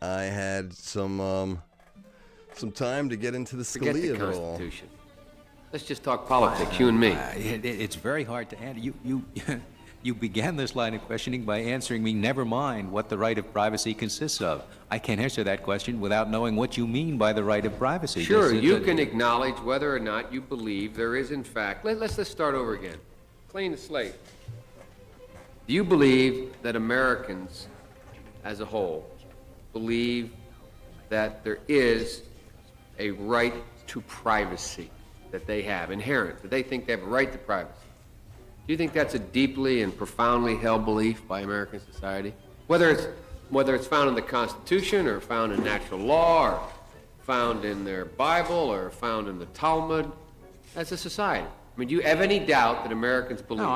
I had some time to get into the Forget the Scalia at all. Constitution. Let's just talk politics, you and me. It's very hard to answer. You began this line of questioning by answering me, never mind what the right of privacy consists of. I can't answer that question without knowing what you mean by the right of privacy. Sure, you can acknowledge whether or not you believe there is, in fact, let's start over again. Clean the slate. Do you believe that Americans as a whole believe that there is a right to privacy that they have, inherent, that they think they have a right to privacy? Do you think that's a deeply and profoundly held belief by American society? Whether it's found in the Constitution or found in natural law or found in their Bible or found in the Talmud, as a society. I mean, do you have any doubt that Americans believe?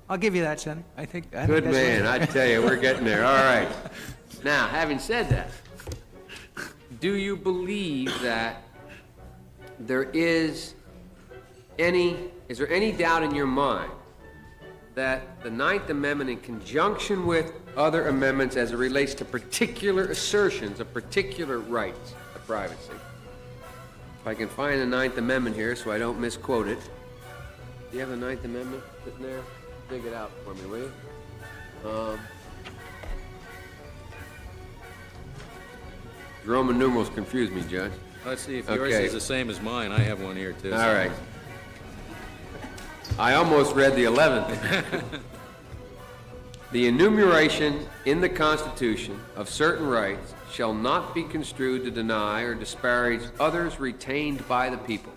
I'll give you that, Senator. I think Good man, right. I tell you, we're getting there. All right. Now, having said that, do you believe that is there any doubt in your mind that the Ninth Amendment, in conjunction with other amendments as it relates to particular assertions of particular rights of privacy? If I can find the Ninth Amendment here so I don't misquote it. Do you have the Ninth Amendment sitting there? Dig it out for me, will you? Roman numerals confuse me, Judge. Let's see if yours is the same as mine. I have one here, too. All right. I almost read the 11th. The enumeration in the Constitution of certain rights shall not be construed to deny or disparage others retained by the people.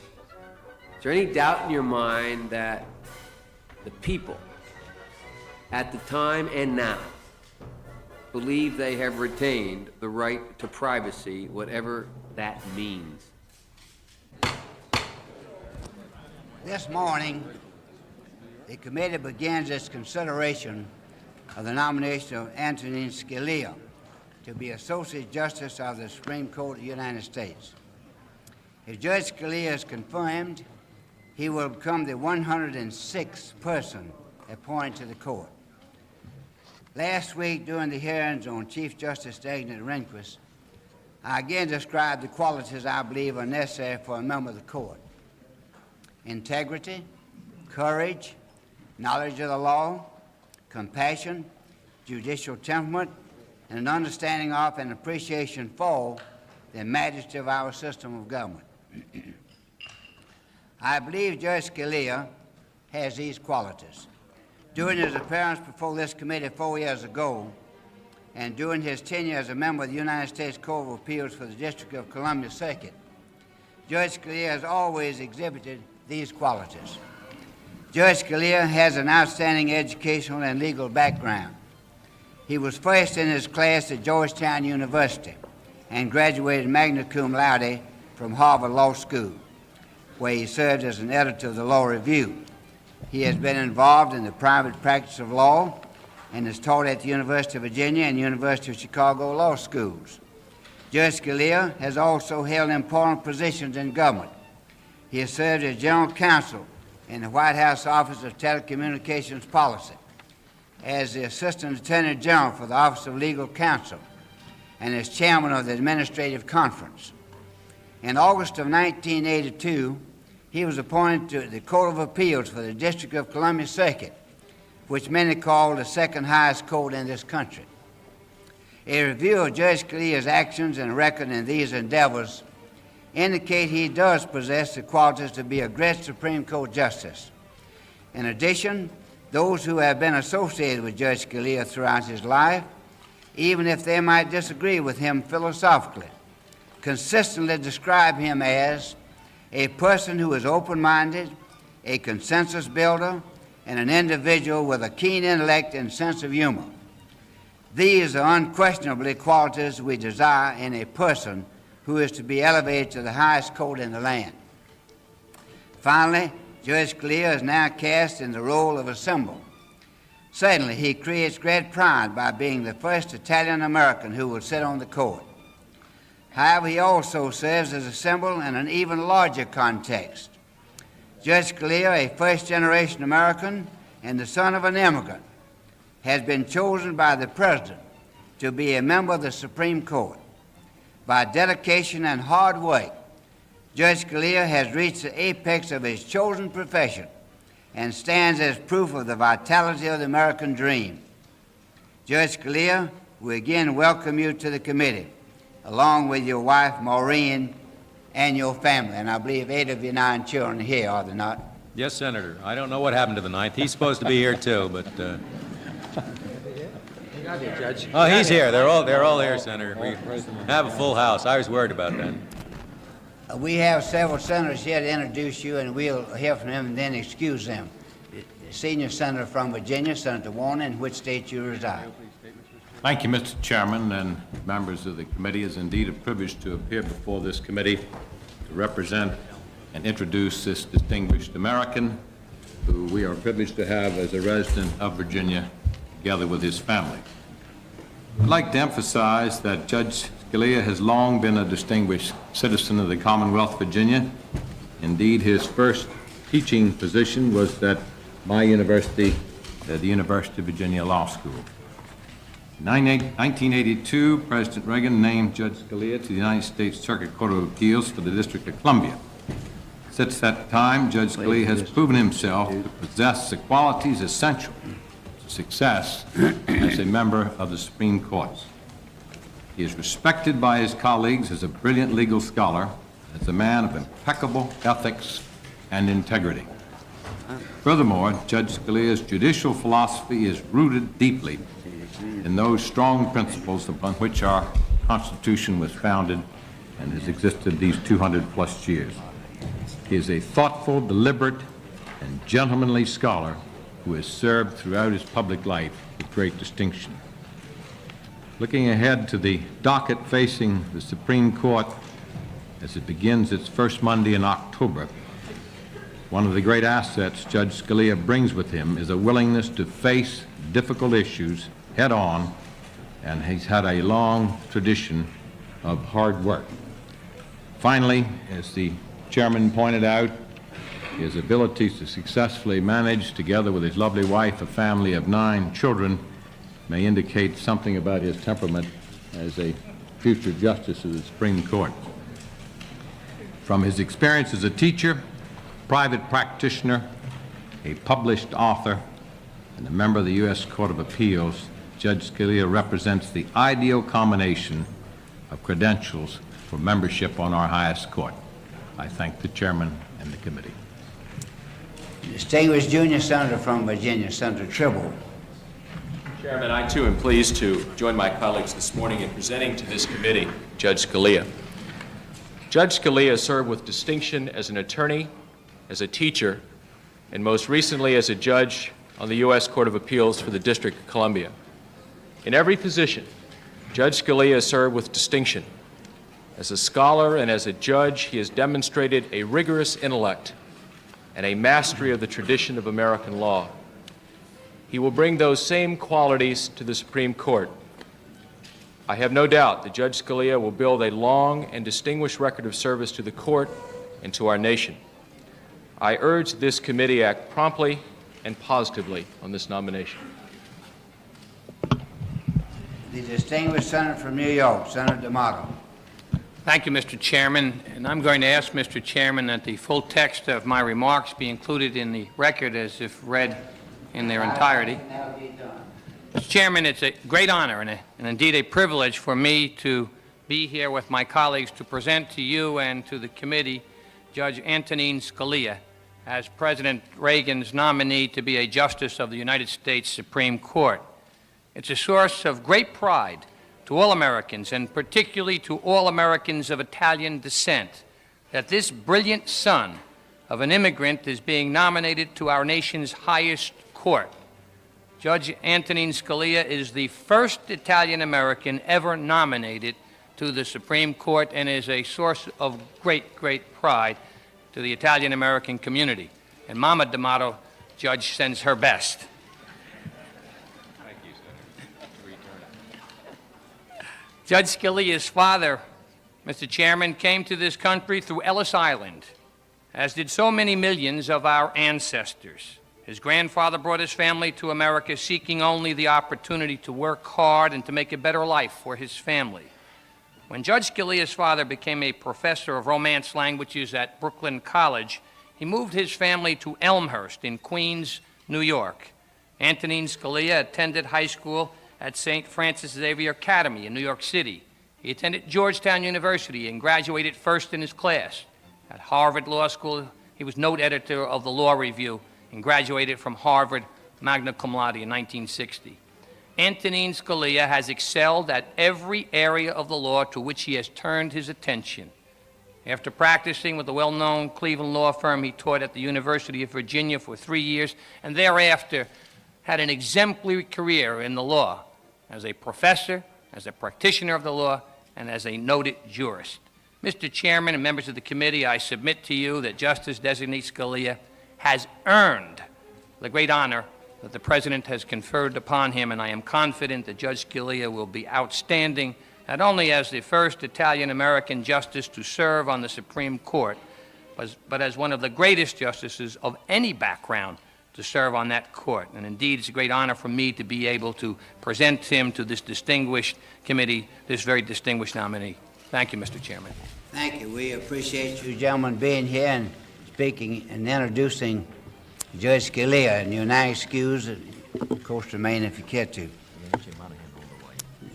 Is there any doubt in your mind that the people, at the time and now, believe they have retained the right to privacy, whatever that means? This morning, the committee begins its consideration of the nomination of Antonin Scalia to be Associate Justice of the Supreme Court of the United States. If Judge Scalia is confirmed, he will become the 106th person appointed to the court. Last week, during the hearings on Chief Justice Designate Rehnquist, I again described the qualities I believe are necessary for a member of the court: integrity, courage, knowledge of the law, compassion, judicial temperament, and an understanding of and appreciation for the majesty of our system of government. I believe Judge Scalia has these qualities. During his appearance before this committee 4 years ago, and during his tenure as a member of the United States Court of Appeals for the District of Columbia Circuit, Judge Scalia has always exhibited these qualities. Judge Scalia has an outstanding educational and legal background. He was first in his class at Georgetown University and graduated magna cum laude from Harvard Law School, where he served as an editor of the Law Review. He has been involved in the private practice of law and has taught at the University of Virginia and University of Chicago Law Schools. Judge Scalia has also held important positions in government. He has served as General Counsel in the White House Office of Telecommunications Policy, as the Assistant Attorney General for the Office of Legal Counsel, and as Chairman of the Administrative Conference. In August of 1982, he was appointed to the Court of Appeals for the District of Columbia Circuit, which many call the second highest court in this country. A review of Judge Scalia's actions and record in these endeavors indicate he does possess the qualities to be a great Supreme Court justice. In addition, those who have been associated with Judge Scalia throughout his life, even if they might disagree with him philosophically, consistently describe him as a person who is open-minded, a consensus builder, and an individual with a keen intellect and sense of humor. These are unquestionably qualities we desire in a person who is to be elevated to the highest court in the land. Finally, Judge Scalia is now cast in the role of a symbol. Certainly, he creates great pride by being the first Italian-American who will sit on the court. However, he also serves as a symbol in an even larger context. Judge Scalia, a first-generation American and the son of an immigrant, has been chosen by the President to be a member of the Supreme Court. By dedication and hard work, Judge Scalia has reached the apex of his chosen profession and stands as proof of the vitality of the American dream. Judge Scalia, we again welcome you to the committee, along with your wife, Maureen, and your family. And I believe 8 of your 9 children are here, are they not? Yes, Senator. I don't know what happened to the 9th. He's supposed to be here too, but oh, he's here. They're all here, Senator. We have a full house. I was worried about that. We have several senators here to introduce you, and we'll hear from them and then excuse them. The senior senator from Virginia, Senator Warner, in which state you reside. Thank you, Mr. Chairman and members of the committee. It is indeed a privilege to appear before this committee to represent and introduce this distinguished American who we are privileged to have as a resident of Virginia together with his family. I'd like to emphasize that Judge Scalia has long been a distinguished citizen of the Commonwealth of Virginia. Indeed, his first teaching position was at my university, the University of Virginia Law School. In 1982, President Reagan named Judge Scalia to the United States Circuit Court of Appeals for the District of Columbia. Since that time, Judge Scalia has proven himself to possess the qualities essential to success as a member of the Supreme Court. He is respected by his colleagues as a brilliant legal scholar, as a man of impeccable ethics and integrity. Furthermore, Judge Scalia's judicial philosophy is rooted deeply in those strong principles upon which our Constitution was founded and has existed these 200+ years. He is a thoughtful, deliberate, and gentlemanly scholar who has served throughout his public life with great distinction. Looking ahead to the docket facing the Supreme Court as it begins its first Monday in October, one of the great assets Judge Scalia brings with him is a willingness to face difficult issues head-on, and he's had a long tradition of hard work. Finally, as the chairman pointed out, his abilities to successfully manage, together with his lovely wife, a family of 9 children, may indicate something about his temperament as a future justice of the Supreme Court. From his experience as a teacher, private practitioner, a published author, and a member of the U.S. Court of Appeals, Judge Scalia represents the ideal combination of credentials for membership on our highest court. I thank the chairman and the committee. Distinguished junior senator from Virginia, Senator Tribble. Chairman, I too am pleased to join my colleagues this morning in presenting to this committee Judge Scalia. Judge Scalia served with distinction as an attorney, as a teacher, and most recently as a judge on the U.S. Court of Appeals for the District of Columbia. In every position, Judge Scalia served with distinction. As a scholar and as a judge, he has demonstrated a rigorous intellect and a mastery of the tradition of American law. He will bring those same qualities to the Supreme Court. I have no doubt that Judge Scalia will build a long and distinguished record of service to the court and to our nation. I urge this committee act promptly and positively on this nomination. The distinguished senator from New York, Senator D'Amato. Thank you, Mr. Chairman. And I'm going to ask, Mr. Chairman, that the full text of my remarks be included in the record as if read in their entirety. Mr. Chairman, it's a great honor and indeed a privilege for me to be here with my colleagues to present to you and to the committee Judge Antonin Scalia as President Reagan's nominee to be a Justice of the United States Supreme Court. It's a source of great pride to all Americans, and particularly to all Americans of Italian descent, that this brilliant son of an immigrant is being nominated to our nation's highest court. Judge Antonin Scalia is the first Italian-American ever nominated to the Supreme Court and is a source of great, great pride to the Italian-American community. And Mama D'Amato, Judge, sends her best. Judge Scalia's father, Mr. Chairman, came to this country through Ellis Island, as did so many millions of our ancestors. His grandfather brought his family to America seeking only the opportunity to work hard and to make a better life for his family. When Judge Scalia's father became a professor of Romance languages at Brooklyn College, he moved his family to Elmhurst in Queens, New York. Antonin Scalia attended high school at St. Francis Xavier Academy in New York City. He attended Georgetown University and graduated first in his class. At Harvard Law School, he was note editor of the Law Review and graduated from Harvard magna cum laude in 1960. Antonin Scalia has excelled at every area of the law to which he has turned his attention. After practicing with the well-known Cleveland law firm, he taught at the University of Virginia for 3 years and thereafter had an exemplary career in the law as a professor, as a practitioner of the law, and as a noted jurist. Mr. Chairman and members of the committee, I submit to you that Justice-designate Scalia has earned the great honor that the President has conferred upon him, and I am confident that Judge Scalia will be outstanding, not only as the first Italian-American justice to serve on the Supreme Court, but as one of the greatest justices of any background to serve on that court. And indeed, it's a great honor for me to be able to present him to this distinguished committee, this very distinguished nominee. Thank you, Mr. Chairman. Thank you. We appreciate you gentlemen being here and speaking and introducing Judge Scalia, and you're now excused, of course, remain if you care to.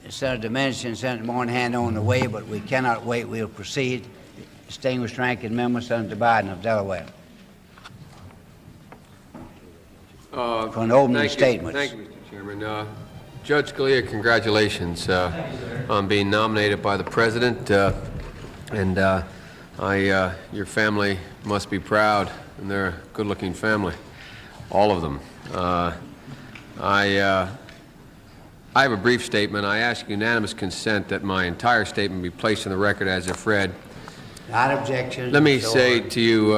Senator Domenici and Senator Moynihan on the way, but we cannot wait. We'll proceed. Distinguished ranking member, Senator Biden of Delaware. For an opening statement. Thank you, Mr. Chairman. Judge Scalia, congratulations on being nominated by the President, your family must be proud, and they're a good-looking family, all of them. I have a brief statement. I ask unanimous consent that my entire statement be placed on the record as if read. Not objection. Let me say to you,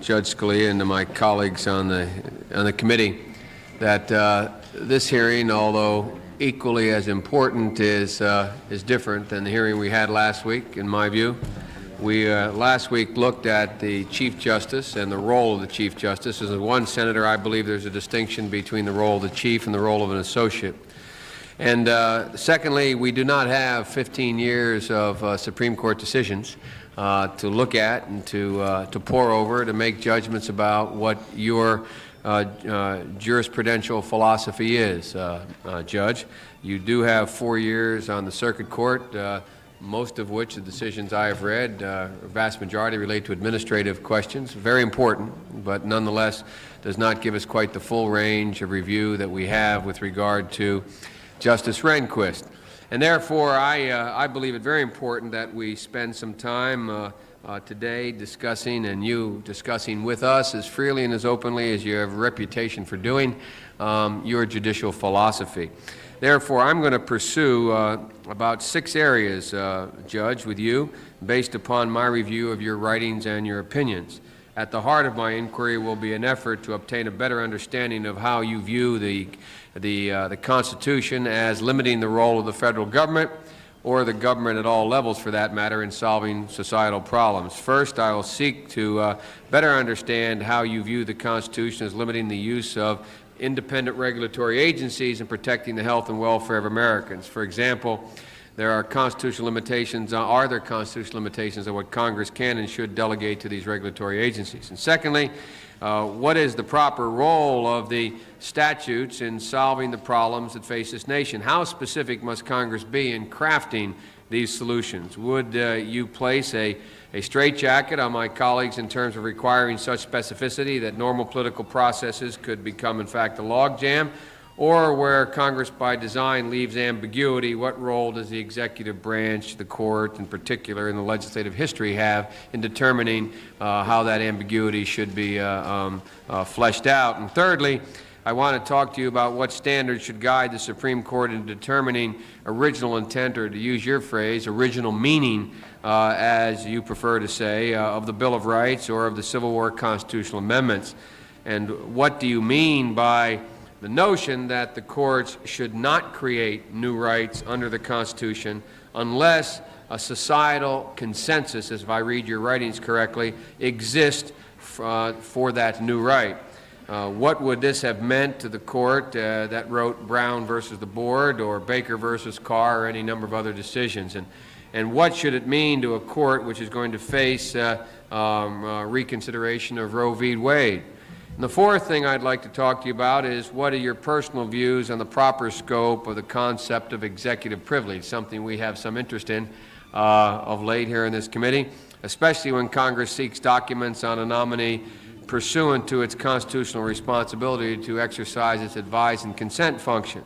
Judge Scalia, and to my colleagues on the committee, that this hearing, although equally as important, is different than the hearing we had last week, in my view. We last week looked at the Chief Justice and the role of the Chief Justice. As one senator, I believe there's a distinction between the role of the Chief and the role of an associate. And secondly, we do not have 15 years of Supreme Court decisions to look at and to pore over, to make judgments about what your jurisprudential philosophy is, Judge. You do have 4 years on the Circuit Court, most of which the decisions I have read, a vast majority relate to administrative questions, very important, but nonetheless does not give us quite the full range of review that we have with regard to Justice Rehnquist. And therefore, I believe it very important that we spend some time today discussing, and you discussing with us as freely and as openly as you have a reputation for doing, your judicial philosophy. Therefore, I'm going to pursue about 6 areas, Judge, with you, based upon my review of your writings and your opinions. At the heart of my inquiry will be an effort to obtain a better understanding of how you view the Constitution as limiting the role of the federal government, or the government at all levels for that matter, in solving societal problems. First, I will seek to better understand how you view the Constitution as limiting the use of independent regulatory agencies and protecting the health and welfare of Americans. For example, are there constitutional limitations on what Congress can and should delegate to these regulatory agencies? And secondly, what is the proper role of the statutes in solving the problems that face this nation? How specific must Congress be in crafting these solutions? Would you place a straitjacket on my colleagues in terms of requiring such specificity that normal political processes could become, in fact, a logjam? Or where Congress by design leaves ambiguity, what role does the executive branch, the court in particular, and the legislative history have in determining how that ambiguity should be fleshed out? And thirdly, I want to talk to you about what standards should guide the Supreme Court in determining original intent, or to use your phrase, original meaning, as you prefer to say, of the Bill of Rights or of the Civil War constitutional amendments. And what do you mean by the notion that the courts should not create new rights under the Constitution unless a societal consensus, as if I read your writings correctly, exists for that new right? What would this have meant to the court that wrote Brown versus the board, or Baker versus Carr, or any number of other decisions? And what should it mean to a court which is going to face reconsideration of Roe v. Wade? And the fourth thing I'd like to talk to you about is what are your personal views on the proper scope of the concept of executive privilege, something we have some interest in of late here in this committee, especially when Congress seeks documents on a nominee pursuant to its constitutional responsibility to exercise its advise and consent function.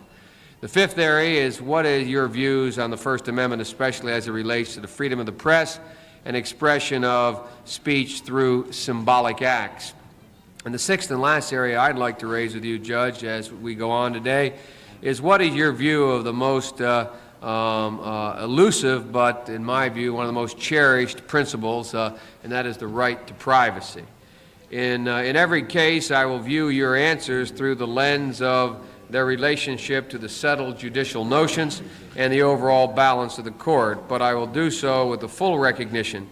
The fifth area is what are your views on the First Amendment, especially as it relates to the freedom of the press and expression of speech through symbolic acts. And the sixth and last area I'd like to raise with you, Judge, as we go on today, is what is your view of the most elusive, but in my view, one of the most cherished principles, and that is the right to privacy. In every case, I will view your answers through the lens of their relationship to the settled judicial notions and the overall balance of the court, but I will do so with the full recognition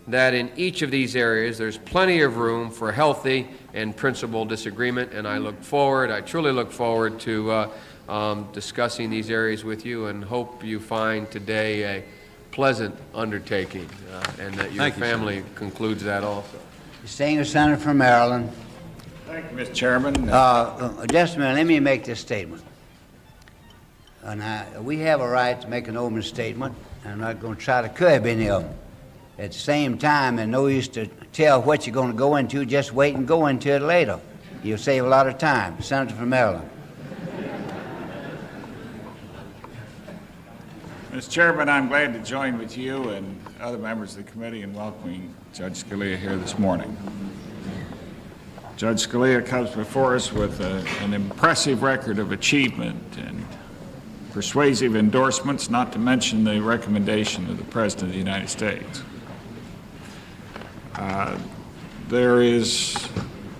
that in each of these areas there's plenty of room for healthy and principled disagreement, and I truly look forward to discussing these areas with you, and hope you find today a pleasant undertaking, and that your family concludes that also. Distinguished Senator from Maryland. Thank you, Mr. Chairman. Just a minute, let me make this statement. We have a right to make an open statement. I'm not going to try to curb any of them. At the same time, there's no use to tell what you're going to go into. Just wait and go into it later. You'll save a lot of time. Senator from Maryland. Mr. Chairman, I'm glad to join with you and other members of the committee in welcoming Judge Scalia here this morning. Judge Scalia comes before us with an impressive record of achievement and persuasive endorsements, not to mention the recommendation of the President of the United States. There is,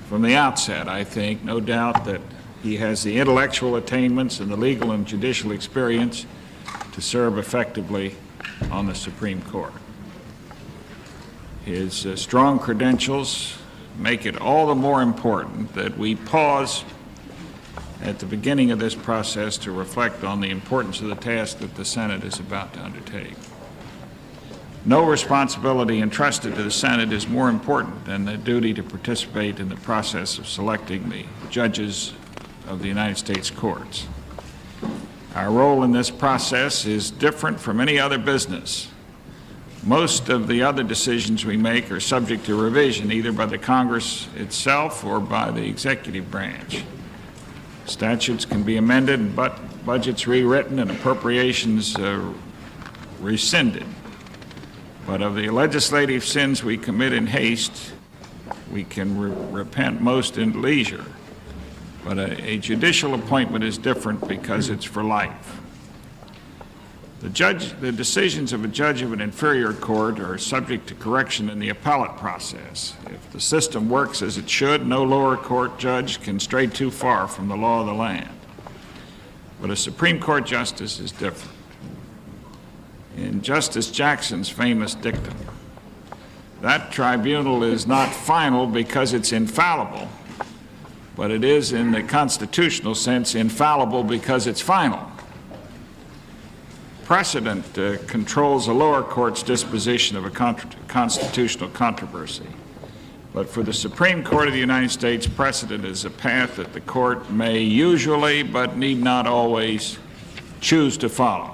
from the outset, I think, no doubt that he has the intellectual attainments and the legal and judicial experience to serve effectively on the Supreme Court. His strong credentials make it all the more important that we pause at the beginning of this process to reflect on the importance of the task that the Senate is about to undertake. No responsibility entrusted to the Senate is more important than the duty to participate in the process of selecting the judges of the United States courts. Our role in this process is different from any other business. Most of the other decisions we make are subject to revision either by the Congress itself or by the executive branch. Statutes can be amended and budgets rewritten and appropriations rescinded. But of the legislative sins we commit in haste, we can repent most in leisure. But a judicial appointment is different because it's for life. The decisions of a judge of an inferior court are subject to correction in the appellate process. If the system works as it should, no lower court judge can stray too far from the law of the land. But a Supreme Court justice is different. In Justice Jackson's famous dictum, that tribunal is not final because it's infallible, but it is, in the constitutional sense, infallible because it's final. Precedent controls a lower court's disposition of a constitutional controversy. But for the Supreme Court of the United States, precedent is a path that the court may usually, but need not always, choose to follow.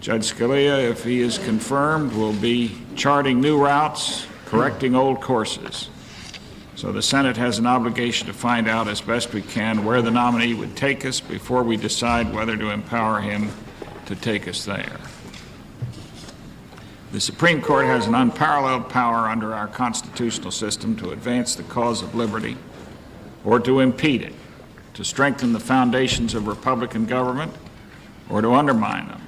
Judge Scalia, if he is confirmed, will be charting new routes, correcting old courses. So the Senate has an obligation to find out as best we can where the nominee would take us before we decide whether to empower him to take us there. The Supreme Court has an unparalleled power under our constitutional system to advance the cause of liberty or to impede it, to strengthen the foundations of Republican government or to undermine them.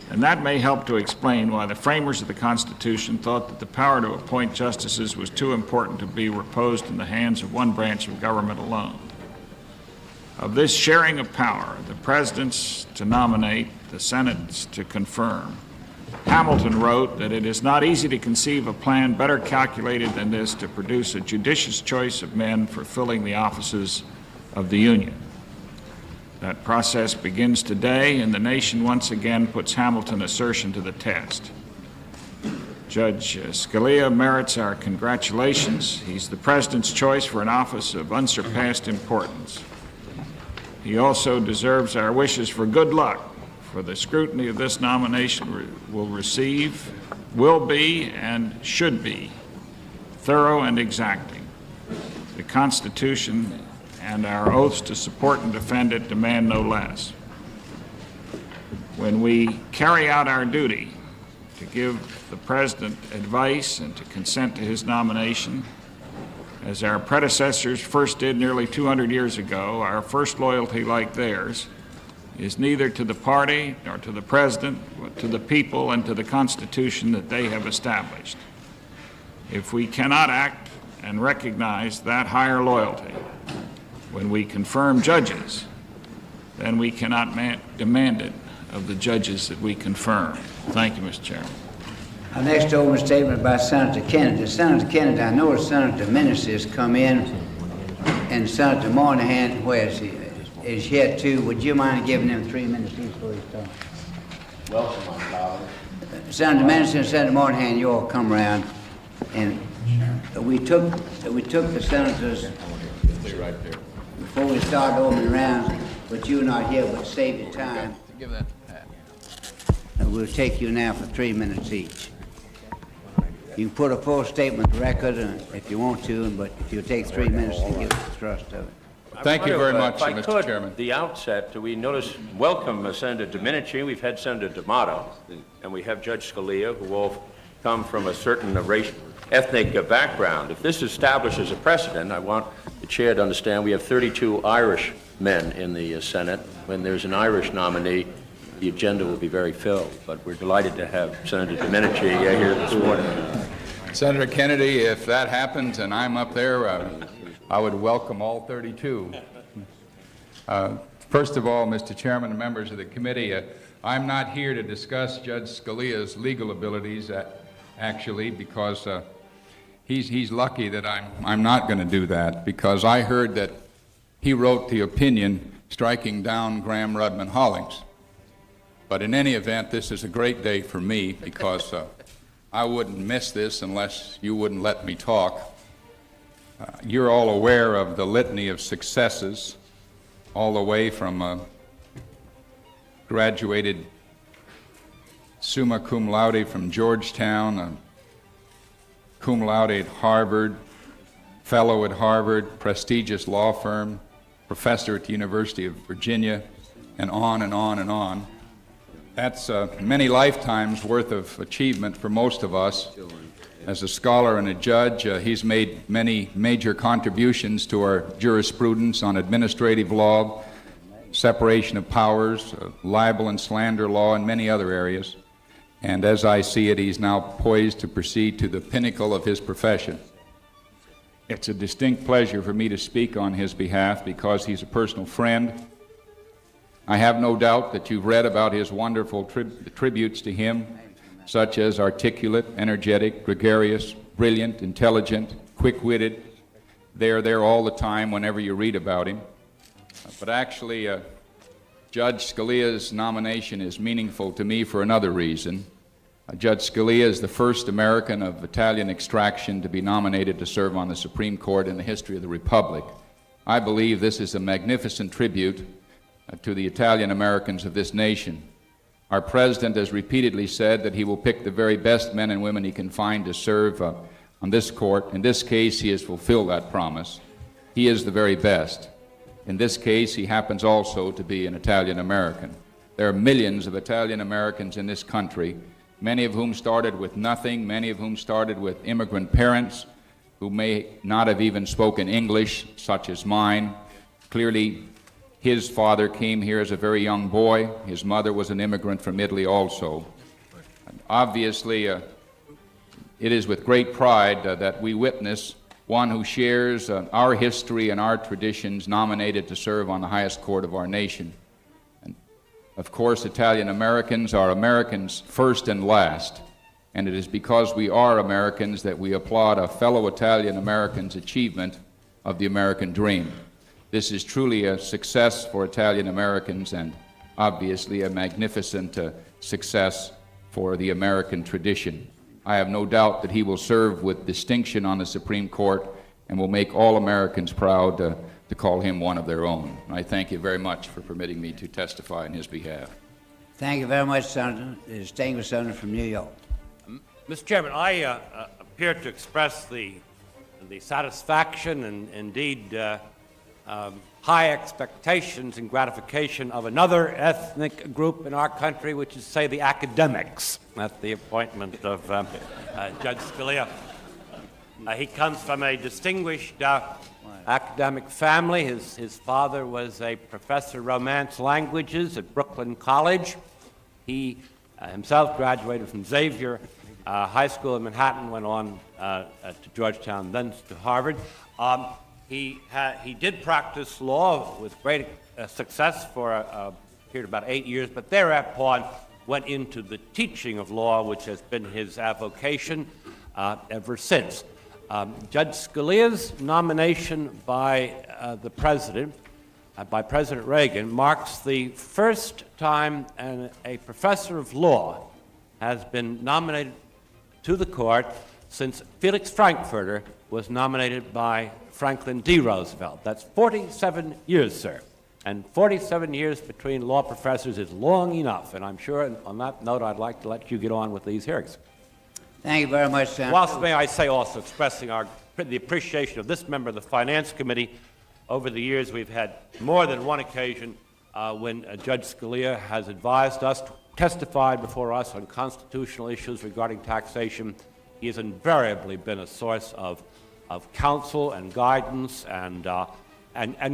And that may help to explain why the framers of the Constitution thought that the power to appoint justices was too important to be reposed in the hands of one branch of government alone. Of this sharing of power, the President's to nominate, the Senate's to confirm, Hamilton wrote that it is not easy to conceive a plan better calculated than this to produce a judicious choice of men for filling the offices of the Union. That process begins today, and the nation once again puts Hamilton's assertion to the test. Judge Scalia merits our congratulations. He's the President's choice for an office of unsurpassed importance. He also deserves our wishes for good luck, for the scrutiny of this nomination will be and should be thorough and exacting. The Constitution and our oaths to support and defend it demand no less. When we carry out our duty to give the President advice and to consent to his nomination, as our predecessors first did nearly 200 years ago, our first loyalty, like theirs, is neither to the party nor to the President, but to the people and to the Constitution that they have established. If we cannot act and recognize that higher loyalty when we confirm judges, then we cannot demand it of the judges that we confirm. Thank you, Mr. Chairman. Our next open statement by Senator Kennedy. Senator Kennedy, I know Senator Menace has come in, and Senator Moynihan, where is here too. Would you mind giving them 3 minutes each before you start? Welcome, my father. Senator Menace and Senator Moynihan, you all come around, and we took the senators Right there. before we started opening rounds, but you're not here, but save your time. Give that. And we'll take you now for 3 minutes each. You can put a full statement record if you want to, but if you take 3 minutes to give the thrust of it. Thank you very much, If I Mr. could, Chairman. the outset, we welcome Senator Domenici, we've had Senator D'Amato, and we have Judge Scalia, who all come from a certain ethnic background. If this establishes a precedent, I want the chair to understand we have 32 Irish men in the Senate. When there's an Irish nominee, the agenda will be very filled, but we're delighted to have Senator Domenici here this morning. Senator Kennedy, if that happens and I'm up there, I would welcome all 32. First of all, Mr. Chairman and members of the committee, I'm not here to discuss Judge Scalia's legal abilities, actually, because he's lucky that I'm not going to do that, because I heard that he wrote the opinion striking down Graham Rudman Hollings. But in any event, this is a great day for me, because I wouldn't miss this unless you wouldn't let me talk. You're all aware of the litany of successes, all the way from graduated summa cum laude from Georgetown, cum laude at Harvard, fellow at Harvard, prestigious law firm, professor at the University of Virginia, and on and on and on. That's many lifetimes worth of achievement for most of us. As a scholar and a judge, he's made many major contributions to our jurisprudence on administrative law, separation of powers, libel and slander law, and many other areas. And as I see it, he's now poised to proceed to the pinnacle of his profession. It's a distinct pleasure for me to speak on his behalf because he's a personal friend. I have no doubt that you've read about his wonderful tributes to him, such as articulate, energetic, gregarious, brilliant, intelligent, quick-witted. They're there all the time whenever you read about him. But actually, Judge Scalia's nomination is meaningful to me for another reason. Judge Scalia is the first American of Italian extraction to be nominated to serve on the Supreme Court in the history of the Republic. I believe this is a magnificent tribute to the Italian Americans of this nation. Our President has repeatedly said that he will pick the very best men and women he can find to serve on this court. In this case, he has fulfilled that promise. He is the very best. In this case, he happens also to be an Italian American. There are millions of Italian Americans in this country, many of whom started with nothing, many of whom started with immigrant parents who may not have even spoken English, such as mine. Clearly, his father came here as a very young boy. His mother was an immigrant from Italy also. And obviously, it is with great pride that we witness one who shares our history and our traditions nominated to serve on the highest court of our nation. And Of course, Italian Americans are Americans first and last, and it is because we are Americans that we applaud a fellow Italian American's achievement of the American dream. This is truly a success for Italian Americans and obviously a magnificent success for the American tradition. I have no doubt that he will serve with distinction on the Supreme Court and will make all Americans proud to call him one of their own. I thank you very much for permitting me to testify in his behalf. Thank you very much, Senator, the distinguished senator from New York. Mr. Chairman, I appear to express the satisfaction and indeed high expectations and gratification of another ethnic group in our country, which is, say, the academics, at the appointment of Judge Scalia. He comes from a distinguished academic family. His father was a professor of Romance languages at Brooklyn College. He himself graduated from Xavier High School in Manhattan, went on to Georgetown, then to Harvard. He did practice law with great success for a period of about 8 years, but thereupon went into the teaching of law, which has been his avocation ever since. Judge Scalia's nomination by the President, by President Reagan, marks the first time a professor of law has been nominated to the court since Felix Frankfurter was nominated by Franklin D. Roosevelt. That's 47 years, sir. And 47 years between law professors is long enough. And I'm sure, on that note, I'd like to let you get on with these hearings. Thank you very much, Senator. Whilst, may I say also, expressing the appreciation of this member of the Finance Committee. Over the years, we've had more than one occasion when Judge Scalia has advised us, testified before us on constitutional issues regarding taxation. He has invariably been a source of counsel and guidance and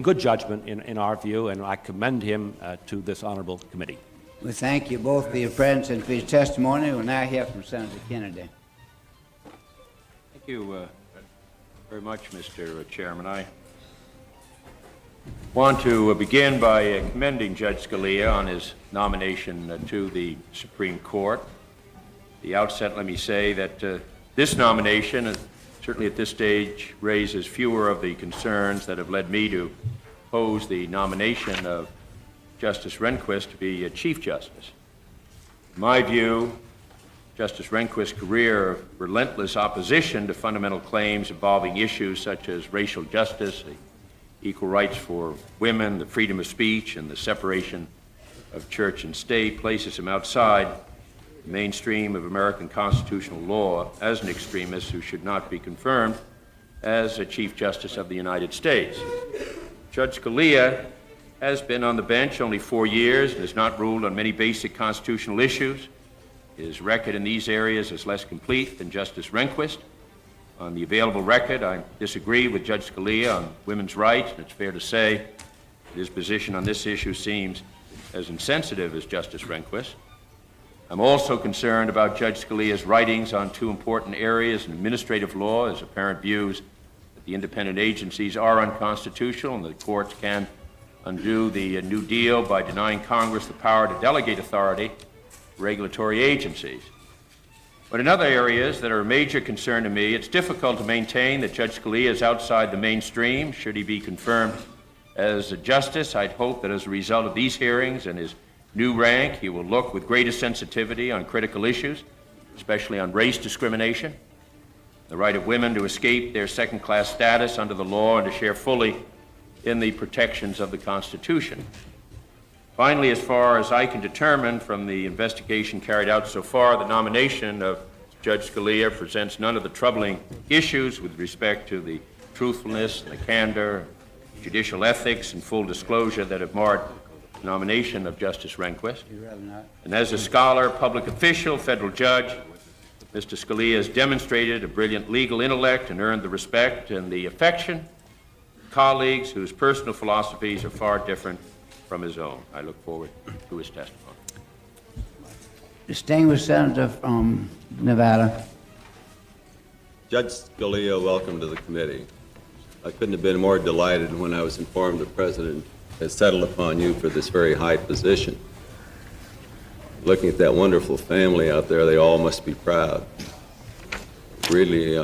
good judgment in our view, and I commend him to this honorable committee. We thank you both for your presence and for your testimony. We'll now hear from Senator Kennedy. Thank you very much, Mr. Chairman. I want to begin by commending Judge Scalia on his nomination to the Supreme Court. At the outset, let me say that this nomination, certainly at this stage, raises fewer of the concerns that have led me to oppose the nomination of Justice Rehnquist to be Chief Justice. In my view, Justice Rehnquist's career of relentless opposition to fundamental claims involving issues such as racial justice, the equal rights for women, the freedom of speech, and the separation of church and state places him outside the mainstream of American constitutional law as an extremist who should not be confirmed as a Chief Justice of the United States. Judge Scalia has been on the bench only 4 years and has not ruled on many basic constitutional issues. His record in these areas is less complete than Justice Rehnquist. On the available record, I disagree with Judge Scalia on women's rights, and it's fair to say that his position on this issue seems as insensitive as Justice Rehnquist. I'm also concerned about Judge Scalia's writings on two important areas in administrative law, his apparent views that the independent agencies are unconstitutional and the courts can undo the New Deal by denying Congress the power to delegate authority to regulatory agencies. But in other areas that are a major concern to me, it's difficult to maintain that Judge Scalia is outside the mainstream. Should he be confirmed as a justice, I'd hope that as a result of these hearings and his new rank, he will look with greater sensitivity on critical issues, especially on race discrimination, the right of women to escape their second-class status under the law and to share fully in the protections of the Constitution. Finally, as far as I can determine from the investigation carried out so far, the nomination of Judge Scalia presents none of the troubling issues with respect to the truthfulness and the candor, judicial ethics, and full disclosure that have marred the nomination of Justice Rehnquist. And as a scholar, public official, federal judge, Mr. Scalia has demonstrated a brilliant legal intellect and earned the respect and the affection of colleagues whose personal philosophies are far different from his own. I look forward to his testimony. Distinguished Senator from Nevada. Judge Scalia, welcome to the committee. I couldn't have been more delighted when I was informed the President has settled upon you for this very high position. Looking at that wonderful family out there, they all must be proud. Really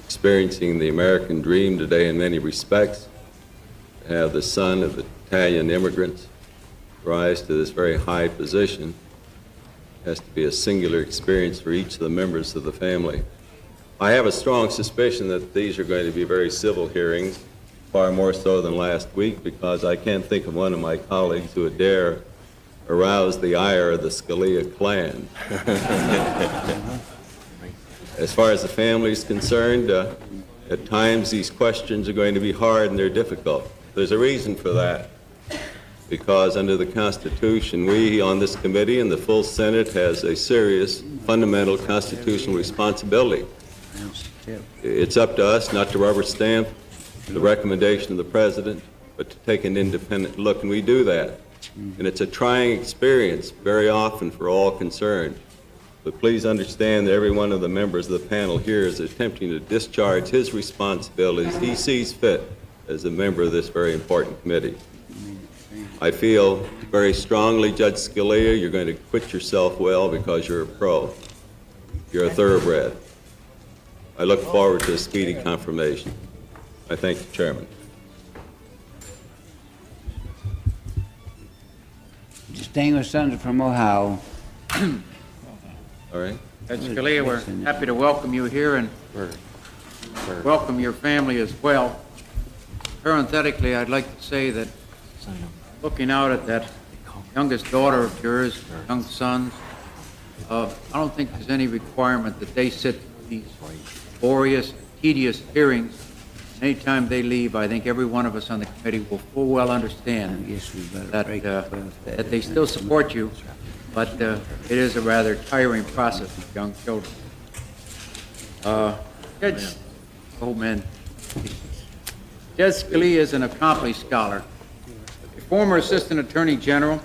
experiencing the American dream today in many respects. To have the son of Italian immigrants rise to this very high position has to be a singular experience for each of the members of the family. I have a strong suspicion that these are going to be very civil hearings, far more so than last week, because I can't think of one of my colleagues who would dare arouse the ire of the Scalia clan. As far as the family is concerned, at times these questions are going to be hard and they're difficult. There's a reason for that, because under the Constitution, we on this committee and the full Senate has a serious, fundamental constitutional responsibility. It's up to us not to rubber stamp the recommendation of the President, but to take an independent look, and we do that. And it's a trying experience very often for all concerned. But please understand that every one of the members of the panel here is attempting to discharge his responsibilities he sees fit as a member of this very important committee. I feel very strongly, Judge Scalia, you're going to quit yourself well because you're a pro. You're a thoroughbred. I look forward to a speedy confirmation. I thank the Chairman. Distinguished Senator from Ohio. All right. Judge Scalia, we're happy to welcome you here and welcome your family as well. Parenthetically, I'd like to say that looking out at that youngest daughter of yours, young sons, I don't think there's any requirement that they sit these laborious, tedious hearings. Anytime they leave, I think every one of us on the committee will full well understand that they still support you, but it is a rather tiring process with young children. Judge Scalia is an accomplished scholar, a former Assistant Attorney General,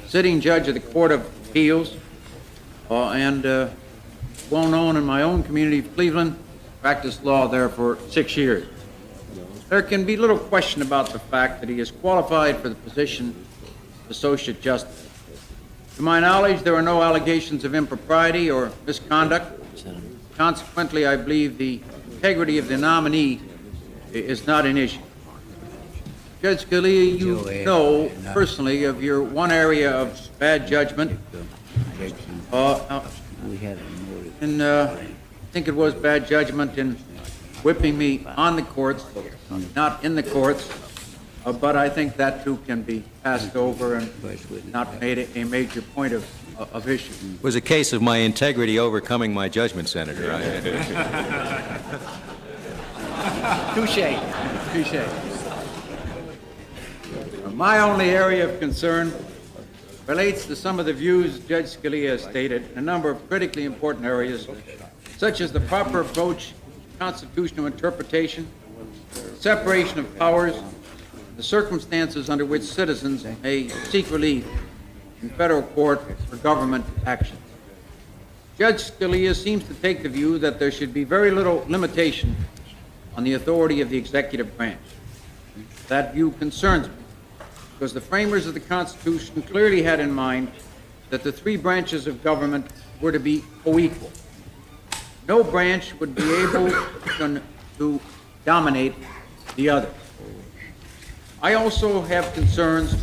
sitting judge of the Court of Appeals, and well known in my own community of Cleveland, practiced law there for 6 years. There can be little question about the fact that he is qualified for the position of Associate Justice. To my knowledge, there are no allegations of impropriety or misconduct. Consequently, I believe the integrity of the nominee is not an issue. Judge Scalia, you know personally of your one area of bad judgment, and I think it was bad judgment in whipping me on the courts, not in the courts, but I think that too can be passed over and not made a major point of issue. It was a case of my integrity overcoming my judgment, Senator. Touche. Touche. My only area of concern relates to some of the views Judge Scalia has stated in a number of critically important areas, such as the proper approach to constitutional interpretation, separation of powers, the circumstances under which citizens may seek relief in federal court for government actions. Judge Scalia seems to take the view that there should be very little limitation on the authority of the executive branch. That view concerns me, because the framers of the Constitution clearly had in mind that the three branches of government were to be co-equal. No branch would be able to dominate the other. I also have concerns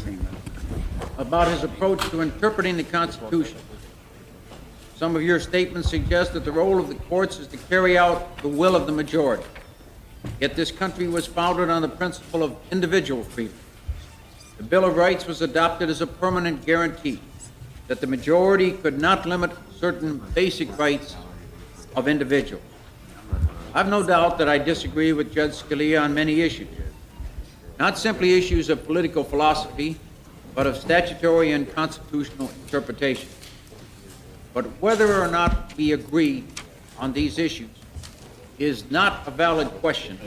about his approach to interpreting the Constitution. Some of your statements suggest that the role of the courts is to carry out the will of the majority. Yet this country was founded on the principle of individual freedom. The Bill of Rights was adopted as a permanent guarantee that the majority could not limit certain basic rights of individuals. I have no doubt that I disagree with Judge Scalia on many issues, not simply issues of political philosophy, but of statutory and constitutional interpretation. But whether or not we agree on these issues is not a valid question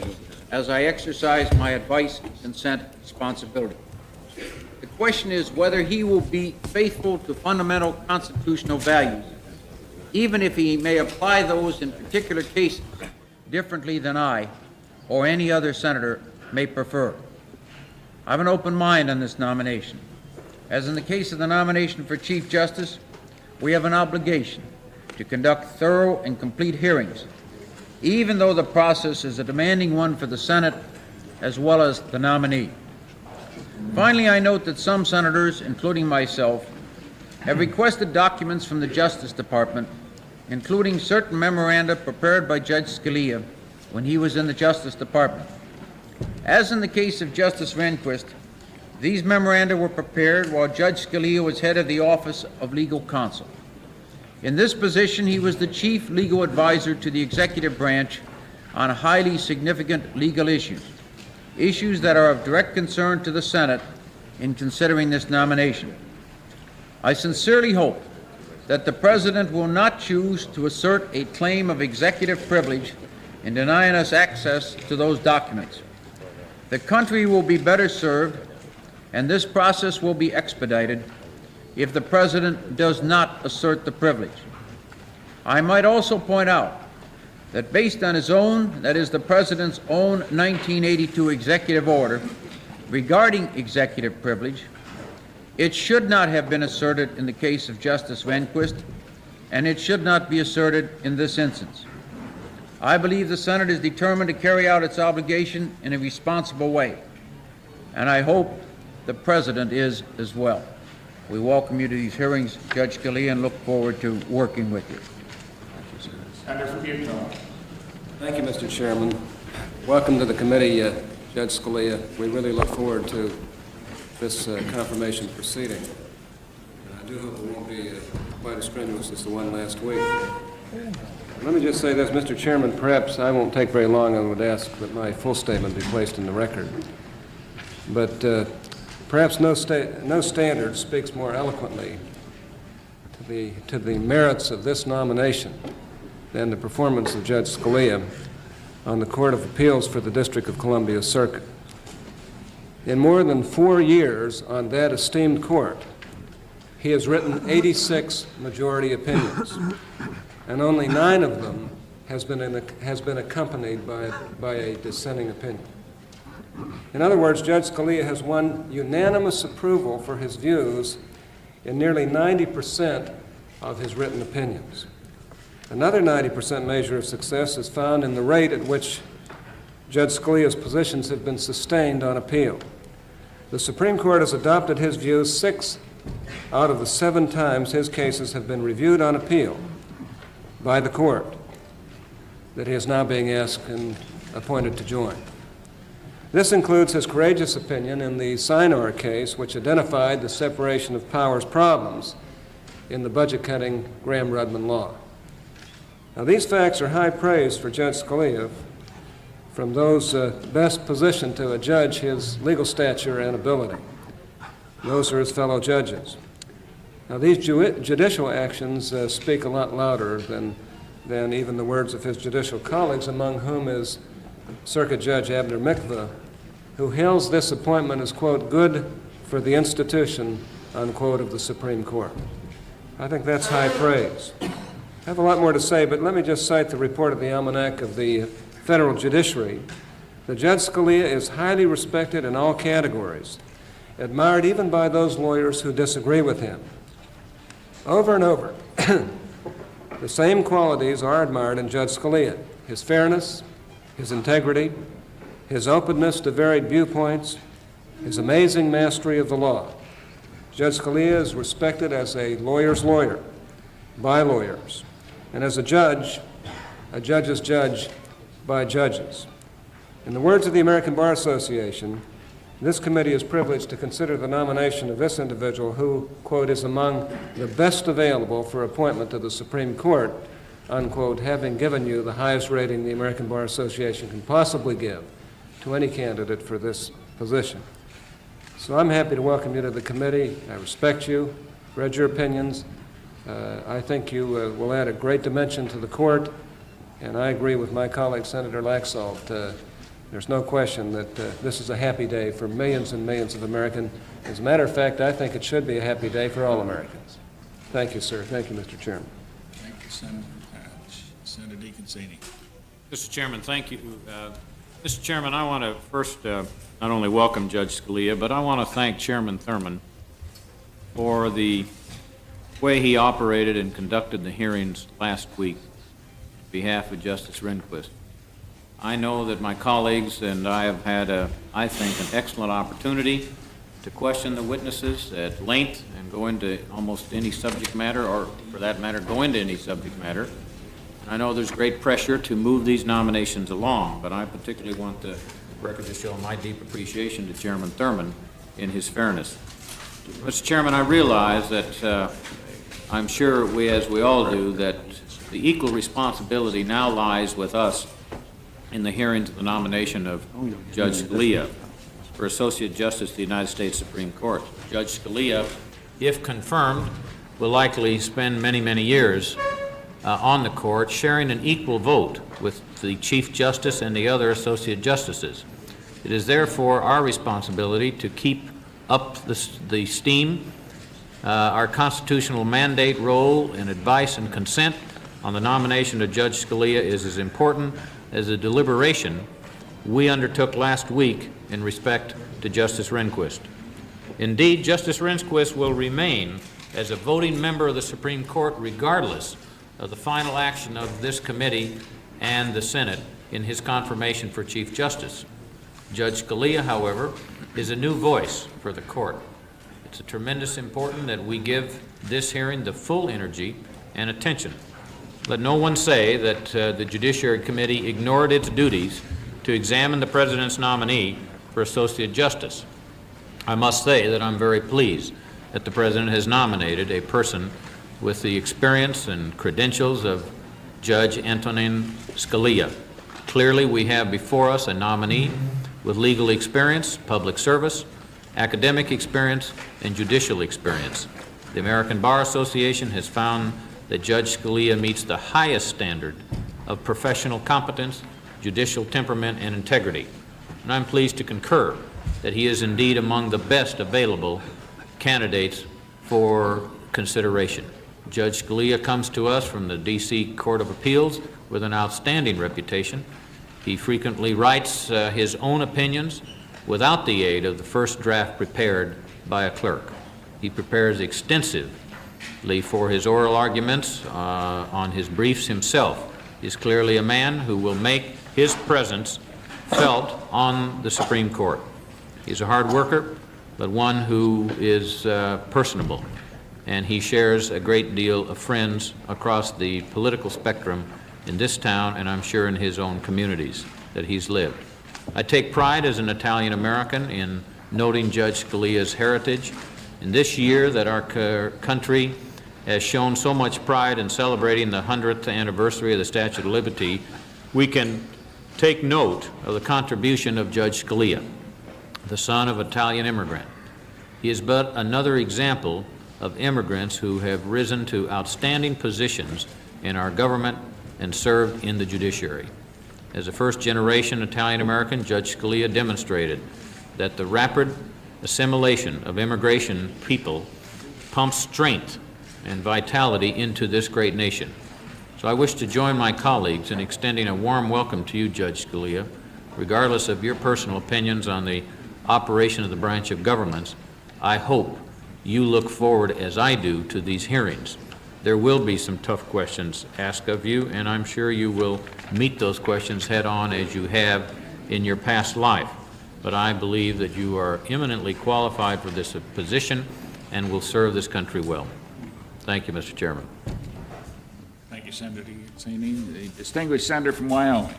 as I exercise my advice and consent responsibility. The question is whether he will be faithful to fundamental constitutional values, even if he may apply those in particular cases differently than I or any other senator may prefer. I have an open mind on this nomination. As in the case of the nomination for Chief Justice, we have an obligation to conduct thorough and complete hearings, even though the process is a demanding one for the Senate as well as the nominee. Finally, I note that some senators, including myself, have requested documents from the Justice Department, including certain memoranda prepared by Judge Scalia when he was in the Justice Department. As in the case of Justice Rehnquist, these memoranda were prepared while Judge Scalia was head of the Office of Legal Counsel. In this position, he was the chief legal advisor to the executive branch on highly significant legal issues, issues that are of direct concern to the Senate in considering this nomination. I sincerely hope that the President will not choose to assert a claim of executive privilege in denying us access to those documents. The country will be better served, and this process will be expedited if the President does not assert the privilege. I might also point out that based on his own, that is the President's own 1982 executive order regarding executive privilege, it should not have been asserted in the case of Justice Rehnquist, and it should not be asserted in this instance. I believe the Senate is determined to carry out its obligation in a responsible way, and I hope the President is as well. We welcome you to these hearings, Judge Scalia, and look forward to working with you. Senator from Utah. Thank you, Mr. Chairman. Welcome to the committee, Judge Scalia. We really look forward to this confirmation proceeding. I do hope it won't be quite as strenuous as the one last week. Let me just say this, Mr. Chairman, perhaps I won't take very long. I would ask that my full statement be placed in the record. But perhaps no standard speaks more eloquently to the merits of this nomination than the performance of Judge Scalia on the Court of Appeals for the District of Columbia Circuit. In more than 4 years on that esteemed court, he has written 86 majority opinions, and only 9 of them has been accompanied by a dissenting opinion. In other words, Judge Scalia has won unanimous approval for his views in nearly 90% of his written opinions. Another 90% measure of success is found in the rate at which Judge Scalia's positions have been sustained on appeal. The Supreme Court has adopted his views 6 out of the 7 times his cases have been reviewed on appeal by the court that he is now being asked and appointed to join. This includes his courageous opinion in the Sinor case, which identified the separation of powers problems in the budget-cutting Graham-Rudman law. Now, these facts are high praise for Judge Scalia from those best positioned to adjudge his legal stature and ability. Those are his fellow judges. Now, these judicial actions speak a lot louder than even the words of his judicial colleagues, among whom is Circuit Judge Abner Mikva, who hails this appointment as, quote, good for the institution, unquote, of the Supreme Court. I think that's high praise. I have a lot more to say, but let me just cite the report of the Almanac of the Federal Judiciary. The Judge Scalia is highly respected in all categories, admired even by those lawyers who disagree with him. Over and over, the same qualities are admired in Judge Scalia: his fairness, his integrity, his openness to varied viewpoints, his amazing mastery of the law. Judge Scalia is respected as a lawyer's lawyer by lawyers, and as a judge's judge by judges. In the words of the American Bar Association, this committee is privileged to consider the nomination of this individual who, quote, is among the best available for appointment to the Supreme Court, unquote, having given you the highest rating the American Bar Association can possibly give to any candidate for this position. So I'm happy to welcome you to the committee. I respect you, read your opinions. I think you will add a great dimension to the court, and I agree with my colleague, Senator Laxalt. There's no question that this is a happy day for millions and millions of Americans. As a matter of fact, I think it should be a happy day for all Americans. Thank you, sir. Thank you, Mr. Chairman. Thank you, Senator Patch. Senator DeConcini. Mr. Chairman, thank you. Mr. Chairman, I want to first not only welcome Judge Scalia, but I want to thank Chairman Thurman for the way he operated and conducted the hearings last week on behalf of Justice Rehnquist. I know that my colleagues and I have had, I think, an excellent opportunity to question the witnesses at length and go into almost any subject matter, or for that matter, go into any subject matter. I know there's great pressure to move these nominations along, but I particularly want the record to show my deep appreciation to Chairman Thurman in his fairness. Mr. Chairman, I realize that I'm sure as we all do, that the equal responsibility now lies with us in the hearings of the nomination of Judge Scalia for Associate Justice of the United States Supreme Court. Judge Scalia, if confirmed, will likely spend many, many years on the court, sharing an equal vote with the Chief Justice and the other Associate Justices. It is therefore our responsibility to keep up the steam. Our constitutional mandate, role, and advice and consent on the nomination of Judge Scalia is as important as the deliberation we undertook last week in respect to Justice Rehnquist. Indeed, Justice Rehnquist will remain as a voting member of the Supreme Court regardless of the final action of this committee and the Senate in his confirmation for Chief Justice. Judge Scalia, however, is a new voice for the court. It's tremendous important that we give this hearing the full energy and attention. Let no one say that the Judiciary Committee ignored its duties to examine the President's nominee for Associate Justice. I must say that I'm very pleased that the President has nominated a person with the experience and credentials of Judge Antonin Scalia. Clearly, we have before us a nominee with legal experience, public service, academic experience, and judicial experience. The American Bar Association has found that Judge Scalia meets the highest standard of professional competence, judicial temperament, and integrity. And I'm pleased to concur that he is indeed among the best available candidates for consideration. Judge Scalia comes to us from the D.C. Court of Appeals with an outstanding reputation. He frequently writes his own opinions without the aid of the first draft prepared by a clerk. He prepares extensively for his oral arguments on his briefs himself. He is clearly a man who will make his presence felt on the Supreme Court. He's a hard worker, but one who is personable, and he shares a great deal of friends across the political spectrum in this town, and I'm sure in his own communities that he's lived. I take pride as an Italian American in noting Judge Scalia's heritage. In this year that our country has shown so much pride in celebrating the 100th anniversary of the Statute of Liberty, we can take note of the contribution of Judge Scalia, the son of an Italian immigrant. He is but another example of immigrants who have risen to outstanding positions in our government and served in the judiciary. As a first-generation Italian-American, Judge Scalia demonstrated that the rapid assimilation of immigration people pumps strength and vitality into this great nation. So I wish to join my colleagues in extending a warm welcome to you, Judge Scalia. Regardless of your personal opinions on the operation of the branch of governments, I hope you look forward, as I do, to these hearings. There will be some tough questions asked of you, and I'm sure you will meet those questions head-on as you have in your past life. But I believe that you are eminently qualified for this position and will serve this country well. Thank you, Mr. Chairman. Thank you, Senator Giussini. The distinguished senator from Wyoming.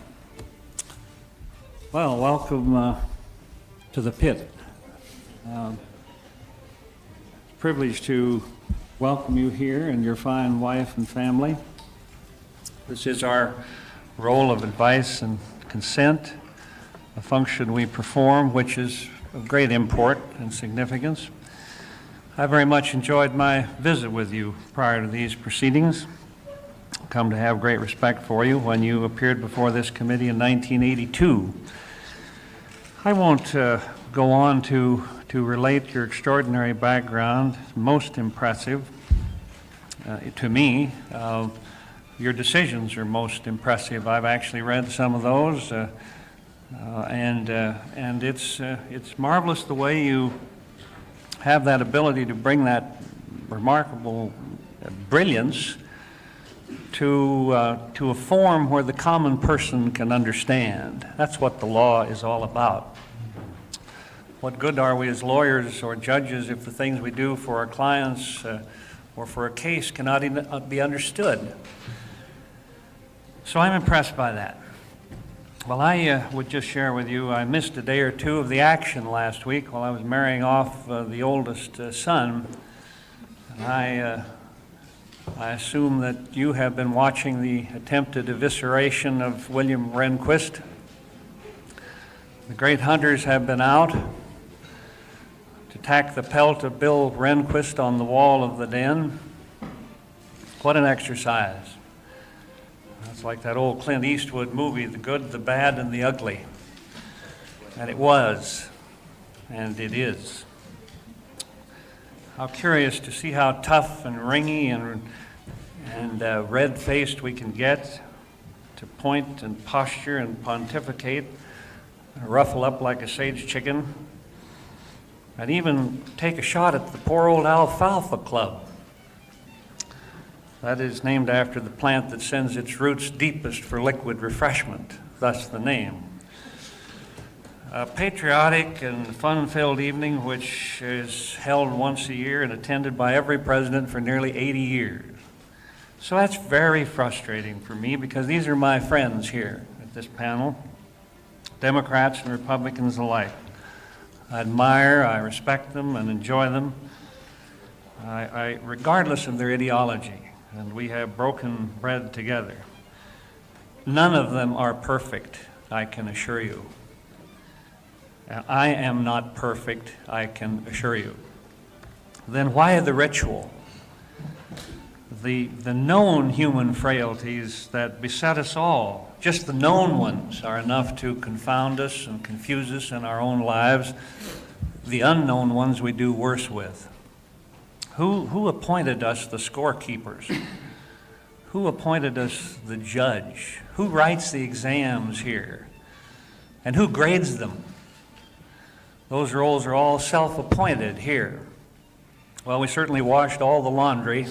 Well, welcome to the pit. Privileged to welcome you here and your fine wife and family. This is our role of advice and consent, a function we perform which is of great import and significance. I very much enjoyed my visit with you prior to these proceedings. I've come to have great respect for you when you appeared before this committee in 1982. I won't go on to relate your extraordinary background, most impressive to me. Your decisions are most impressive. I've actually read some of those, and it's marvelous the way you have that ability to bring that remarkable brilliance to a form where the common person can understand. That's what the law is all about. What good are we as lawyers or judges if the things we do for our clients or for a case cannot even be understood? So I'm impressed by that. Well, I would just share with you, I missed a day or two of the action last week while I was marrying off the oldest son. And I assume that you have been watching the attempted evisceration of William Rehnquist. The great hunters have been out to tack the pelt of Bill Rehnquist on the wall of the den. What an exercise. It's like that old Clint Eastwood movie, The Good, the Bad, and the Ugly. And it was, and it is. How curious to see how tough and ringy and red-faced we can get, to point and posture and pontificate, and ruffle up like a sage chicken, and even take a shot at the poor old Alfalfa Club. That is named after the plant that sends its roots deepest for liquid refreshment, thus the name. A patriotic and fun-filled evening which is held once a year and attended by every president for nearly 80 years. So that's very frustrating for me because these are my friends here at this panel, Democrats and Republicans alike. I admire, I respect them and enjoy them, regardless of their ideology. And we have broken bread together. None of them are perfect, I can assure you. I am not perfect, I can assure you. Then why the ritual? The known human frailties that beset us all, just the known ones, are enough to confound us and confuse us in our own lives. The unknown ones we do worse with. Who appointed us the scorekeepers? Who appointed us the judge? Who writes the exams here? And who grades them? Those roles are all self-appointed here. Well, we certainly washed all the laundry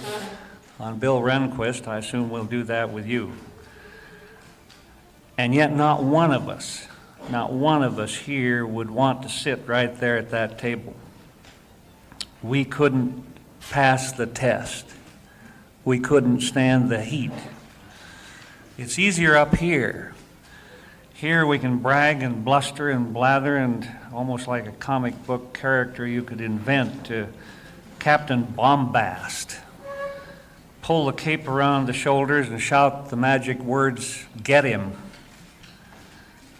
on Bill Rehnquist. I assume we'll do that with you. And yet not one of us here would want to sit right there at that table. We couldn't pass the test. We couldn't stand the heat. It's easier up here. Here we can brag and bluster and blather and almost like a comic book character you could invent to Captain Bombast. Pull the cape around the shoulders and shout the magic words, "Get him,"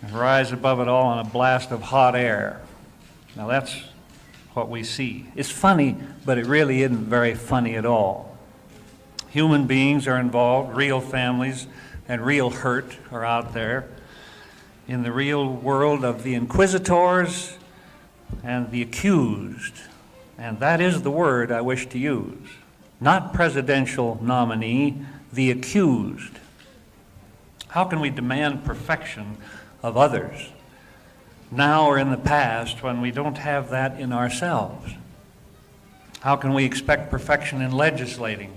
and rise above it all in a blast of hot air. Now that's what we see. It's funny, but it really isn't very funny at all. Human beings are involved, real families and real hurt are out there in the real world of the inquisitors and the accused. And that is the word I wish to use. Not presidential nominee, the accused. How can we demand perfection of others now or in the past when we don't have that in ourselves? How can we expect perfection in legislating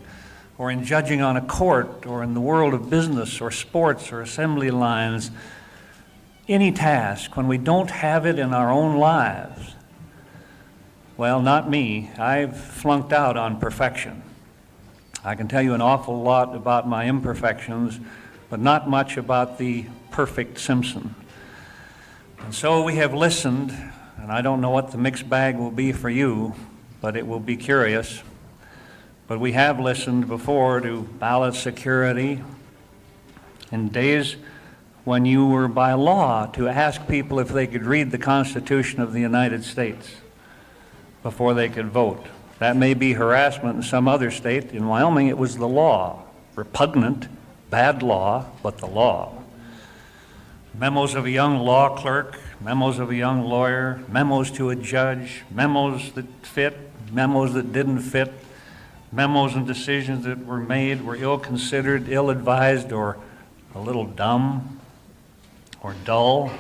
or in judging on a court or in the world of business or sports or assembly lines? Any task when we don't have it in our own lives? Well, not me. I've flunked out on perfection. I can tell you an awful lot about my imperfections, but not much about the perfect Simpson. And so we have listened, and I don't know what the mixed bag will be for you, but it will be curious. But we have listened before to ballot security in days when you were by law to ask people if they could read the Constitution of the United States before they could vote. That may be harassment in some other state. In Wyoming, it was the law. Repugnant, bad law, but the law. Memos of a young law clerk, memos of a young lawyer, memos to a judge, memos that fit, memos that didn't fit, memos and decisions that were made were ill-considered, ill-advised, or a little dumb or dull.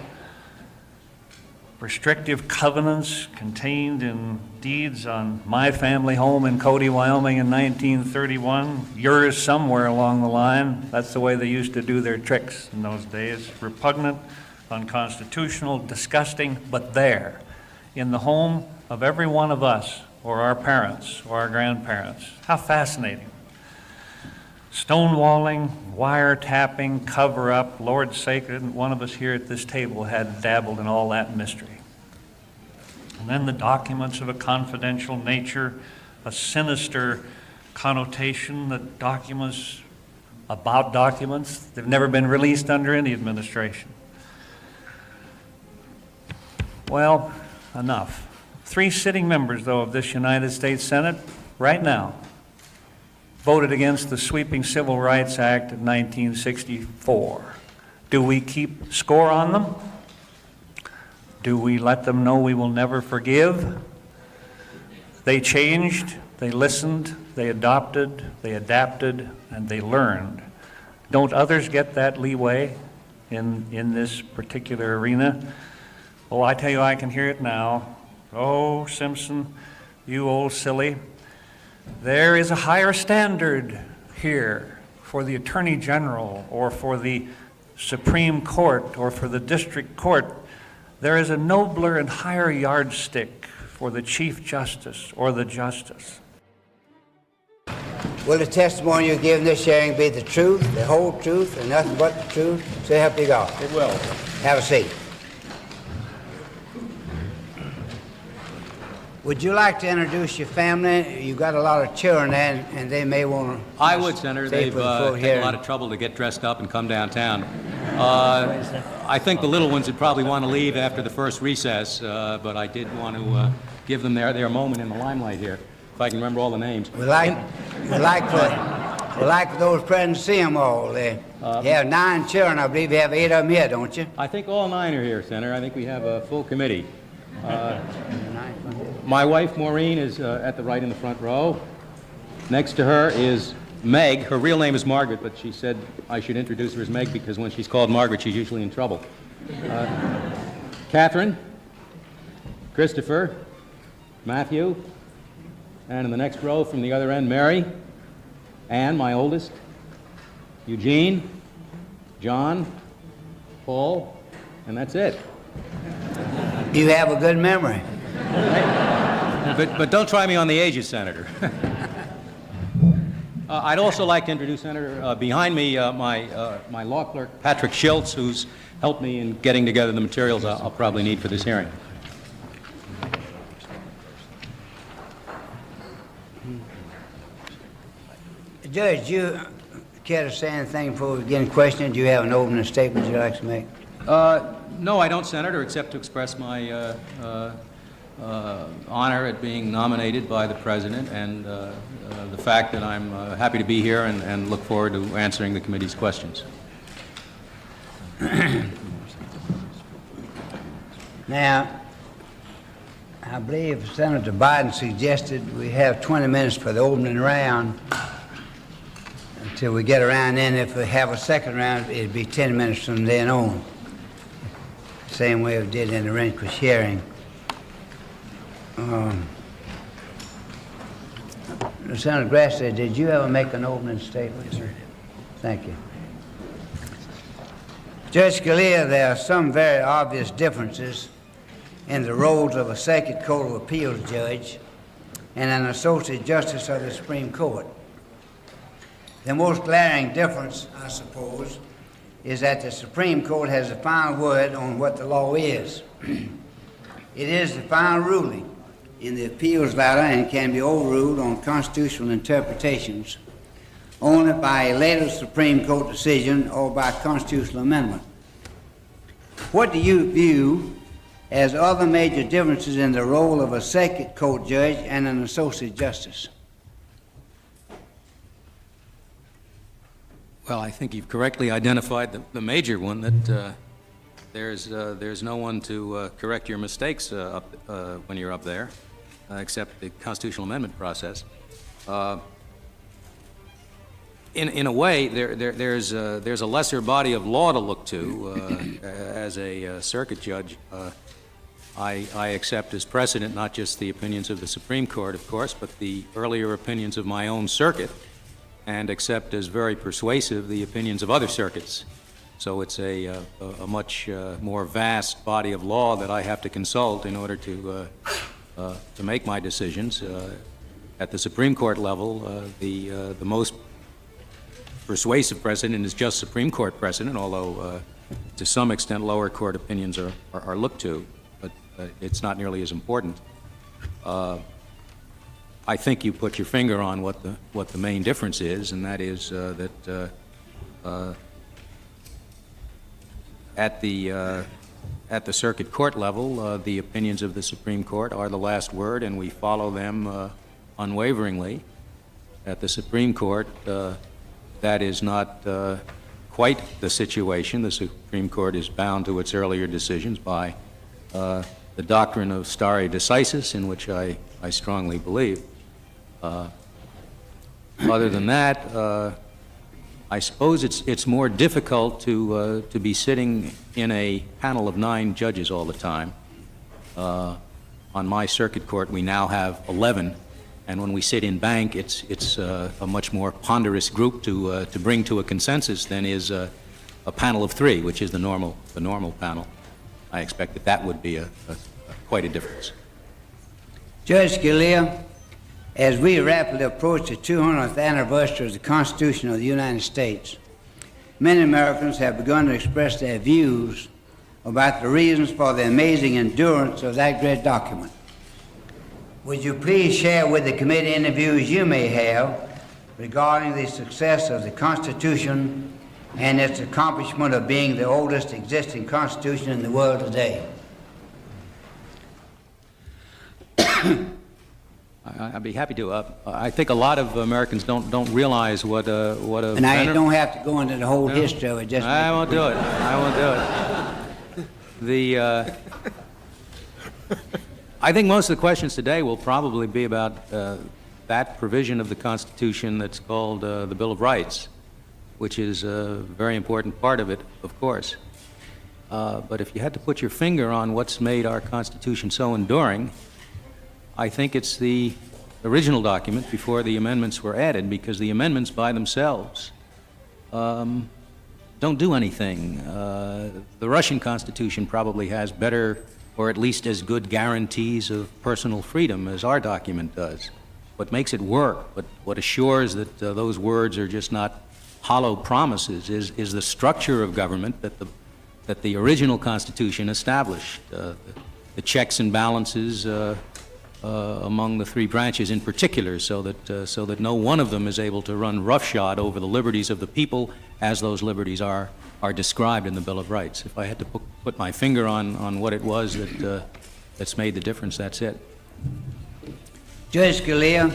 Restrictive covenants contained in deeds on my family home in Cody, Wyoming in 1931, yours somewhere along the line. That's the way they used to do their tricks in those days. Repugnant, unconstitutional, disgusting, but there, in the home of every one of us, or our parents, or our grandparents. How fascinating. Stonewalling, wiretapping, cover-up, Lord sacred, one of us here at this table had dabbled in all that mystery. And then the documents of a confidential nature, a sinister connotation that documents about documents, they've never been released under any administration. Well, enough. 3 sitting members, though, of this United States Senate, right now, voted against the sweeping Civil Rights Act of 1964. Do we keep score on them? Do we let them know we will never forgive? They changed, they listened, they adopted, they adapted, and they learned. Don't others get that leeway in this particular arena? Oh, I tell you, I can hear it now. Oh, Simpson, you old silly. There is a higher standard here for the Attorney General or for the Supreme Court or for the District Court. There is a nobler and higher yardstick for the Chief Justice or the Justice. Will the testimony you give in this hearing be the truth, the whole truth, and nothing but the truth? So help you God. It will. Have a seat. Would you like to introduce your family? You've got a lot of children there, and they may want to... I would, Senator. They've taken a lot of trouble to get dressed up and come downtown. I think the little ones would probably want to leave after the first recess, but I did want to give them their moment in the limelight here, if I can remember all the names. We'd like for those present to see them all. You have 9 children. I believe you have 8 of them here, don't you? I think all 9 are here, Senator. I think we have a full committee. My wife, Maureen, is at the right in the front row. Next to her is Meg. Her real name is Margaret, but she said I should introduce her as Meg because when she's called Margaret, she's usually in trouble. Catherine, Christopher, Matthew, and in the next row from the other end, Mary, Ann, my oldest, Eugene, John, Paul, and that's it. You have a good memory. But don't try me on the ages, Senator. I'd also like to introduce, Senator, behind me, my law clerk, Patrick Schultz, who's helped me in getting together the materials I'll probably need for this hearing. Judge, do you care to say anything before we begin questioning? Do you have an opening statement you'd like to make? No, I don't, Senator, except to express my honor at being nominated by the President and the fact that I'm happy to be here and look forward to answering the committee's questions. Now, I believe Senator Biden suggested we have 20 minutes for the opening round until we get around. Then if we have a second round, it'd be 10 minutes from then on. Same way we did in the relinquished hearing. Senator Grassley, did you ever make an opening statement? Yes, sir. Thank you. Judge Scalia, there are some very obvious differences in the roles of a Circuit Court of Appeals judge and an Associate Justice of the Supreme Court. The most glaring difference, I suppose, is that the Supreme Court has the final word on what the law is. It is the final ruling in the appeals ladder and can be overruled on constitutional interpretations only by a later Supreme Court decision or by constitutional amendment. What do you view as other major differences in the role of a Circuit Court judge and an Associate Justice? Well, I think you've correctly identified the major one, that there's no one to correct your mistakes when you're up there, except the constitutional amendment process. In a way, there's a lesser body of law to look to as a circuit judge. I accept as precedent not just the opinions of the Supreme Court, of course, but the earlier opinions of my own circuit, and accept as very persuasive the opinions of other circuits. So it's a much more vast body of law that I have to consult in order to make my decisions. At the Supreme Court level, the most persuasive precedent is just Supreme Court precedent, although to some extent lower court opinions are looked to, but it's not nearly as important. I think you put your finger on what the main difference is, and that is that at the circuit court level, the opinions of the Supreme Court are the last word, and we follow them unwaveringly. At the Supreme Court, that is not quite the situation. The Supreme Court is bound to its earlier decisions by the doctrine of stare decisis, in which I strongly believe. Other than that, I suppose it's more difficult to be sitting in a panel of 9 judges all the time. On my circuit court, we now have 11, and when we sit in bank, it's a much more ponderous group to bring to a consensus than is a panel of 3, which is the normal panel. I expect that would be quite a difference. Judge Scalia, as we rapidly approach the 200th anniversary of the Constitution of the United States, many Americans have begun to express their views about the reasons for the amazing endurance of that great document. Would you please share with the committee any views you may have regarding the success of the Constitution and its accomplishment of being the oldest existing Constitution in the world today? I'd be happy to. I think a lot of Americans don't realize what a and I don't have to go into the whole history of it. Just I won't do it. I won't do it. I think most of the questions today will probably be about that provision of the Constitution that's called the Bill of Rights, which is a very important part of it, of course. But if you had to put your finger on what's made our Constitution so enduring, I think it's the original document before the amendments were added, because the amendments by themselves don't do anything. The Russian Constitution probably has better, or at least as good, guarantees of personal freedom as our document does. What makes it work, what assures that those words are just not hollow promises, is the structure of government that the original Constitution established. The checks and balances among the 3 branches in particular, so that no one of them is able to run roughshod over the liberties of the people as those liberties are described in the Bill of Rights. If I had to put my finger on what it was that's made the difference, that's it. Judge Scalia,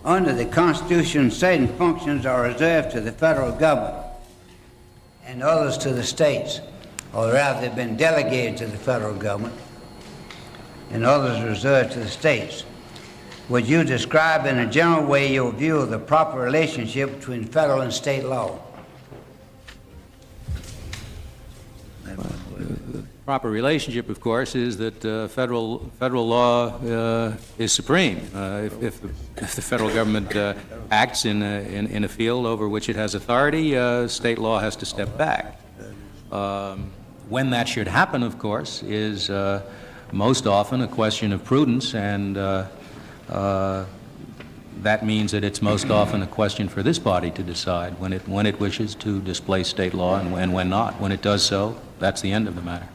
under the Constitution, certain functions are reserved to the federal government and others to the states, or rather they've been delegated to the federal government and others reserved to the states. Would you describe in a general way your view of the proper relationship between federal and state law? The proper relationship, of course, is that federal law is supreme. If the federal government acts in a field over which it has authority, state law has to step back. When that should happen, of course, is most often a question of prudence, and that means that it's most often a question for this body to decide when it wishes to displace state law and when not. When it does so, that's the end of the matter.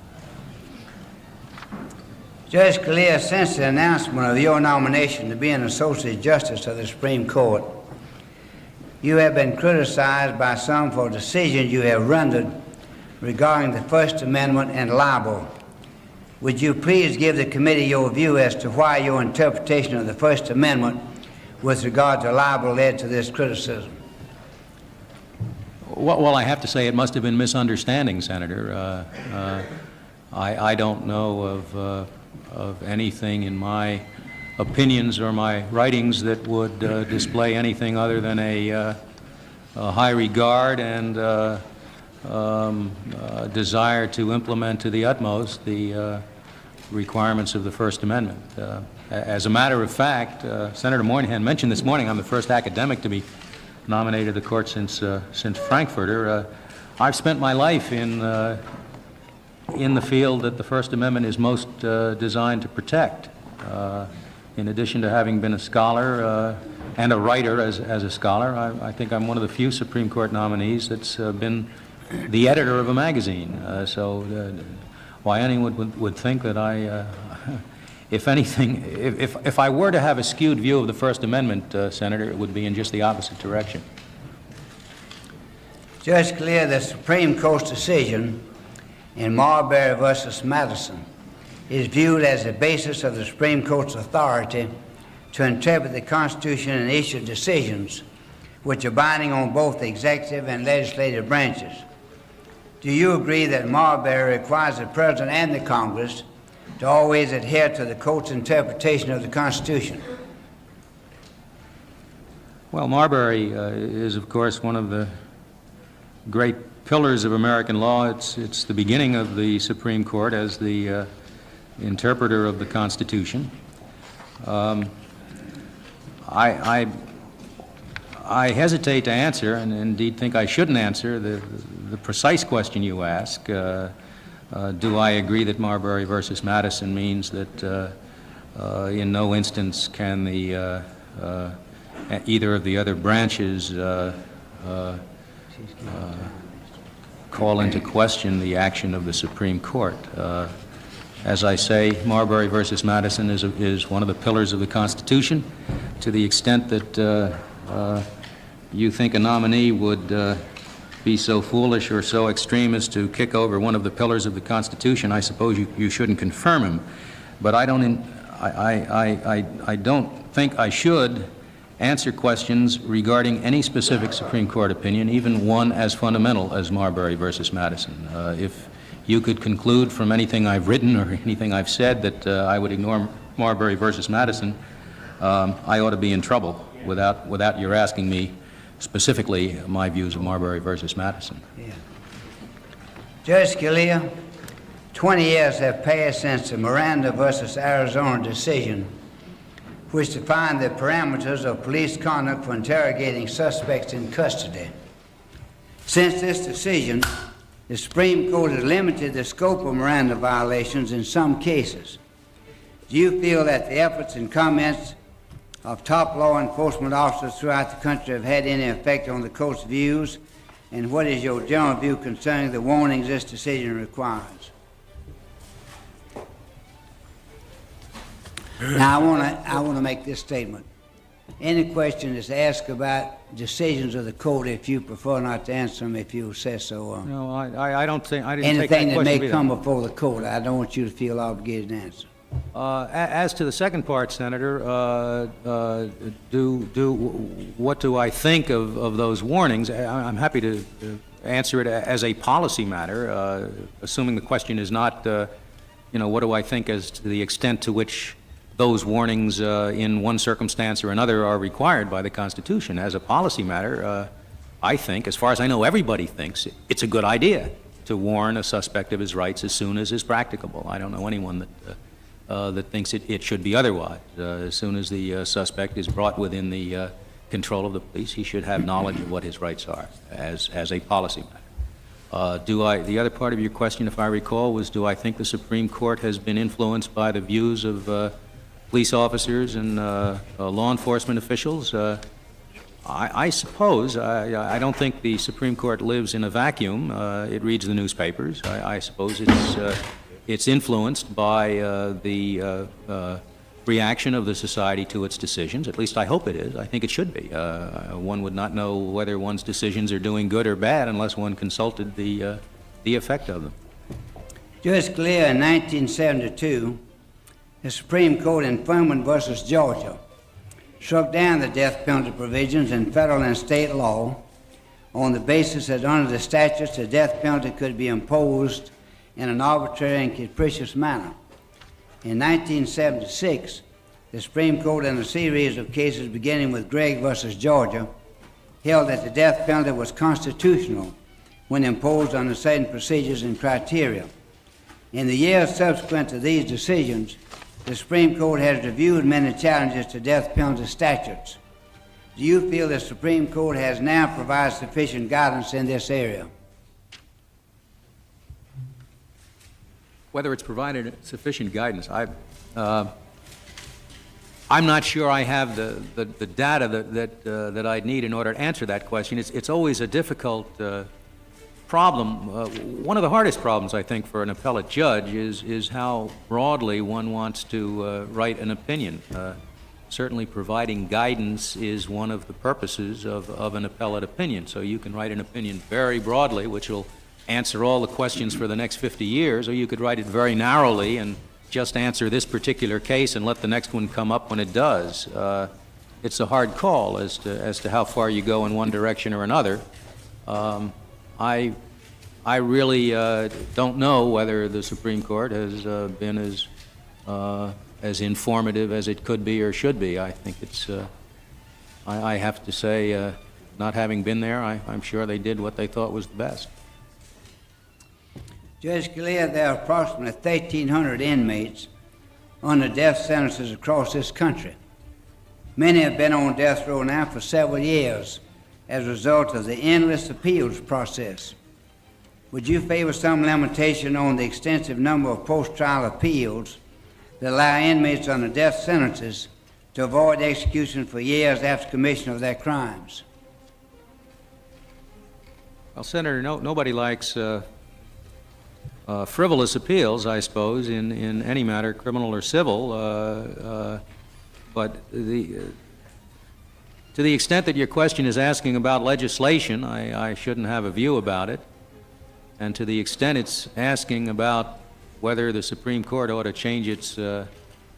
Judge Scalia, since the announcement of your nomination to be an Associate Justice of the Supreme Court, you have been criticized by some for decisions you have rendered regarding the First Amendment and libel. Would you please give the committee your view as to why your interpretation of the First Amendment with regard to libel led to this criticism? Well, I have to say it must have been misunderstanding, Senator. I don't know of anything in my opinions or my writings that would display anything other than a high regard and desire to implement to the utmost the requirements of the First Amendment. As a matter of fact, Senator Moynihan mentioned this morning, I'm the first academic to be nominated to the court since Frankfurter. I've spent my life in the field that the First Amendment is most designed to protect. In addition to having been a scholar and a writer as a scholar, I think I'm one of the few Supreme Court nominees that's been the editor of a magazine. Why anyone would think that I, if anything, if I were to have a skewed view of the First Amendment, Senator, it would be in just the opposite direction. Judge Scalia, the Supreme Court's decision in Marbury versus Madison is viewed as the basis of the Supreme Court's authority to interpret the Constitution and issue decisions which are binding on both the executive and legislative branches. Do you agree that Marbury requires the President and the Congress to always adhere to the Court's interpretation of the Constitution? Well, Marbury is, of course, one of the great pillars of American law. It's the beginning of the Supreme Court as the interpreter of the Constitution. I hesitate to answer, and indeed think I shouldn't answer, the precise question you ask. Do I agree that Marbury versus Madison means that in no instance can the either of the other branches call into question the action of the Supreme Court? As I say, Marbury versus Madison is one of the pillars of the Constitution. To the extent that you think a nominee would be so foolish or so extreme as to kick over one of the pillars of the Constitution, I suppose you shouldn't confirm him. But I don't think I should answer questions regarding any specific Supreme Court opinion, even one as fundamental as Marbury versus Madison. If you could conclude from anything I've written or anything I've said that I would ignore Marbury versus Madison, I ought to be in trouble without your asking me specifically my views of Marbury versus Madison. Yeah. Judge Scalia, 20 years have passed since the Miranda versus Arizona decision, which defined the parameters of police conduct for interrogating suspects in custody. Since this decision, the Supreme Court has limited the scope of Miranda violations in some cases. Do you feel that the efforts and comments of top law enforcement officers throughout the country have had any effect on the Court's views? And what is your general view concerning the warnings this decision requires? Now, I want to make this statement. Any question that's asked about decisions of the court, if you prefer not to answer them, if you say so. No, I don't think, I didn't take that anything question that may come before the court, I don't want you to feel obligated to answer. As to the second part, Senator, what do I think of those warnings? I'm happy to answer it as a policy matter, assuming the question is not, what do I think as to the extent to which those warnings in one circumstance or another are required by the Constitution. As a policy matter, I think, as far as I know, everybody thinks it's a good idea to warn a suspect of his rights as soon as is practicable. I don't know anyone that thinks it should be otherwise. As soon as the suspect is brought within the control of the police, he should have knowledge of what his rights are as a policy matter. The other part of your question, if I recall, was do I think the Supreme Court has been influenced by the views of police officers and law enforcement officials? I suppose. I don't think the Supreme Court lives in a vacuum. It reads the newspapers. I suppose it's influenced by the reaction of the society to its decisions. At least I hope it is. I think it should be. One would not know whether one's decisions are doing good or bad unless one consulted the effect of them. Judge Scalia, in 1972, the Supreme Court in Affirmative versus Georgia struck down the death penalty provisions in federal and state law on the basis that under the statutes the death penalty could be imposed in an arbitrary and capricious manner. In 1976, the Supreme Court, in a series of cases beginning with Gregg versus Georgia, held that the death penalty was constitutional when imposed under certain procedures and criteria. In the years subsequent to these decisions, the Supreme Court has reviewed many challenges to death penalty statutes. Do you feel the Supreme Court has now provided sufficient guidance in this area? Whether it's provided sufficient guidance, I'm not sure I have the data that I'd need in order to answer that question. It's always a difficult problem. One of the hardest problems, I think, for an appellate judge is how broadly one wants to write an opinion. Certainly providing guidance is one of the purposes of an appellate opinion. So you can write an opinion very broadly, which will answer all the questions for the next 50 years, or you could write it very narrowly and just answer this particular case and let the next one come up when it does. It's a hard call as to how far you go in one direction or another. I really don't know whether the Supreme Court has been as informative as it could be or should be. I think it's, I have to say, not having been there, I'm sure they did what they thought was the best. Judge Scalia, there are approximately 1,300 inmates under death sentences across this country. Many have been on death row now for several years as a result of the endless appeals process. Would you favor some limitation on the extensive number of post-trial appeals that allow inmates under death sentences to avoid execution for years after commission of their crimes? Well, Senator, nobody likes frivolous appeals, I suppose, in any matter, criminal or civil. But to the extent that your question is asking about legislation, I shouldn't have a view about it. And to the extent it's asking about whether the Supreme Court ought to change its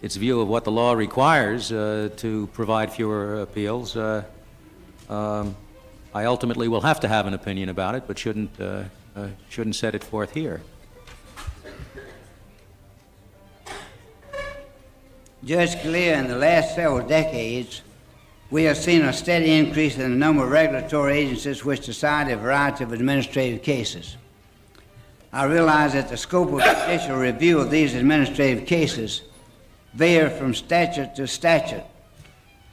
view of what the law requires to provide fewer appeals, I ultimately will have to have an opinion about it, but shouldn't set it forth here. Judge Scalia, in the last several decades, we have seen a steady increase in the number of regulatory agencies which decide a variety of administrative cases. I realize that the scope of judicial review of these administrative cases vary from statute to statute.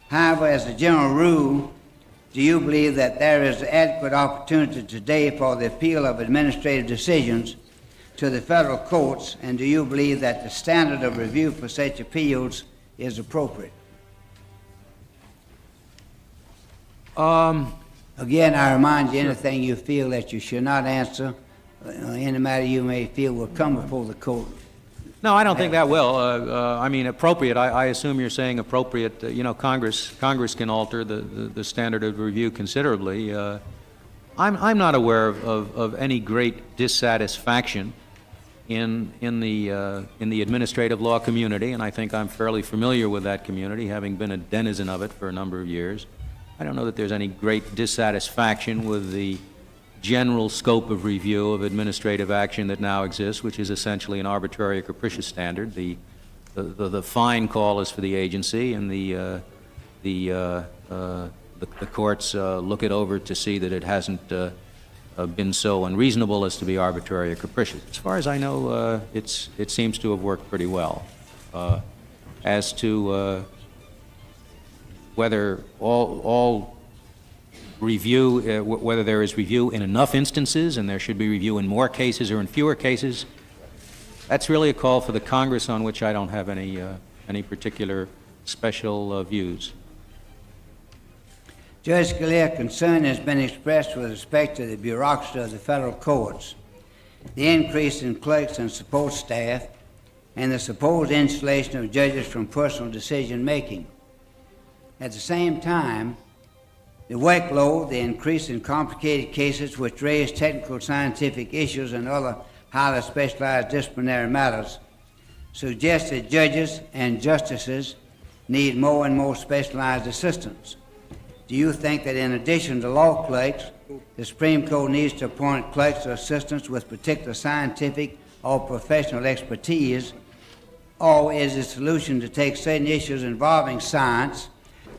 However, as a general rule, do you believe that there is adequate opportunity today for the appeal of administrative decisions to the federal courts, and do you believe that the standard of review for such appeals is appropriate? Again, I remind you, anything you feel that you should not answer, any matter you may feel will come before the court. No, I don't think that will. I mean, appropriate, I assume you're saying appropriate. You know, Congress can alter the standard of review considerably. I'm not aware of any great dissatisfaction in the administrative law community, and I think I'm fairly familiar with that community, having been a denizen of it for a number of years. I don't know that there's any great dissatisfaction with the general scope of review of administrative action that now exists, which is essentially an arbitrary or capricious standard. The fine call is for the agency, and the courts look it over to see that it hasn't been so unreasonable as to be arbitrary or capricious. As far as I know, it seems to have worked pretty well. As to whether all review, whether there is review in enough instances and there should be review in more cases or in fewer cases, that's really a call for the Congress, on which I don't have any particular special views. Judge Scalia, concern has been expressed with respect to the bureaucracy of the federal courts, the increase in clerks and support staff, and the supposed insulation of judges from personal decision-making. At the same time, the workload, the increase in complicated cases which raise technical scientific issues and other highly specialized disciplinary matters, suggests that judges and justices need more and more specialized assistance. Do you think that in addition to law clerks, the Supreme Court needs to appoint clerks or assistants with particular scientific or professional expertise, or is the solution to take certain issues involving science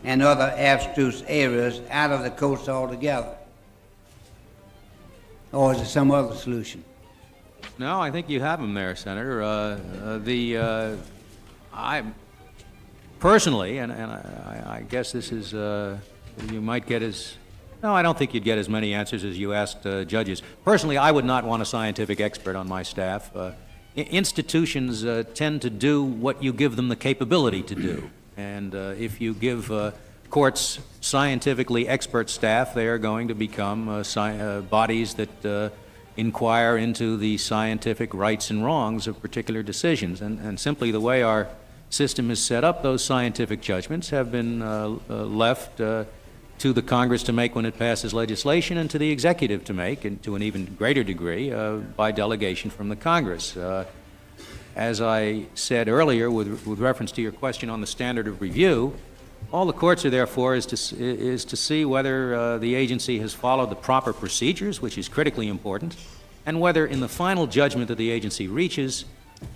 and other abstruse areas out of the courts altogether? Or is there some other solution? No, I think you have them there, Senator. I personally, and I guess this is, you might get as, no, I don't think you'd get as many answers as you asked judges. Personally, I would not want a scientific expert on my staff. Institutions tend to do what you give them the capability to do. And if you give courts scientifically expert staff, they are going to become bodies that inquire into the scientific rights and wrongs of particular decisions. And simply the way our system is set up, those scientific judgments have been left to the Congress to make when it passes legislation, and to the executive to make, and to an even greater degree, by delegation from the Congress. As I said earlier, with reference to your question on the standard of review, all the courts are there for is to see whether the agency has followed the proper procedures, which is critically important, and whether in the final judgment that the agency reaches,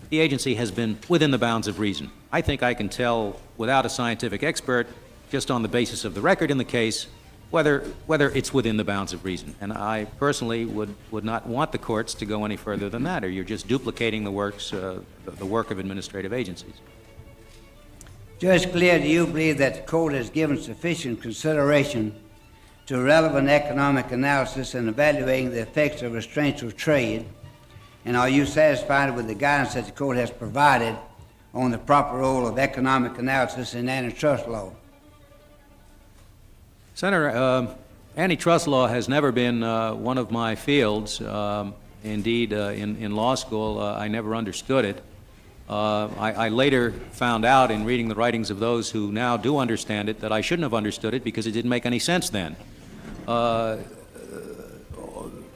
the agency has been within the bounds of reason. I think I can tell without a scientific expert, just on the basis of the record in the case, whether it's within the bounds of reason. And I personally would not want the courts to go any further than that, or you're just duplicating the work of administrative agencies. Judge Scalia, do you believe that the court has given sufficient consideration to relevant economic analysis in evaluating the effects of restraints of trade? And are you satisfied with the guidance that the court has provided on the proper role of economic analysis in antitrust law? Senator, antitrust law has never been one of my fields. Indeed, in law school, I never understood it. I later found out in reading the writings of those who now do understand it that I shouldn't have understood it because it didn't make any sense then.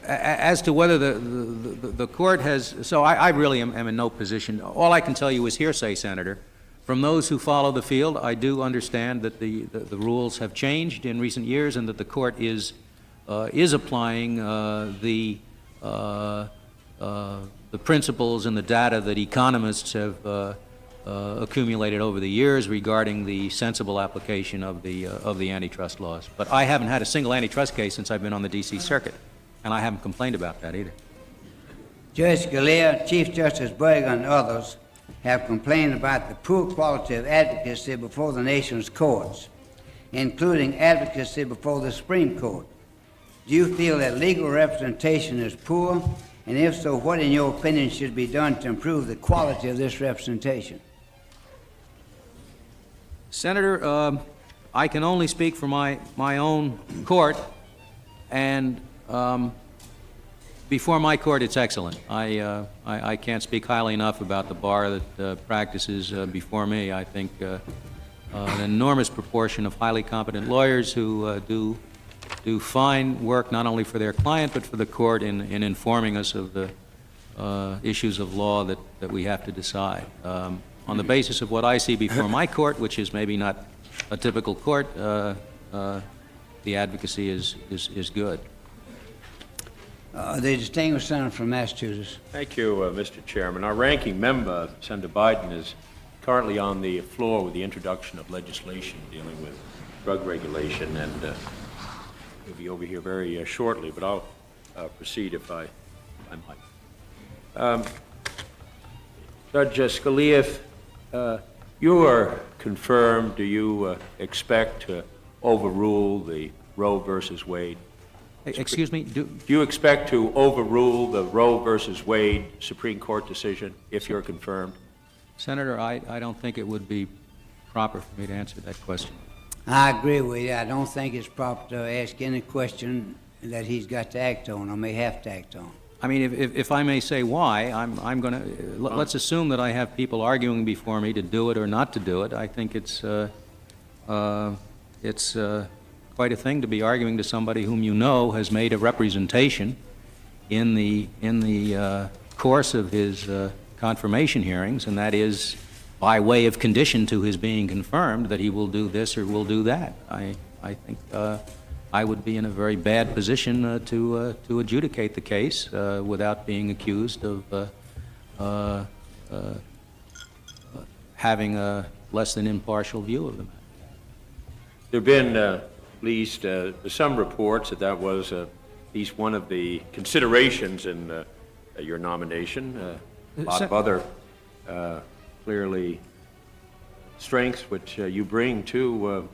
As to whether the court has, so I really am in no position. All I can tell you is hearsay, Senator. From those who follow the field, I do understand that the rules have changed in recent years, and that the court is applying the principles and the data that economists have accumulated over the years regarding the sensible application of the antitrust laws. But I haven't had a single antitrust case since I've been on the D.C. Circuit, and I haven't complained about that either. Judge Scalia, Chief Justice Berger, and others have complained about the poor quality of advocacy before the nation's courts, including advocacy before the Supreme Court. Do you feel that legal representation is poor? And if so, what, in your opinion, should be done to improve the quality of this representation? Senator, I can only speak for my own court, and before my court, it's excellent. I can't speak highly enough about the bar that practices before me. I think an enormous proportion of highly competent lawyers who do fine work not only for their client but for the court in informing us of the issues of law that we have to decide. On the basis of what I see before my court, which is maybe not a typical court, the advocacy is good. The distinguished senator from Massachusetts. Thank you, Mr. Chairman. Our ranking member, Senator Biden, is currently on the floor with the introduction of legislation dealing with drug regulation, and he'll be over here very shortly, but I'll proceed if I might. Judge Scalia, if you are confirmed, do you expect to overrule the Roe versus Wade? Excuse me? Do you expect to overrule the Roe versus Wade Supreme Court decision if you're confirmed? Senator, I don't think it would be proper for me to answer that question. I agree with you. I don't think it's proper to ask any question that he's got to act on or may have to act on. I mean, if I may say why, I'm going to, let's assume that I have people arguing before me to do it or not to do it. I think it's quite a thing to be arguing to somebody whom you know has made a representation in the course of his confirmation hearings, and that is by way of condition to his being confirmed that he will do this or will do that. I think I would be in a very bad position to adjudicate the case without being accused of having a less than impartial view of the matter. There have been at least some reports that was at least one of the considerations in your nomination. A lot of other clearly strengths which you bring to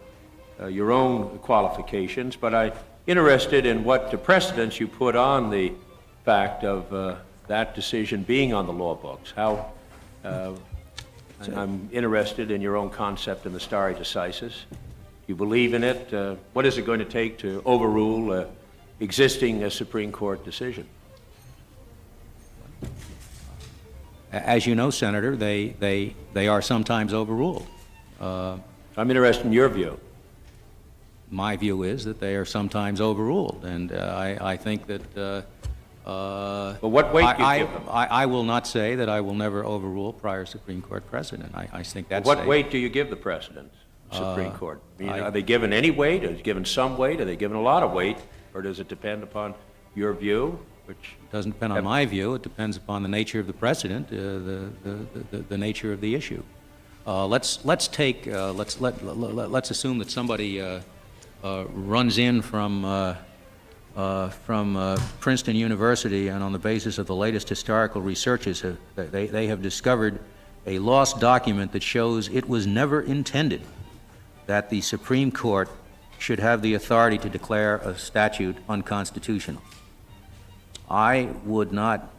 your own qualifications, but I'm interested in what precedents you put on the fact of that decision being on the law books. How, and I'm interested in your own concept in the stare decisis. You believe in it? What is it going to take to overrule existing Supreme Court decision? As you know, Senator, they are sometimes overruled. I'm interested in your view. My view is that they are sometimes overruled, and I think that. But what weight do you give them? I will not say that I will never overrule prior Supreme Court precedent. I think that's. What weight do you give the precedents, Supreme Court? I mean, are they given any weight? Are they given some weight? Are they given a lot of weight? Or does it depend upon your view? Which doesn't depend on my view. It depends upon the nature of the precedent, the nature of the issue. Let's assume that somebody runs in from Princeton University, and on the basis of the latest historical researches, they have discovered a lost document that shows it was never intended that the Supreme Court should have the authority to declare a statute unconstitutional. I would not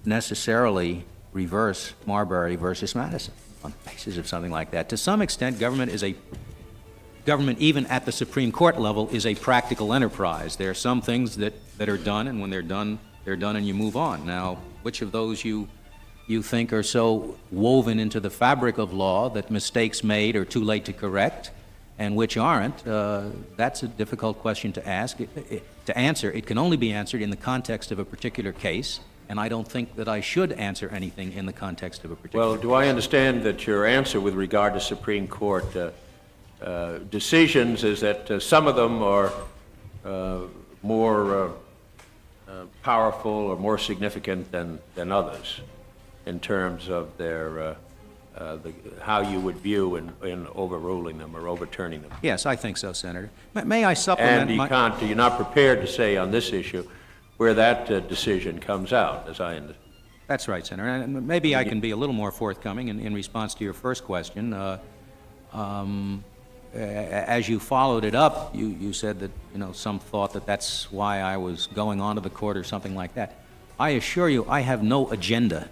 necessarily reverse Marbury versus Madison on the basis of something like that. To some extent, government, even at the Supreme Court level, is a practical enterprise. There are some things that are done, and when they're done and you move on. Now, which of those you think are so woven into the fabric of law that mistakes made are too late to correct, and which aren't, that's a difficult question to ask. To answer, it can only be answered in the context of a particular case, and I don't think that I should answer anything in the context of a particular case. Well, do I understand that your answer with regard to Supreme Court decisions is that some of them are more powerful or more significant than others in terms of their how you would view in overruling them or overturning them? Yes, I think so, Senator. May I supplement? And you're not prepared to say on this issue where that decision comes out, as I understand. That's right, Senator. And maybe I can be a little more forthcoming in response to your first question. As you followed it up, you said that, some thought that that's why I was going on to the court or something like that. I assure you, I have no agenda.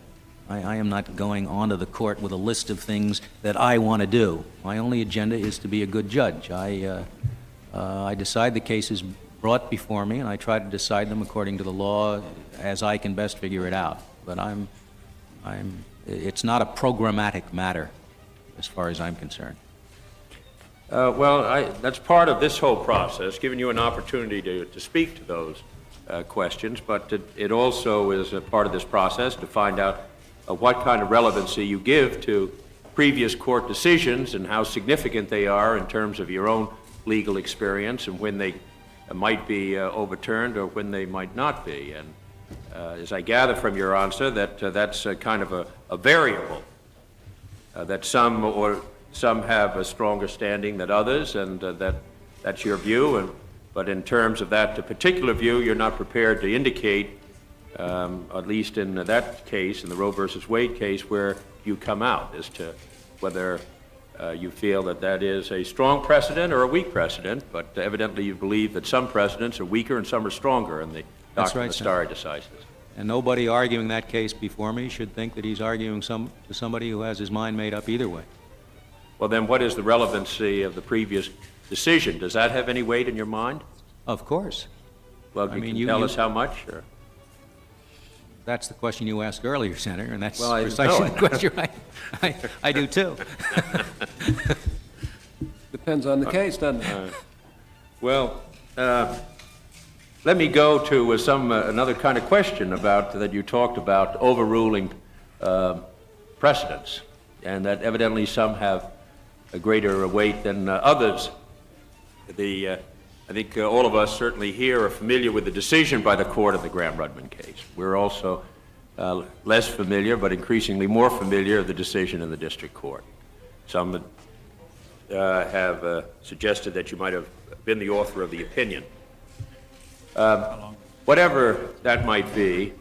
I am not going onto the court with a list of things that I want to do. My only agenda is to be a good judge. I decide the cases brought before me, and I try to decide them according to the law as I can best figure it out. But it's not a programmatic matter as far as I'm concerned. Well, that's part of this whole process, giving you an opportunity to speak to those questions, but it also is a part of this process to find out what kind of relevancy you give to previous court decisions and how significant they are in terms of your own legal experience and when they might be overturned or when they might not be. And as I gather from your answer, that's kind of a variable, that some have a stronger standing than others, and that's your view. But in terms of that particular view, you're not prepared to indicate, at least in that case, in the Roe versus Wade case, where you come out as to whether you feel that is a strong precedent or a weak precedent. But evidently you believe that some precedents are weaker and some are stronger in the doctrine of stare decisis. And nobody arguing that case before me should think that he's arguing to somebody who has his mind made up either way. Well, then what is the relevancy of the previous decision? Does that have any weight in your mind? Of course. Well, can you tell us how much? Or? That's the question you asked earlier, Senator, and that's precisely the question I do too. Depends on the case, doesn't it? Well, let me go to another kind of question about that you talked about overruling precedents, and that evidently some have a greater weight than others. I think all of us certainly here are familiar with the decision by the court of the Graham-Rudman case. We're also less familiar, but increasingly more familiar, of the decision in the district court. Some have suggested that you might have been the author of the opinion. Whatever that might be,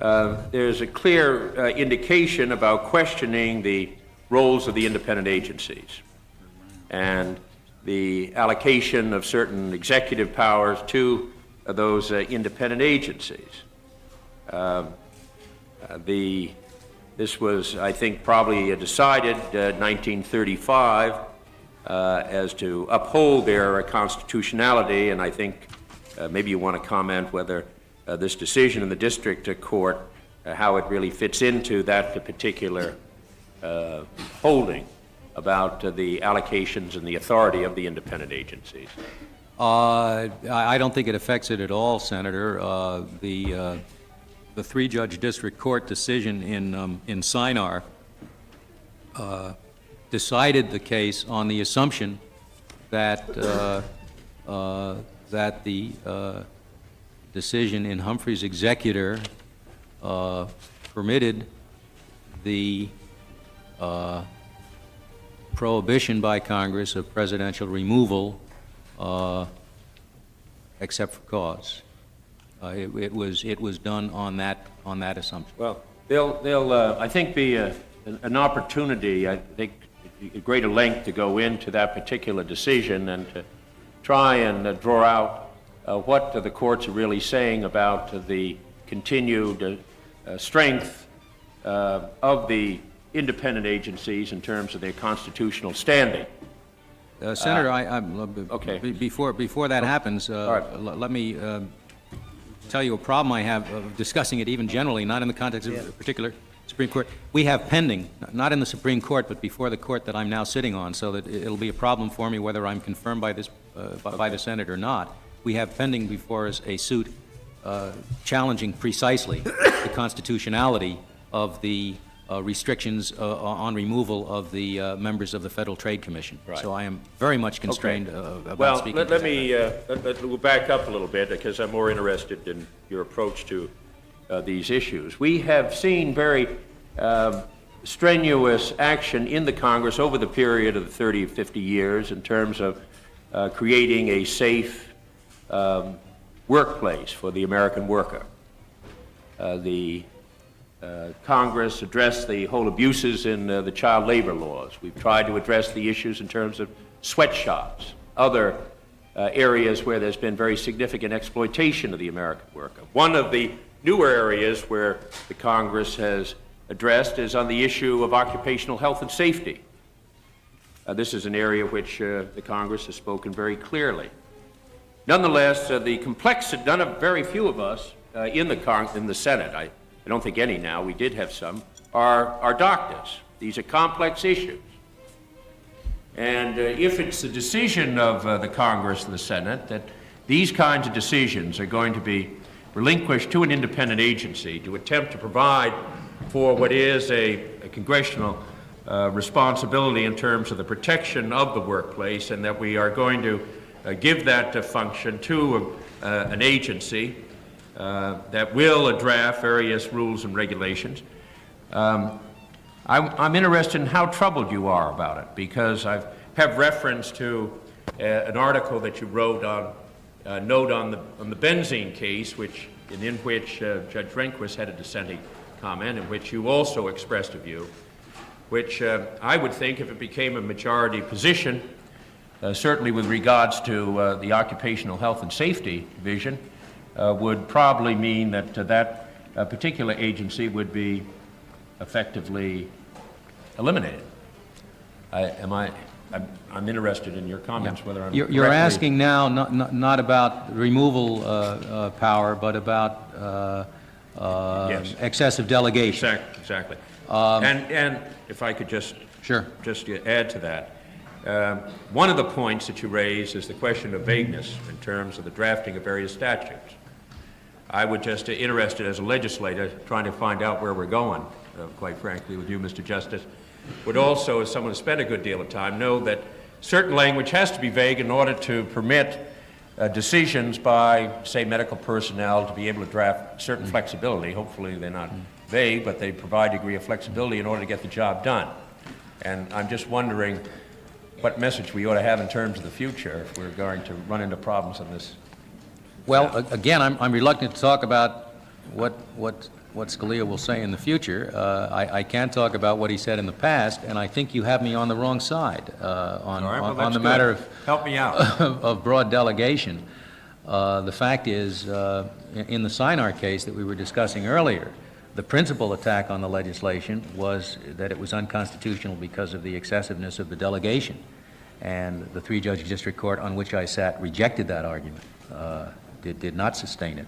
there's a clear indication about questioning the roles of the independent agencies and the allocation of certain executive powers to those independent agencies. This was, I think, probably decided 1935 as to uphold their constitutionality, and I think maybe you want to comment whether this decision in the district court, how it really fits into that particular holding about the allocations and the authority of the independent agencies. I don't think it affects it at all, Senator. The three-judge district court decision in Sinar decided the case on the assumption that that the decision in Humphrey's executor permitted the prohibition by Congress of presidential removal except for cause. It was done on that assumption. Well, there'll I think be an opportunity, I think, at greater length to go into that particular decision and to try and draw out what the courts are really saying about the continued strength of the independent agencies in terms of their constitutional standing. Senator, okay. Before that happens, let me tell you a problem I have of discussing it even generally, not in the context of a particular Supreme Court. We have pending, not in the Supreme Court, but before the court that I'm now sitting on, so that it'll be a problem for me whether I'm confirmed by this by the Senate or not. We have pending before us a suit challenging precisely the constitutionality of the restrictions on removal of the members of the Federal Trade Commission. Right. So I am very much constrained about speaking. Well, let me we'll back up a little bit because I'm more interested in your approach to these issues. We have seen very strenuous action in the Congress over the period of 30, 50 years in terms of creating a safe workplace for the American worker. Congress addressed the whole abuses in the child labor laws. We've tried to address the issues in terms of sweatshops, other areas where there's been very significant exploitation of the American worker. One of the newer areas where the Congress has addressed is on the issue of occupational health and safety. This is an area which the Congress has spoken very clearly. Nonetheless, the complexity, very few of us in the Senate, I don't think any now, we did have some, are doctors. These are complex issues. And if it's the decision of the Congress and the Senate that these kinds of decisions are going to be relinquished to an independent agency to attempt to provide for what is a congressional responsibility in terms of the protection of the workplace, and that we are going to give that function to an agency that will draft various rules and regulations. I'm interested in how troubled you are about it, because I have reference to an article that you wrote on note on the benzene case, in which Judge Rehnquist had a dissenting comment, in which you also expressed a view, which I would think, if it became a majority position, certainly with regards to the occupational health and safety division, would probably mean that that particular agency would be effectively eliminated. I'm interested in your comments, whether I'm You're asking now not about removal power, but about yes. excessive delegation. Exactly. And if I could just add to that, one of the points that you raise is the question of vagueness in terms of the drafting of various statutes. I would just interested as a legislator trying to find out where we're going, quite frankly, with you, Mr. Justice, would also, as someone who spent a good deal of time, know that certain language has to be vague in order to permit decisions by, say, medical personnel to be able to draft certain flexibility. Hopefully they're not vague, but they provide a degree of flexibility in order to get the job done. And I'm just wondering what message we ought to have in terms of the future if we're going to run into problems on this. Well, again, I'm reluctant to talk about what what Scalia will say in the future. I can't talk about what he said in the past, and I think you have me on the wrong side on the matter of help me out of broad delegation. The fact is, in the Sinar case that we were discussing earlier, the principal attack on the legislation was that it was unconstitutional because of the excessiveness of the delegation. And the three-judge district court on which I sat rejected that argument, did not sustain it.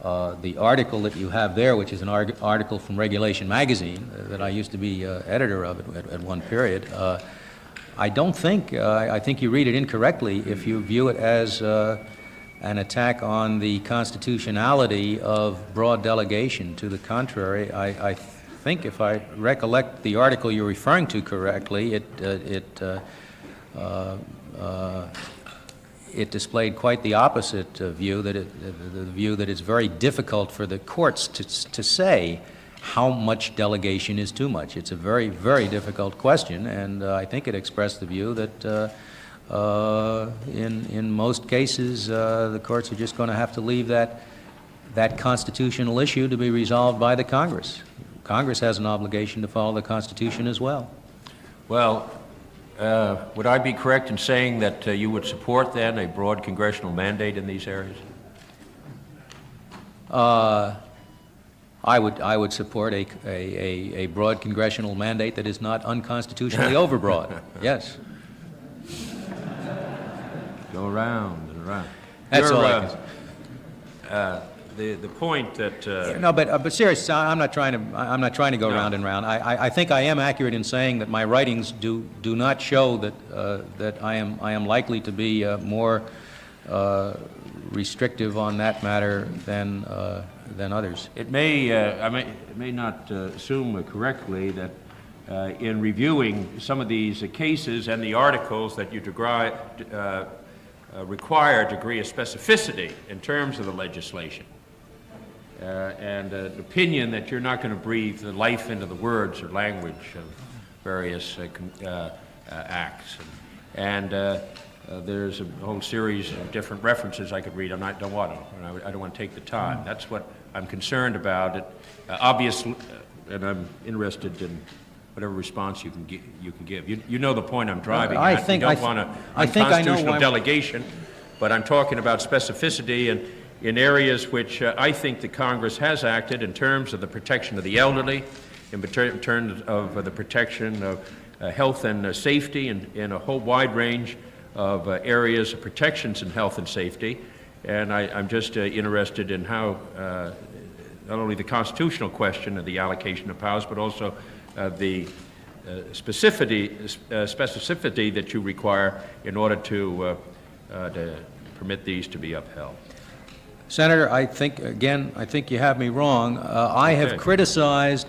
The article that you have there, which is an article from Regulation magazine that I used to be editor of at one period, I don't think, I think you read it incorrectly if you view it as an attack on the constitutionality of broad delegation. To the contrary, I think if I recollect the article you're referring to correctly, it displayed quite the opposite view, the view that it's very difficult for the courts to say how much delegation is too much. It's a very, very difficult question, and I think it expressed the view that in most cases the courts are just going to have to leave that constitutional issue to be resolved by the Congress. Congress has an obligation to follow the Constitution as well. Well, would I be correct in saying that you would support, then, a broad congressional mandate in these areas? I would support a broad congressional mandate that is not unconstitutionally overbroad. Yes. Go around and around. That's all I can say. The point that no, but seriously, I'm not trying to go round and round. I think I am accurate in saying that my writings do not show that I am likely to be more restrictive on that matter than others. it may I may not assume correctly that in reviewing some of these cases and the articles that you require a degree of specificity in terms of the legislation. And an opinion that you're not going to breathe the life into the words or language of various acts. And there's a whole series of different references I could read. I don't want to take the time. That's what I'm concerned about. Obviously, and I'm interested in whatever response you can give. You know the point I'm driving at. You don't want a unconstitutional delegation, but I'm talking about specificity and in areas which I think the Congress has acted in terms of the protection of the elderly, in terms of the protection of health and safety, and in a whole wide range of areas of protections in health and safety. And I'm just interested in how not only the constitutional question of the allocation of powers, but also the specificity that you require in order to permit these to be upheld. Senator, I think you have me wrong. I have criticized,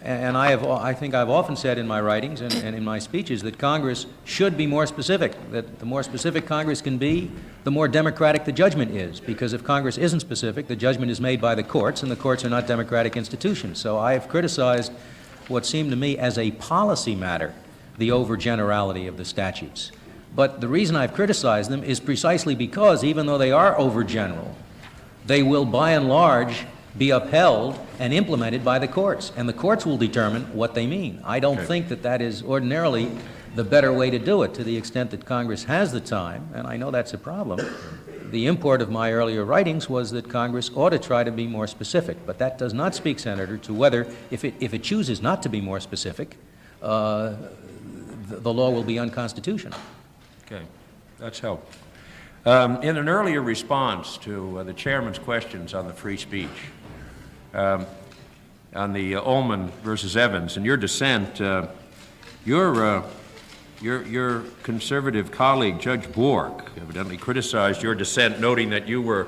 and I think I've often said in my writings and in my speeches that Congress should be more specific, that the more specific Congress can be, the more democratic the judgment is, because if Congress isn't specific, the judgment is made by the courts, and the courts are not democratic institutions. So I have criticized what seemed to me as a policy matter, the overgenerality of the statutes. But the reason I've criticized them is precisely because, even though they are overgeneral, they will, by and large, be upheld and implemented by the courts, and the courts will determine what they mean. I don't think that is ordinarily the better way to do it, to the extent that Congress has the time, and I know that's a problem. The import of my earlier writings was that Congress ought to try to be more specific, but that does not speak, Senator, to whether, if it chooses not to be more specific, the law will be unconstitutional. Okay, that's helpful. In an earlier response to the chairman's questions on the free speech, on the Ullman versus Evans, in your dissent, your conservative colleague, Judge Bork, evidently criticized your dissent, noting that you were,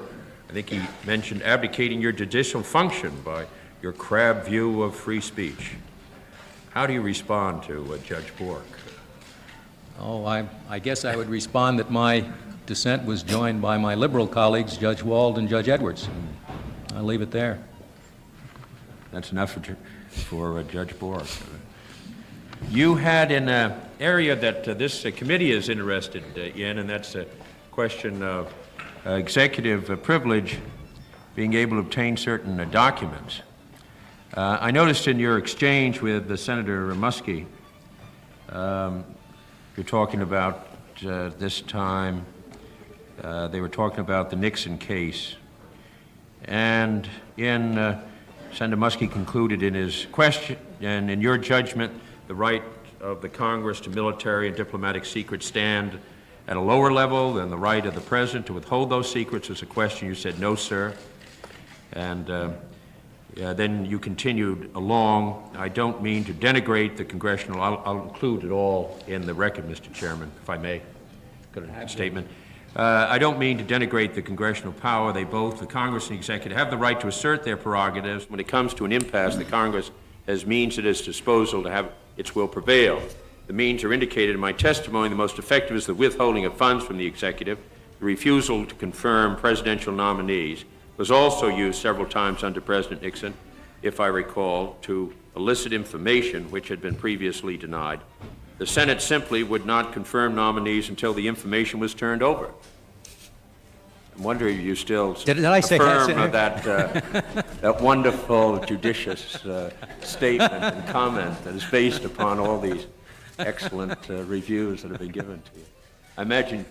I think he mentioned, abdicating your judicial function by your crab view of free speech. How do you respond to Judge Bork? Oh, I guess I would respond that my dissent was joined by my liberal colleagues, Judge Wald and Judge Edwards. I'll leave it there. That's enough for Judge Bork. You had an area that this committee is interested in, and that's a question of executive privilege, being able to obtain certain documents. I noticed in your exchange with Senator Muskie, you're talking about this time, they were talking about the Nixon case. And Senator Muskie concluded in his question, and in your judgment, the right of the Congress to military and diplomatic secrets stand at a lower level than the right of the President to withhold those secrets was a question. You said, no, sir. And then you continued along. I don't mean to denigrate the congressional, I'll include it all in the record, Mr. Chairman, if I may. Got a statement. I don't mean to denigrate the congressional power. They both, the Congress and the executive, have the right to assert their prerogatives. When it comes to an impasse, the Congress has means at its disposal to have its will prevail. The means are indicated in my testimony. The most effective is the withholding of funds from the executive. The refusal to confirm presidential nominees was also used several times under President Nixon, if I recall, to elicit information which had been previously denied. The Senate simply would not confirm nominees until the information was turned over. I'm wondering if you still did I say affirm that wonderful, judicious statement and comment that is based upon all these excellent reviews that have been given to you. I imagine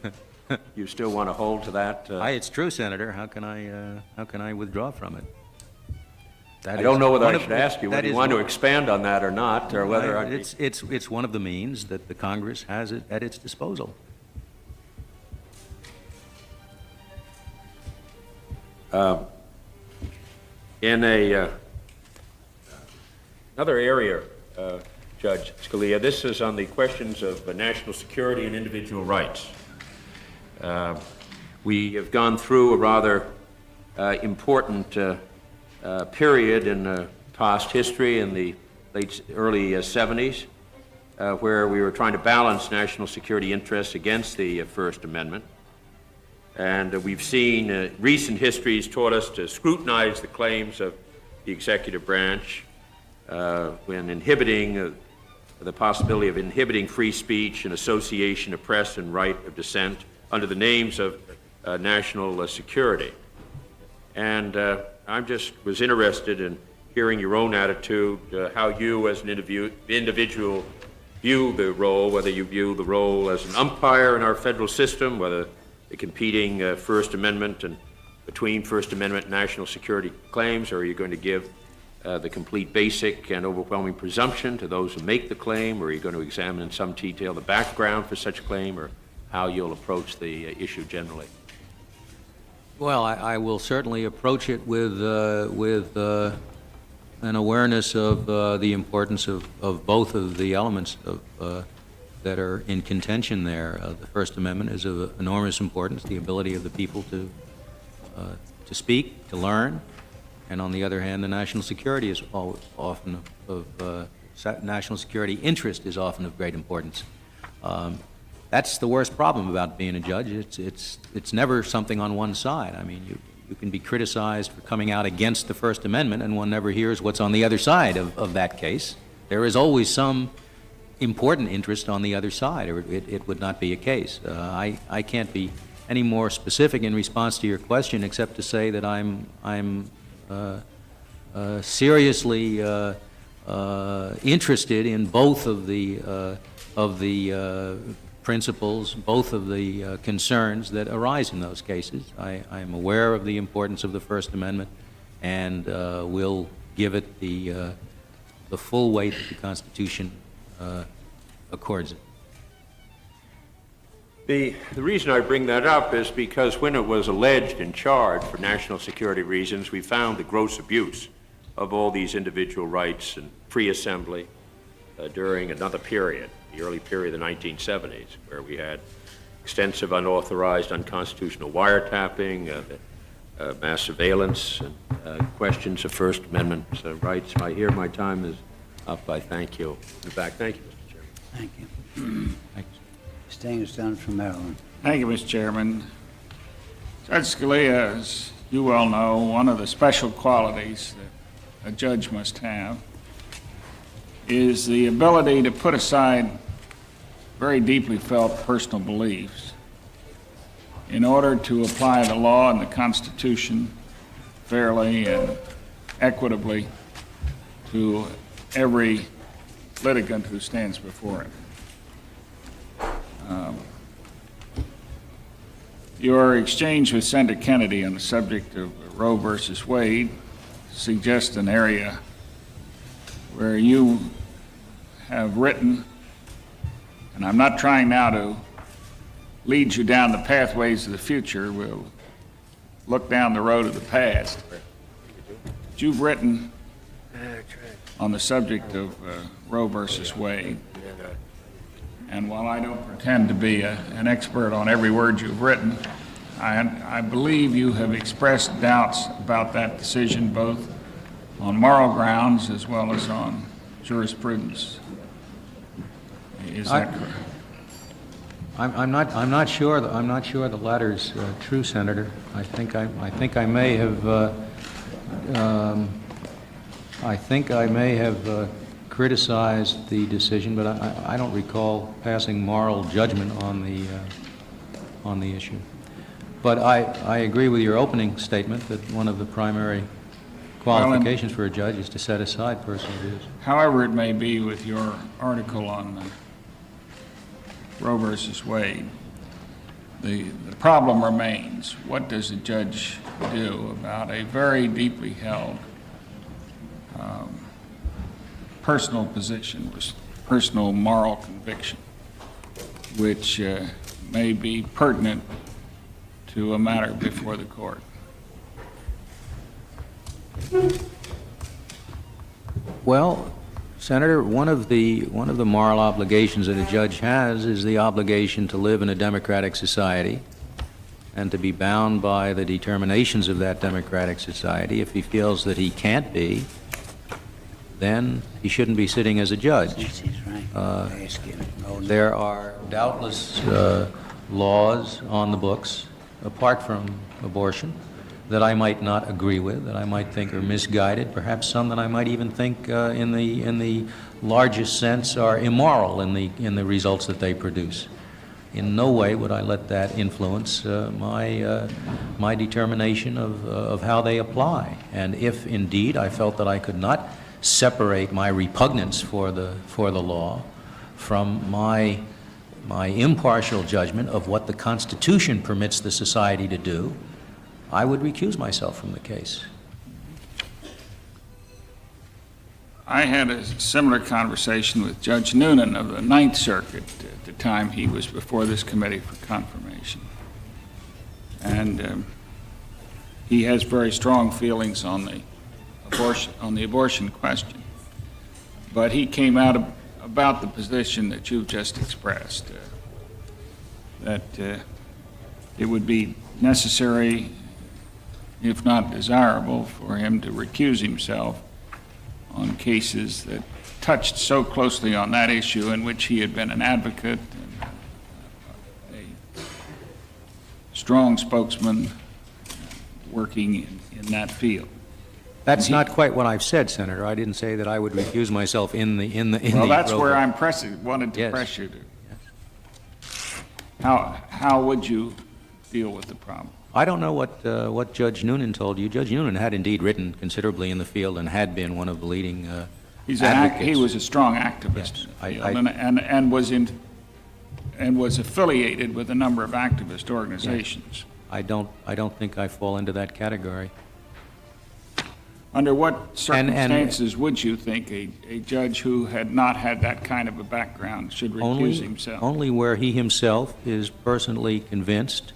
you still want to hold to that. It's true, Senator. How can I withdraw from it? I don't know whether I should ask you whether you want to expand on that or not, or whether it's one of the means that the Congress has at its disposal. In another area, Judge Scalia, this is on the questions of national security and individual rights. We have gone through a rather important period in past history in the early 70s, where we were trying to balance national security interests against the First Amendment. And we've seen recent histories taught us to scrutinize the claims of the executive branch when inhibiting the possibility of inhibiting free speech and association of press and right of dissent under the names of national security. And I just was interested in hearing your own attitude, how you as an individual view the role, whether you view the role as an umpire in our federal system, whether the competing First Amendment and between First Amendment and national security claims, or are you going to give the complete basic and overwhelming presumption to those who make the claim, or are you going to examine in some detail the background for such a claim, or how you'll approach the issue generally? Well, I will certainly approach it with an awareness of the importance of both of the elements that are in contention there. The First Amendment is of enormous importance, the ability of the people to speak, to learn, and on the other hand, the national security is often national security interest is often of great importance. That's the worst problem about being a judge. It's never something on one side. I mean, you can be criticized for coming out against the First Amendment, and one never hears what's on the other side of that case. There is always some important interest on the other side, or it would not be a case. I can't be any more specific in response to your question, except to say that I'm seriously interested in both of the principles, both of the concerns that arise in those cases. I am aware of the importance of the First Amendment, and will give it the full weight that the Constitution accords it. The reason I bring that up is because when it was alleged and charged for national security reasons, we found the gross abuse of all these individual rights and free assembly during another period, the early period of the 1970s, where we had extensive unauthorized, unconstitutional wiretapping, mass surveillance, and questions of First Amendment rights. I hear my time is up. I thank you. In fact, thank you, Mr. Chairman. Thank you. Thank you. Stangerson from Maryland. Thank you, Mr. Chairman. Judge Scalia, as you well know, one of the special qualities that a judge must have is the ability to put aside very deeply felt personal beliefs in order to apply the law and the Constitution fairly and equitably to every litigant who stands before him. Your exchange with Senator Kennedy on the subject of Roe versus Wade suggests an area where you have written, and I'm not trying now to lead you down the pathways of the future, we'll look down the road of the past. But you've written on the subject of Roe versus Wade, and while I don't pretend to be an expert on every word you've written, I believe you have expressed doubts about that decision both on moral grounds as well as on jurisprudence. Is that correct? I'm not sure. I'm not sure the latter's true, Senator. I think I may have criticized the decision, but I don't recall passing moral judgment on the issue. But I agree with your opening statement that one of the primary qualifications for a judge is to set aside personal views. However it may be with your article on Roe versus Wade, the problem remains. What does a judge do about a very deeply held personal position, personal moral conviction, which may be pertinent to a matter before the court? Well, Senator, one of the moral obligations that a judge has is the obligation to live in a democratic society and to be bound by the determinations of that democratic society. If he feels that he can't be, then he shouldn't be sitting as a judge. There are doubtless laws on the books, apart from abortion, that I might not agree with, that I might think are misguided, perhaps some that I might even think in the largest sense are immoral in the results that they produce. In no way would I let that influence my determination of how they apply. And if indeed I felt that I could not separate my repugnance for the law from my impartial judgment of what the Constitution permits the society to do, I would recuse myself from the case. I had a similar conversation with Judge Noonan of the Ninth Circuit at the time he was before this committee for confirmation. And he has very strong feelings on the abortion question. But he came out about the position that you've just expressed, that it would be necessary, if not desirable, for him to recuse himself on cases that touched so closely on that issue in which he had been an advocate and a strong spokesman working in that field. That's not quite what I've said, Senator. I didn't say that I would recuse myself in the Well, that's where program. I'm wanted to Yes. press you to. How would you deal with the problem? I don't know what Judge Noonan told you. Judge Noonan had indeed written considerably in the field and had been one of the leading advocates. He was a strong activist, yes, and was affiliated with a number of activist organizations. Yes. I don't think I fall into that category. Under what circumstances would you think a judge who had not had that kind of a background should recuse himself? Only where he himself is personally convinced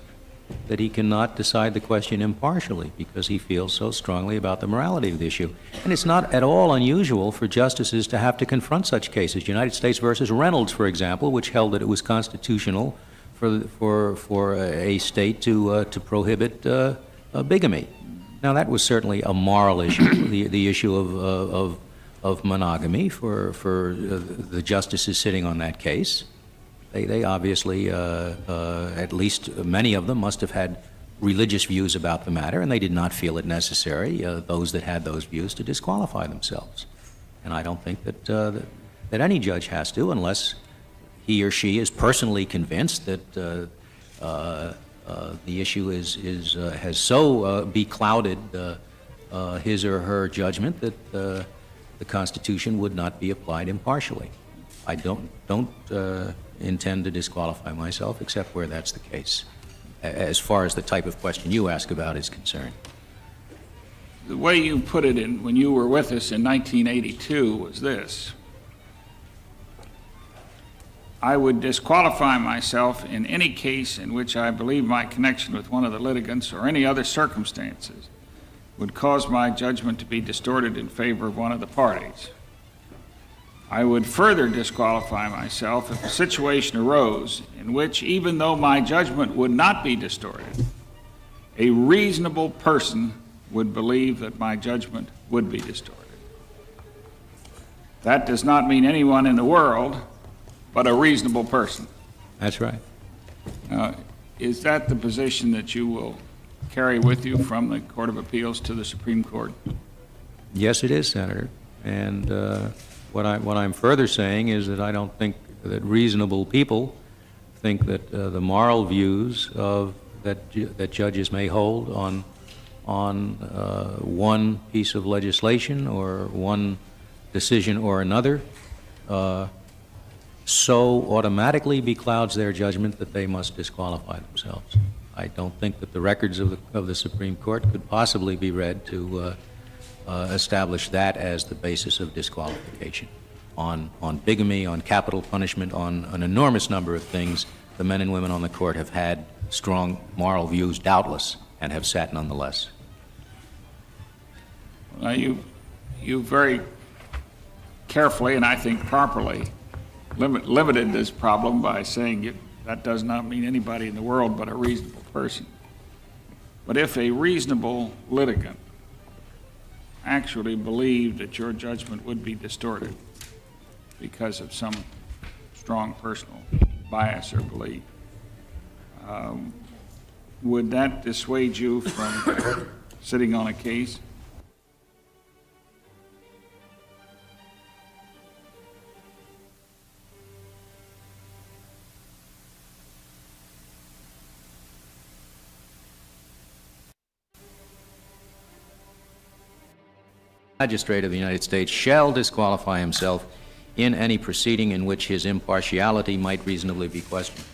that he cannot decide the question impartially because he feels so strongly about the morality of the issue. And it's not at all unusual for justices to have to confront such cases. United States versus Reynolds, for example, which held that it was constitutional for a state to prohibit bigamy. Now, that was certainly a moral issue, the issue of monogamy for the justices sitting on that case. They obviously, at least many of them, must have had religious views about the matter, and they did not feel it necessary, those that had those views, to disqualify themselves. And I don't think that any judge has to, unless he or she is personally convinced that the issue has so beclouded his or her judgment the Constitution would not be applied impartially. I don't intend to disqualify myself except where that's the case, as far as the type of question you ask about is concerned. The way you put it in when you were with us in 1982 was this: I would disqualify myself in any case in which I believe my connection with one of the litigants or any other circumstances would cause my judgment to be distorted in favor of one of the parties. I would further disqualify myself if a situation arose in which, even though my judgment would not be distorted, a reasonable person would believe that my judgment would be distorted. That does not mean anyone in the world, but a reasonable person. That's right. Is that the position that you will carry with you from the Court of Appeals to the Supreme Court? Yes, it is, Senator. And what I'm further saying is that I don't think that reasonable people think that the moral views that judges may hold on one piece of legislation or one decision or another so automatically beclouds their judgment that they must disqualify themselves. I don't think that the records of the Supreme Court could possibly be read to establish that as the basis of disqualification. On bigamy, on capital punishment, on an enormous number of things, the men and women on the court have had strong moral views, doubtless, and have sat nonetheless. Well, you very carefully, and I think properly, limited this problem by saying that does not mean anybody in the world but a reasonable person. But if a reasonable litigant actually believed that your judgment would be distorted because of some strong personal bias or belief, would that dissuade you from sitting on a case? Magistrate of the United States shall disqualify himself in any proceeding in which his impartiality might reasonably be questioned.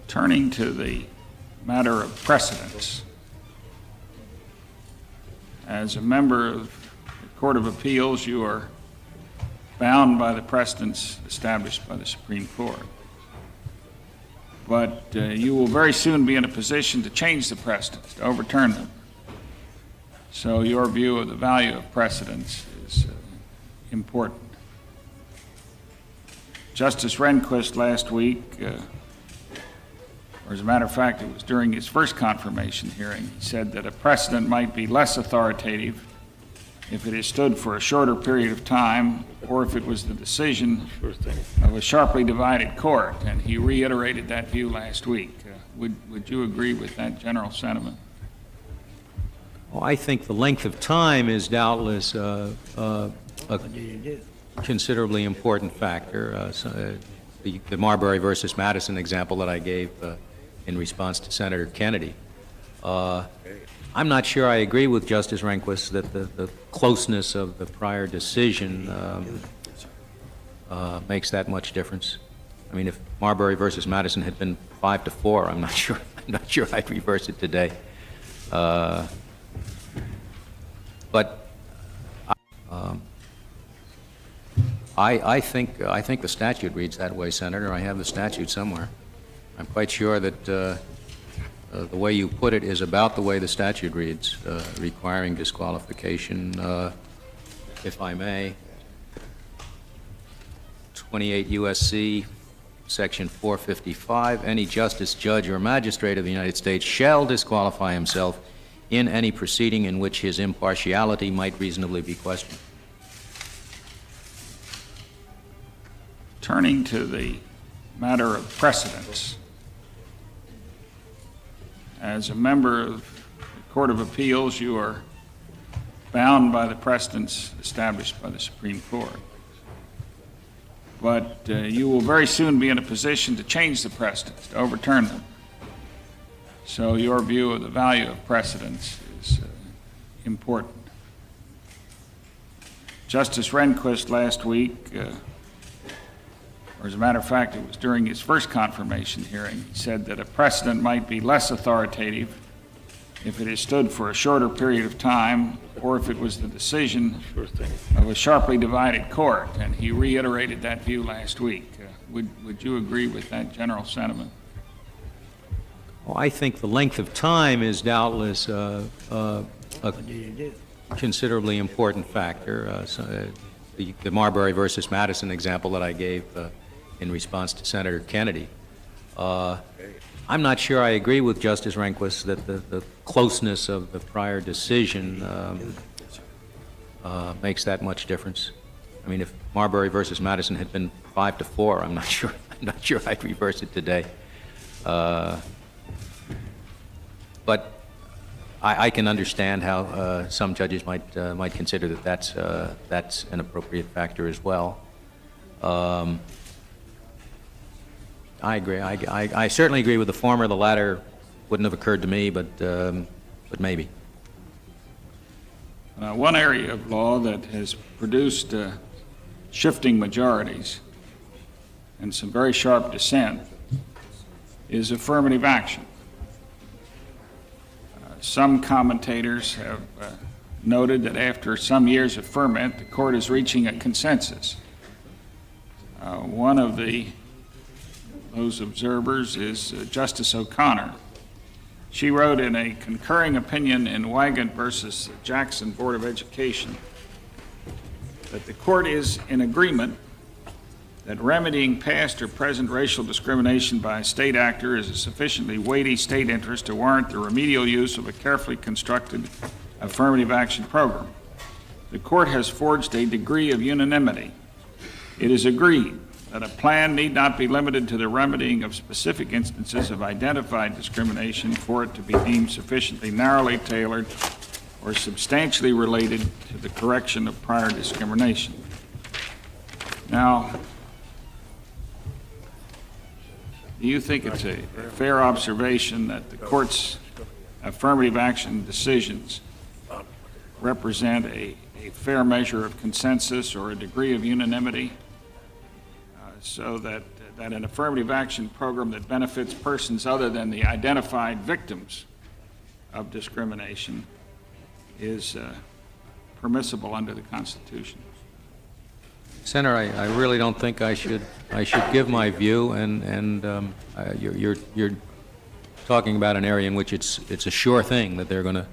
Turning to the matter of precedents, as a member of the Court of Appeals, you are bound by the precedents established by the Supreme Court. But you will very soon be in a position to change the precedents, to overturn them. So your view of the value of precedents is important. Justice Rehnquist last week, or as a matter of fact, it was during his first confirmation hearing, he said that a precedent might be less authoritative if it is stood for a shorter period of time or if it was the decision of a sharply divided court. And he reiterated that view last week. Would you agree with that general sentiment? Well, I think the length of time is doubtless a considerably important factor. The Marbury versus Madison example that I gave in response to Senator Kennedy. I'm not sure I agree with Justice Rehnquist that the closeness of the prior decision makes that much difference. I mean, if Marbury versus Madison had been 5-4, I'm not sure I'd reverse it today. But I think the statute reads that way, Senator. I have the statute somewhere. I'm quite sure that the way you put it is about the way the statute reads, requiring disqualification, if I may. 28 U.S.C. Section 455, any justice, judge, or magistrate of the United States shall disqualify himself in any proceeding in which his impartiality might reasonably be questioned. Turning to the matter of precedents, as a member of the Court of Appeals, you are bound by the precedents established by the Supreme Court. But you will very soon be in a position to change the precedents, to overturn them. So your view of the value of precedents is important. Justice Rehnquist last week, or as a matter of fact, it was during his first confirmation hearing, he said that a precedent might be less authoritative if it is stood for a shorter period of time or if it was the decision of a sharply divided court, and he reiterated that view last week. Would you agree with that general sentiment? Well, I think the length of time is doubtless a considerably important factor. The Marbury versus Madison example that I gave in response to Senator Kennedy. I'm not sure I agree with Justice Rehnquist that the closeness of the prior decision makes that much difference. I mean, if Marbury versus Madison had been 5-4, I'm not sure I'd reverse it today. But I can understand how some judges might consider that that's an appropriate factor as well. I agree. I certainly agree with the former. The latter wouldn't have occurred to me, but maybe. One area of law that has produced shifting majorities and some very sharp dissent is affirmative action. Some commentators have noted that after some years of ferment, the court is reaching a consensus. One of those observers is Justice O'Connor. She wrote in a concurring opinion in Wygant versus Jackson Board of Education that the court is in agreement that remedying past or present racial discrimination by a state actor is a sufficiently weighty state interest to warrant the remedial use of a carefully constructed affirmative action program. The court has forged a degree of unanimity. It is agreed that a plan need not be limited to the remedying of specific instances of identified discrimination for it to be deemed sufficiently narrowly tailored or substantially related to the correction of prior discrimination. Now, do you think it's a fair observation that the court's affirmative action decisions represent a fair measure of consensus or a degree of unanimity, so that an affirmative action program that benefits persons other than the identified victims of discrimination is permissible under the Constitution? Senator, I really don't think I should give my view, and you're talking about an area in which it's a sure thing that they're going to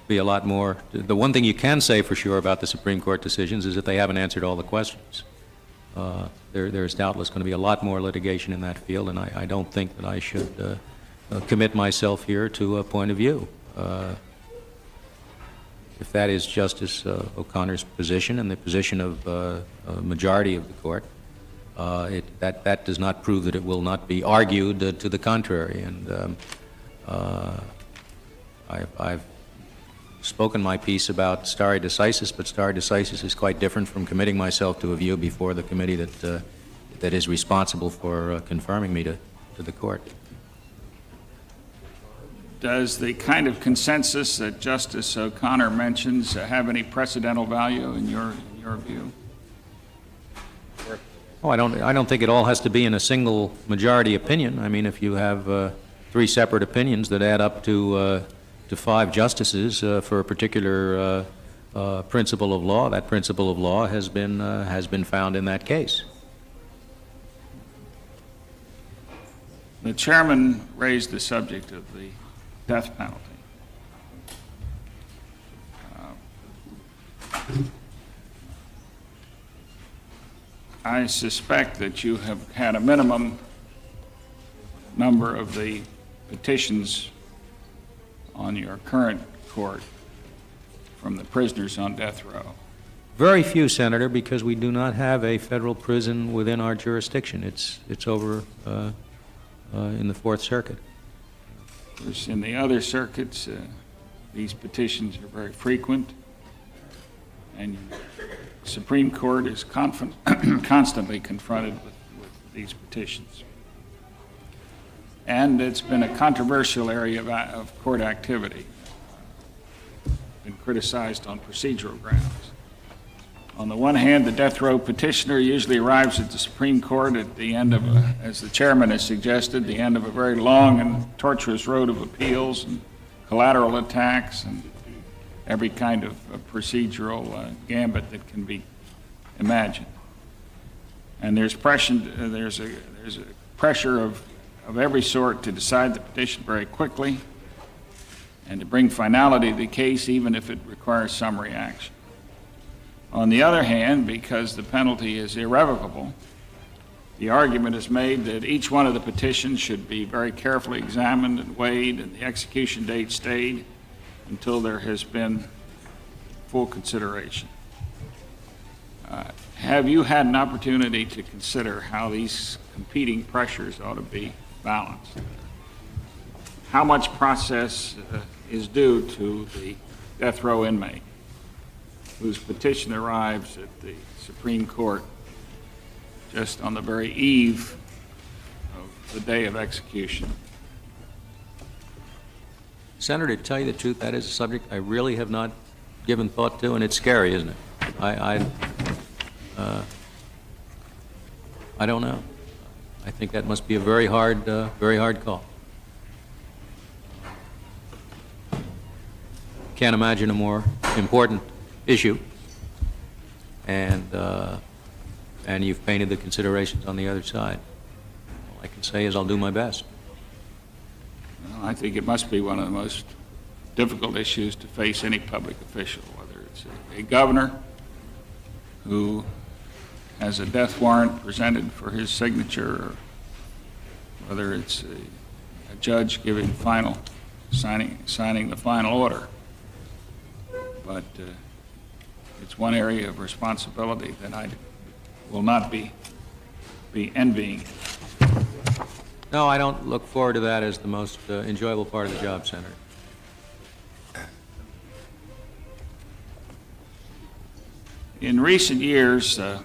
be a lot more. The one thing you can say for sure about the Supreme Court decisions is that they haven't answered all the questions. There's doubtless going to be a lot more litigation in that field, and I don't think that I should commit myself here to a point of view. If that is Justice O'Connor's position and the position of a majority of the court, that does not prove that it will not be argued to the contrary. And I've spoken my piece about stare decisis, but stare decisis is quite different from committing myself to a view before the committee that is responsible for confirming me to the court. Does the kind of consensus that Justice O'Connor mentions have any precedental value in your view? Oh, I don't think it all has to be in a single majority opinion. I mean, if you have 3 separate opinions that add up to 5 justices for a particular principle of law, that principle of law has been found in that case. The chairman raised the subject of the death penalty. I suspect that you have had a minimum number of the petitions on your current court from the prisoners on death row. Very few, Senator, because we do not have a federal prison within our jurisdiction. It's over in the Fourth Circuit. In the other circuits, these petitions are very frequent, and the Supreme Court is constantly confronted with these petitions. And it's been a controversial area of court activity. Been criticized on procedural grounds. On the one hand, the death row petitioner usually arrives at the Supreme Court at the end of, as the chairman has suggested, the end of a very long and tortuous road of appeals and collateral attacks and every kind of procedural gambit that can be imagined. And there's a pressure of every sort to decide the petition very quickly and to bring finality to the case, even if it requires summary action. On the other hand, because the penalty is irrevocable, the argument is made that each one of the petitions should be very carefully examined and weighed and the execution date stayed until there has been full consideration. Have you had an opportunity to consider how these competing pressures ought to be balanced? How much process is due to the death row inmate whose petition arrives at the Supreme Court just on the very eve of the day of execution? Senator, to tell you the truth, that is a subject I really have not given thought to, and it's scary, isn't it? I don't know. I think that must be a very hard call. Can't imagine a more important issue, and you've painted the considerations on the other side. All I can say is I'll do my best. Well, I think it must be one of the most difficult issues to face any public official, whether it's a governor who has a death warrant presented for his signature, or whether it's a judge giving signing the final order. But it's one area of responsibility that I will not be envying. No, I don't look forward to that as the most enjoyable part of the job, Senator. In recent years, the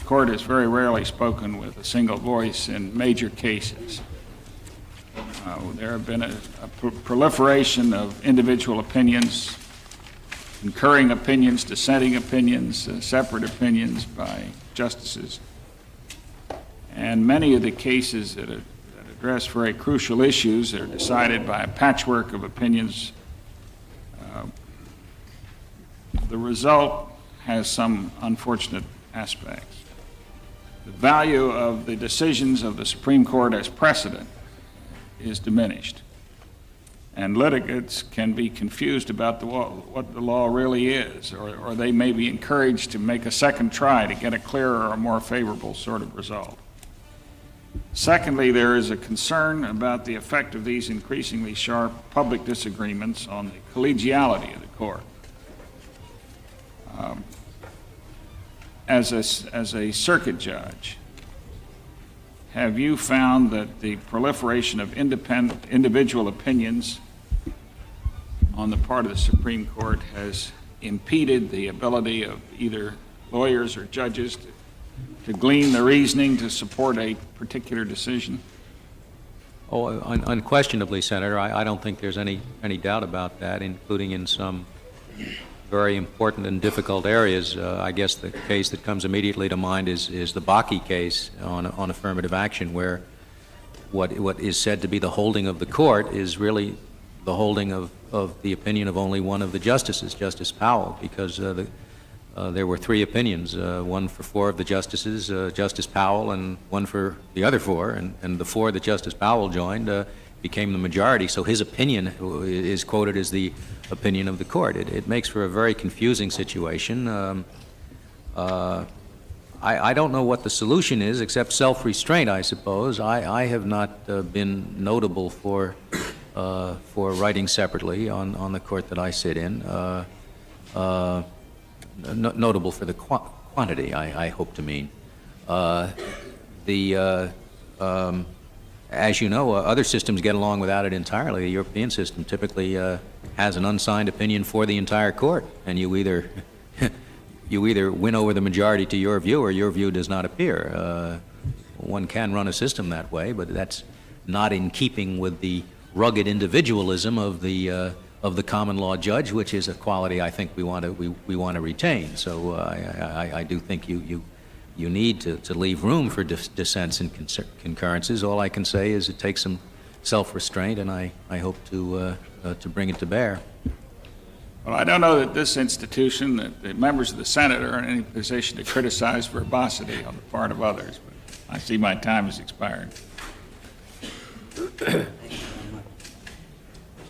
court has very rarely spoken with a single voice in major cases. There have been a proliferation of individual opinions, concurring opinions, dissenting opinions, separate opinions by justices. And many of the cases that address very crucial issues are decided by a patchwork of opinions. The result has some unfortunate aspects. The value of the decisions of the Supreme Court as precedent is diminished, and litigants can be confused about what the law really is, or they may be encouraged to make a second try to get a clearer or more favorable sort of result. Secondly, there is a concern about the effect of these increasingly sharp public disagreements on the collegiality of the court. As a circuit judge, have you found that the proliferation of individual opinions on the part of the Supreme Court has impeded the ability of either lawyers or judges to glean the reasoning to support a particular decision? Oh, unquestionably, Senator. I don't think there's any doubt about that, including in some very important and difficult areas. I guess the case that comes immediately to mind is the Bakke case on affirmative action, where what is said to be the holding of the court is really the holding of the opinion of only one of the justices, Justice Powell, because there were three opinions, one for four of the justices, Justice Powell, and one for the other four, and the four that Justice Powell joined became the majority, so his opinion is quoted as the opinion of the court. It makes for a very confusing situation. I don't know what the solution is, except self-restraint, I suppose. I have not been notable for writing separately on the court that I sit in. Notable for the quantity, I hope to mean. As you know, other systems get along without it entirely. The European system typically has an unsigned opinion for the entire court, and you either win over the majority to your view, or your view does not appear. One can run a system that way, but that's not in keeping with the rugged individualism of the the common law judge, which is a quality I think we want to retain. So I do think you need to leave room for dissents and concurrences. All I can say is it takes some self-restraint, and I hope to bring it to bear. Well, I don't know that this institution, that the members of the Senate are in any position to criticize verbosity on the part of others, but I see my time has expired.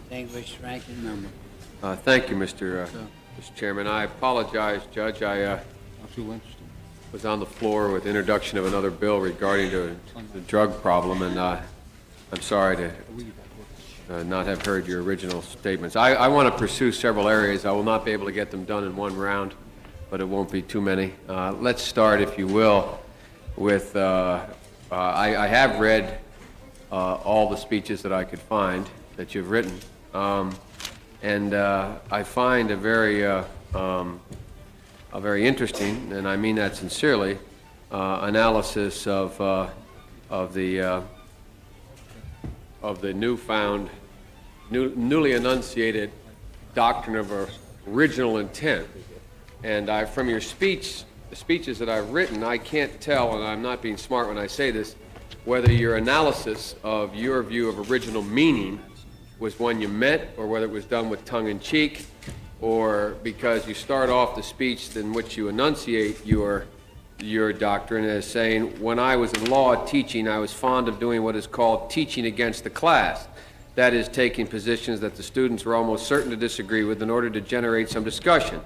Distinguished ranking member. Thank you, Mr. Chairman. I apologize, Judge. I was on the floor with introduction of another bill regarding the drug problem, and I'm sorry to not have heard your original statements. I want to pursue several areas. I will not be able to get them done in one round, but it won't be too many. Let's start, if you will, with I have read all the speeches that I could find that you've written, and I find a very interesting, and I mean that sincerely, analysis of the newly enunciated doctrine of original intent. And from your speech, the speeches that I've written, I can't tell, and I'm not being smart when I say this, whether your analysis of your view of original meaning was one you meant, or whether it was done with tongue-in-cheek, or because you start off the speech in which you enunciate your doctrine as saying, when I was in law teaching, I was fond of doing what is called teaching against the class. That is, taking positions that the students were almost certain to disagree with in order to generate some discussion,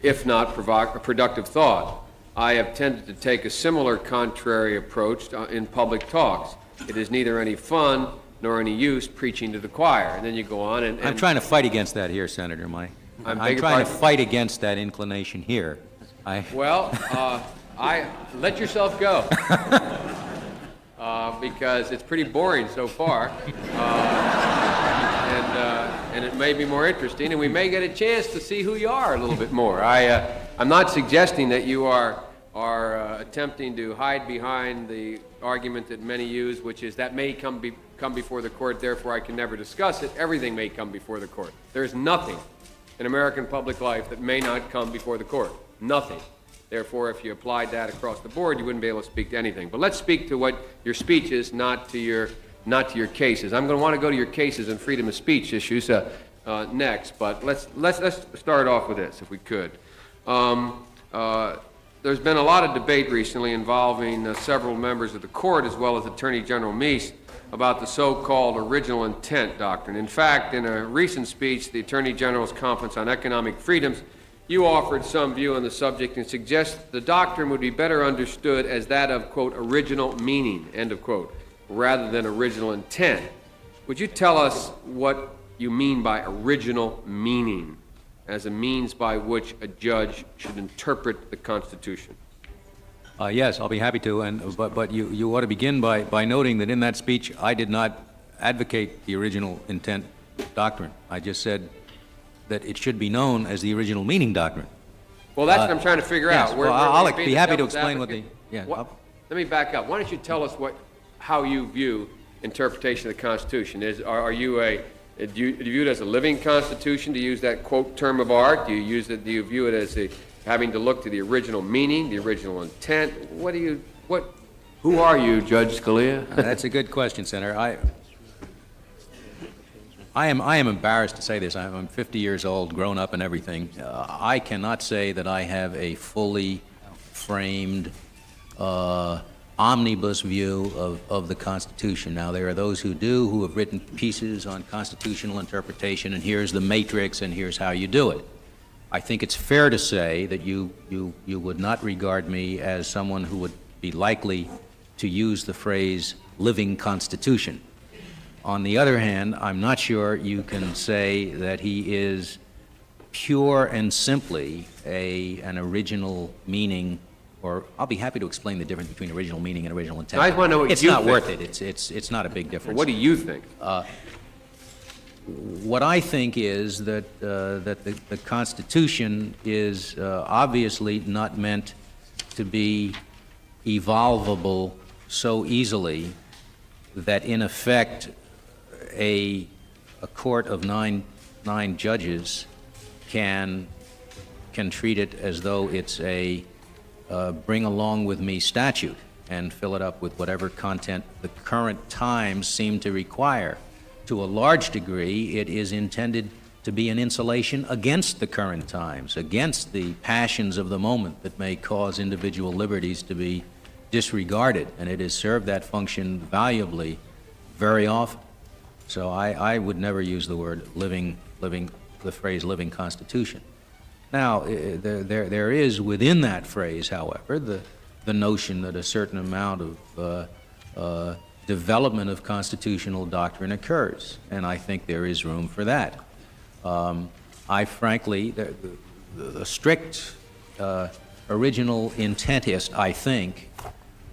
if not productive thought. I have tended to take a similar contrary approach in public talks. It is neither any fun nor any use preaching to the choir. And then you go on and I'm trying to fight against that here, Senator Mike. I'm trying to fight against that inclination here. Well, let yourself go. Because it's pretty boring so far, and it may be more interesting, and we may get a chance to see who you are a little bit more. I'm not suggesting that you are attempting to hide behind the argument that many use, which is that may come before the court, therefore I can never discuss it. Everything may come before the court. There's nothing in American public life that may not come before the court. Nothing. Therefore, if you applied that across the board, you wouldn't be able to speak to anything. But let's speak to what your speech is, not to your cases. I'm going to want to go to your cases and freedom of speech issues next. But let's start off with this, if we could. There's been a lot of debate recently involving several members of the court, as well as Attorney General Meese, about the so-called original intent doctrine. In fact, in a recent speech, the Attorney General's Conference on Economic Freedoms, you offered some view on the subject and suggest the doctrine would be better understood as that of, quote, original meaning, end of quote, rather than original intent. Would you tell us what you mean by original meaning as a means by which a judge should interpret the Constitution? Yes, I'll be happy to, but you ought to begin by noting that in that speech I did not advocate the original intent doctrine. I just said that it should be known as the original meaning doctrine. Well, that's what I'm trying to figure out. I'll be happy to explain what the... Let me back up. Why don't you tell us how you view interpretation of the Constitution? Do you view it as a living Constitution, to use that quote term of art? Do you view it as having to look to the original meaning, the original intent? Who are you, Judge Scalia? That's a good question, Senator. I am embarrassed to say this. I'm 50 years old, grown up and everything. I cannot say that I have a fully framed omnibus view of the Constitution. Now, there are those who do, who have written pieces on constitutional interpretation, and here's the matrix, and here's how you do it. I think it's fair to say that you would not regard me as someone who would be likely to use the phrase living Constitution. On the other hand, I'm not sure you can say that he is pure and simply an original meaning, or I'll be happy to explain the difference between original meaning and original intent. I want to know what it's you not think. worth it. It's not a big difference. Well, what do you think? What I think is that the Constitution is obviously not meant to be evolvable so easily that, in effect, a court of 9 9 judges can treat it as though it's a bring along with me statute and fill it up with whatever content the current times seem to require. To a large degree, it is intended to be an insulation against the current times, against the passions of the moment that may cause individual liberties to be disregarded, and it has served that function valuably very often. So I would never use the word the phrase living constitution. Now, there is within that phrase, however, the notion that a certain amount of development of constitutional doctrine occurs, and I think there is room for that. I frankly, the strict original intentist, I think,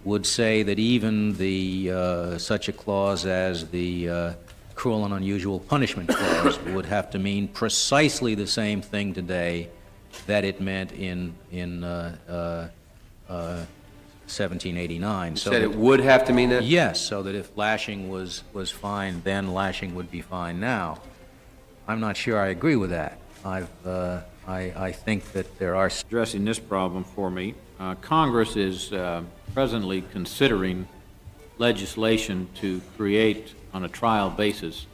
would say that even the such a clause as the cruel and unusual punishment clause would have to mean precisely the same thing today that it meant in 1789. So said it would have to mean that? Yes, so that if lashing was fine then, lashing would be fine now. I'm not sure I agree with that. I think that there are... Addressing this problem for me, Congress is presently considering legislation to create, on a trial basis,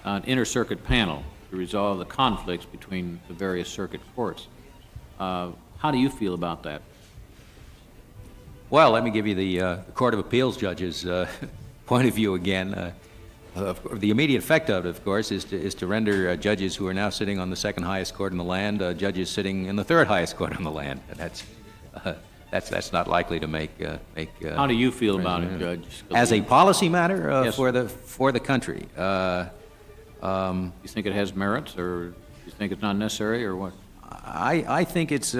an inter-circuit panel to resolve the conflicts between the various circuit courts. How do you feel about that? Well, let me give you the Court of Appeals judge's point of view again. The immediate effect of it, of course, is to render judges who are now sitting on the second highest court in the land judges sitting in the third highest court in the land. That's not likely to make. How do you feel about it, Judge Scalia? As a policy matter, yes, for the country. You think it has merits, or you think it's not necessary, or what? I think it's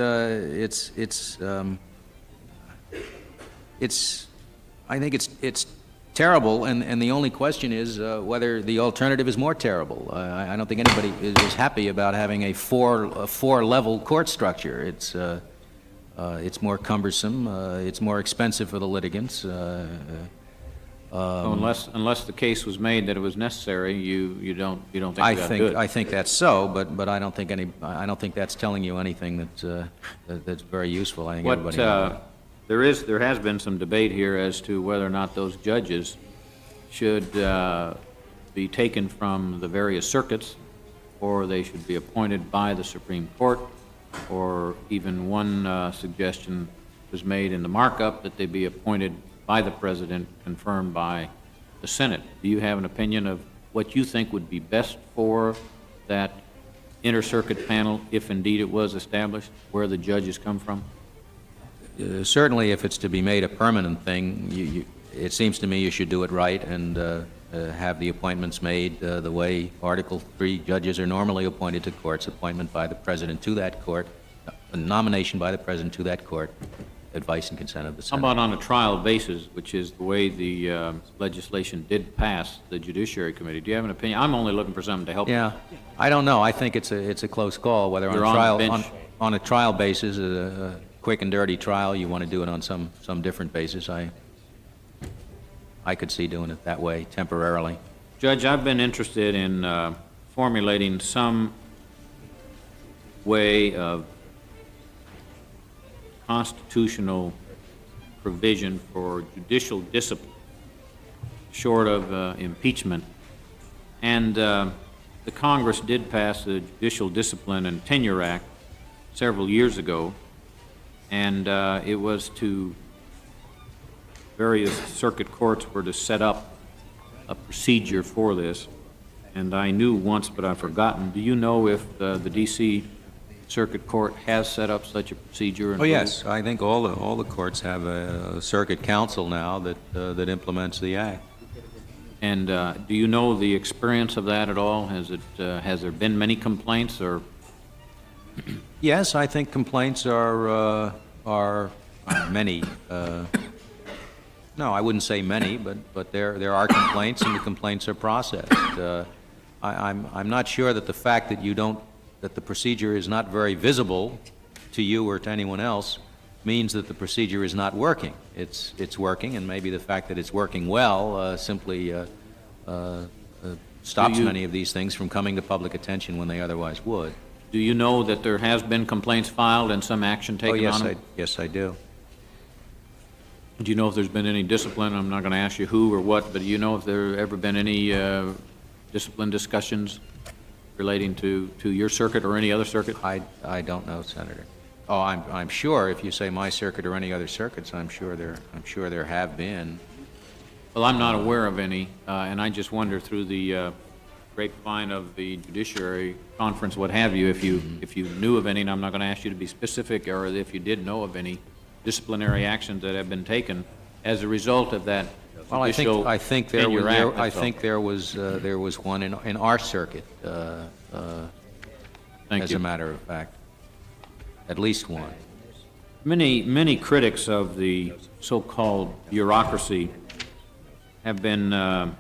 terrible, and the only question is whether the alternative is more terrible. I don't think anybody is happy about having a four-level court structure. It's more cumbersome. It's more expensive for the litigants. Unless the case was made that it was necessary, you don't think you got to do it. I think that's so, but I don't think that's telling you anything that's very useful. I think everybody. There has been some debate here as to whether or not those judges should be taken from the various circuits, or they should be appointed by the Supreme Court, or even one suggestion was made in the markup that they be appointed by the President, confirmed by the Senate. Do you have an opinion of what you think would be best for that inter-circuit panel, if indeed it was established, where the judges come from? Certainly, if it's to be made a permanent thing, it seems to me you should do it right and have the appointments made the way Article III judges are normally appointed to courts, appointment by the President to that court, a nomination by the President to that court, advice and consent of the Senate. How about on a trial basis, which is the way the legislation did pass the Judiciary Committee? Do you have an opinion? I'm only looking for something to help. Yeah, I don't know. I think it's a close call whether on a trial basis, a quick and dirty trial, you want to do it on some different basis. I could see doing it that way temporarily. Judge, I've been interested in formulating some way of constitutional provision for judicial discipline, short of impeachment. And the Congress did pass the Judicial Discipline and Tenure Act several years ago, and it was to various circuit courts were to set up a procedure for this. And I knew once, but I've forgotten. Do you know if the D.C. Circuit Court has set up such a procedure? Oh, yes. I think all the courts have a circuit council now that implements the act. And do you know the experience of that at all? Has there been many complaints, or? Yes, I think complaints are many. No, I wouldn't say many, but there are complaints, and the complaints are processed. I'm not sure that the fact that the procedure is not very visible to you or to anyone else means that the procedure is not working. It's working, and maybe the fact that it's working well simply stops many of these things from coming to public attention when they otherwise would. Do you know that there has been complaints filed and some action taken on them? Yes, I do. Do you know if there's been any discipline? I'm not going to ask you who or what, but do you know if there ever been any discipline discussions relating to your circuit or any other circuit? I don't know, Senator. Oh, I'm sure if you say my circuit or any other circuits, I'm sure there have been. Well, I'm not aware of any, and I just wonder through the grapevine of the Judiciary Conference, what have you, if you knew of any, and I'm not going to ask you to be specific, or if you did know of any disciplinary actions that have been taken as a result of that. Well, I think there was one in our circuit. As a matter of fact, at least one. Many critics of the so-called bureaucracy have been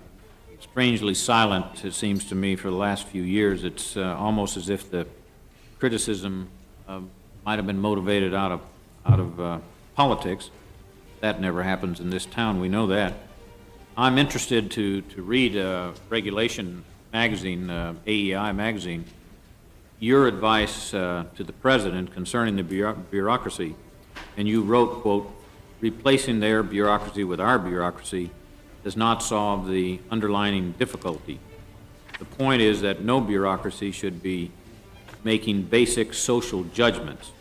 strangely silent, it seems to me, for the last few years. It's almost as if the criticism might have been motivated out of politics. That never happens in this town, we know that. I'm interested to read Regulation magazine, AEI magazine, your advice to the President concerning the bureaucracy, and you wrote, quote, "Replacing their bureaucracy with our bureaucracy does not solve the underlying difficulty. The point is that no bureaucracy should be making basic social judgments.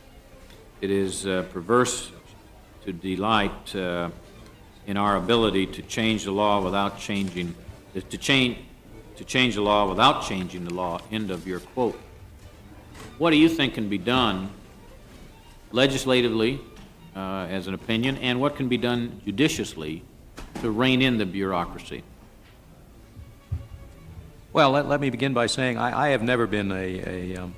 It is perverse to delight in our ability to change the law without changing, to change the law without changing the law," end of your quote. What do you think can be done legislatively, as an opinion, and what can be done judiciously to rein in the bureaucracy? Well, let me begin by saying I have never been a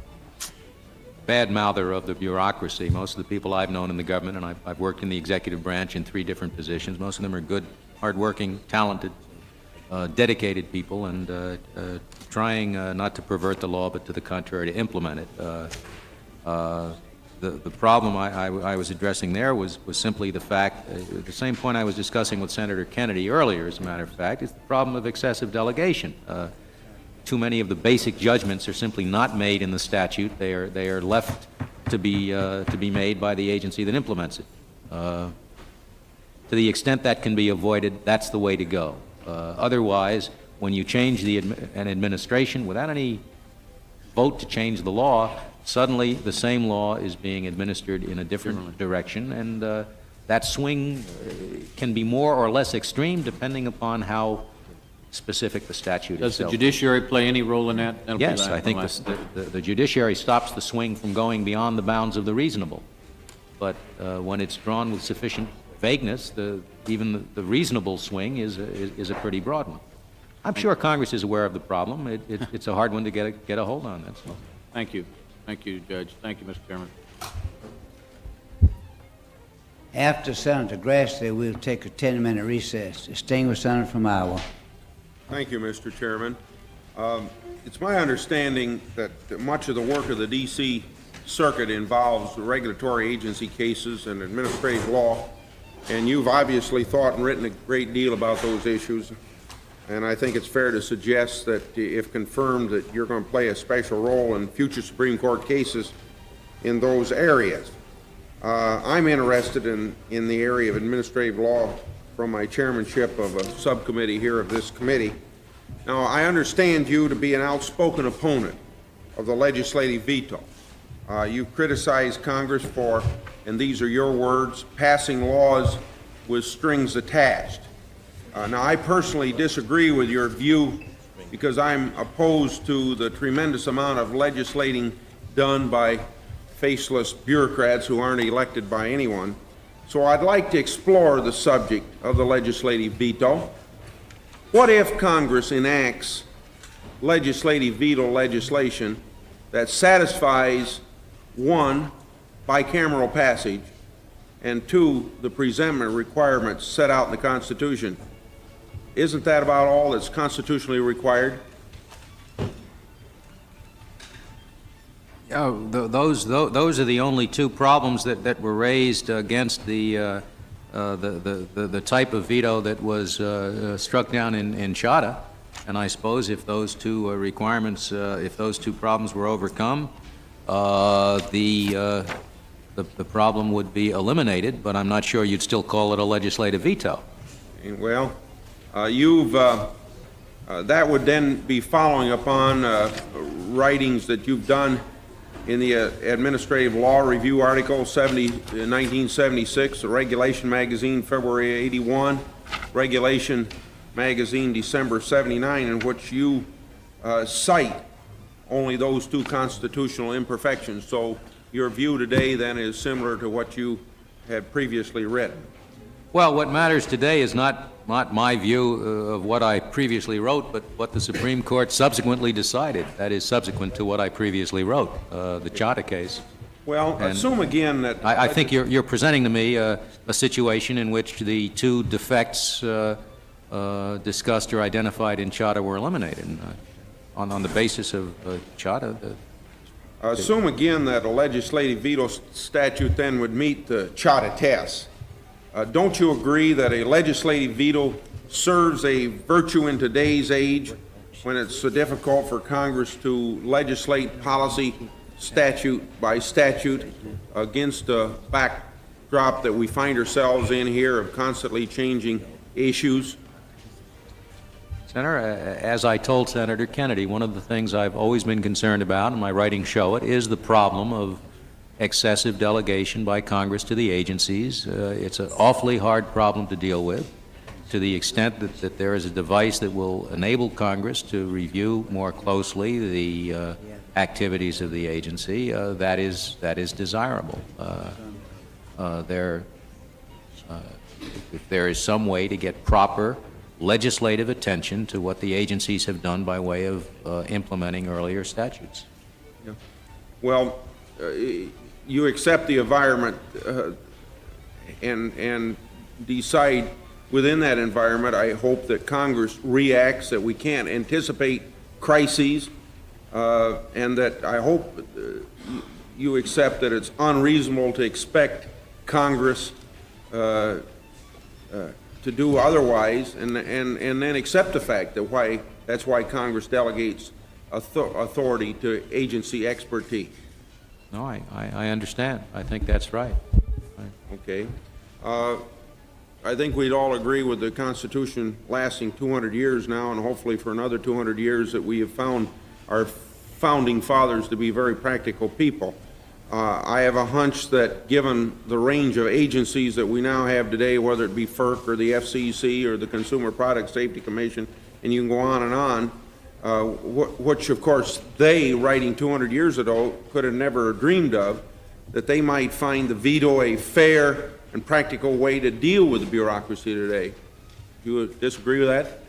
bad-mouther of the bureaucracy. Most of the people I've known in the government, and I've worked in the executive branch in 3 different positions, most of them are good, hard-working, talented, dedicated people, and trying not to pervert the law, but to the contrary, to implement it. The problem I was addressing there was simply the fact, the same point I was discussing with Senator Kennedy earlier, as a matter of fact, is the problem of excessive delegation. Too many of the basic judgments are simply not made in the statute. They are left to be made by the agency that implements it. To the extent that can be avoided, that's the way to go. Otherwise, when you change an administration without any vote to change the law, suddenly the same law is being administered in a different direction, and that swing can be more or less extreme depending upon how specific the statute Does itself. the judiciary play any role in that? Yes, I think the judiciary stops the swing from going beyond the bounds of the reasonable. But when it's drawn with sufficient vagueness, even the reasonable swing is a pretty broad one. I'm sure Congress is aware of the problem. It's a hard one to get a hold on. That's all. Thank you. Thank you, Judge. Thank you, Mr. Chairman. After Senator Grassley, we'll take a 10-minute recess. Distinguished Senator from Iowa. Thank you, Mr. Chairman. It's my understanding that much of the work of the D.C. Circuit involves regulatory agency cases and administrative law, and you've obviously thought and written a great deal about those issues, and I think it's fair to suggest that if confirmed that you're going to play a special role in future Supreme Court cases in those areas. I'm interested in the area of administrative law from my chairmanship of a subcommittee here of this committee. Now, I understand you to be an outspoken opponent of the legislative veto. You've criticized Congress for, and these are your words, passing laws with strings attached. Now, I personally disagree with your view because I'm opposed to the tremendous amount of legislating done by faceless bureaucrats who aren't elected by anyone. So I'd like to explore the subject of the legislative veto. What if Congress enacts legislative veto legislation that satisfies, 1, bicameral passage, and 2, the presentment requirements set out in the Constitution? Isn't that about all that's constitutionally required? Those are the only 2 problems that were raised against the type of veto that was struck down in Chadha. And I suppose if those two requirements, if those two problems were overcome, the problem would be eliminated, but I'm not sure you'd still call it a legislative veto. Well, that would then be following upon writings that you've done in the Administrative Law Review Article 1976, the Regulation Magazine, February 81, Regulation Magazine, December 79, in which you cite only those two constitutional imperfections. So your view today then is similar to what you had previously written. Well, what matters today is not my view of what I previously wrote, but what the Supreme Court subsequently decided. That is, subsequent to what I previously wrote, the Chadha case. Well, and assume again that... I think you're presenting to me a situation in which the two defects discussed or identified in Chadha were eliminated. On the basis of Chadha. Assume again that a legislative veto statute then would meet the Chadha test. Don't you agree that a legislative veto serves a virtue in today's age when it's so difficult for Congress to legislate policy statute by statute against the backdrop that we find ourselves in here of constantly changing issues? Senator, as I told Senator Kennedy, one of the things I've always been concerned about, and my writings show it, is the problem of excessive delegation by Congress to the agencies. It's an awfully hard problem to deal with. To the extent that there is a device that will enable Congress to review more closely the activities of the agency, that is desirable. If there is some way to get proper legislative attention to what the agencies have done by way of implementing earlier statutes. Yeah. Well, you accept the environment and decide within that environment, I hope that Congress reacts, that we can't anticipate crises, and that I hope you accept that it's unreasonable to expect Congress to do otherwise, and then accept the fact that that's why Congress delegates authority to agency expertise. No, I understand. I think that's right. Okay. I think we'd all agree with the Constitution lasting 200 years now, and hopefully for another 200 years, that we have found our founding fathers to be very practical people. I have a hunch that given the range of agencies that we now have today, whether it be FERC or the FCC or the Consumer Product Safety Commission, and you can go on and on, which of course they, writing 200 years ago, could have never dreamed of, that they might find the veto a fair and practical way to deal with the bureaucracy today. Do you disagree with that?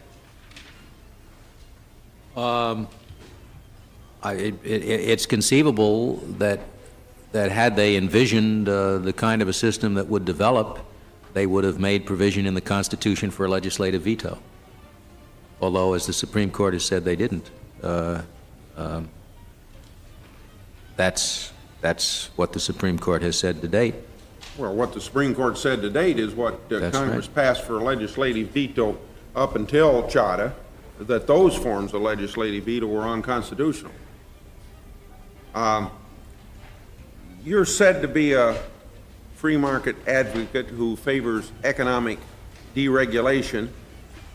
It's conceivable that had they envisioned the kind of a system that would develop, they would have made provision in the Constitution for a legislative veto. Although, as the Supreme Court has said, they didn't. That's what the Supreme Court has said to date. Well, what the Supreme Court said to date is what Congress passed for a legislative veto up until Chadha, that those forms of legislative veto were unconstitutional. You're said to be a free market advocate who favors economic deregulation,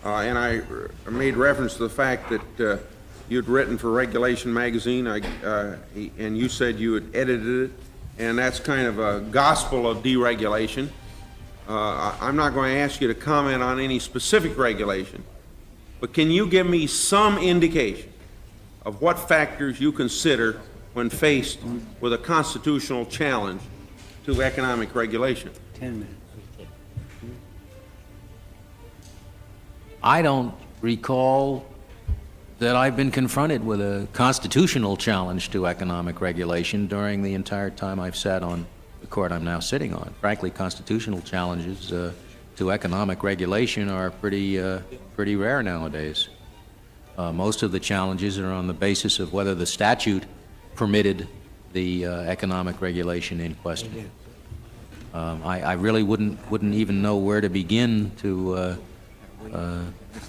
and I made reference to the fact that you'd written for Regulation magazine, and you said you had edited it, and that's kind of a gospel of deregulation. I'm not going to ask you to comment on any specific regulation, but can you give me some indication of what factors you consider when faced with a constitutional challenge to economic regulation? 10 minutes. I don't recall that I've been confronted with a constitutional challenge to economic regulation during the entire time I've sat on the court I'm now sitting on. Frankly, constitutional challenges to economic regulation are pretty rare nowadays. Most of the challenges are on the basis of whether the statute permitted the economic regulation in question. I really wouldn't even know where to begin to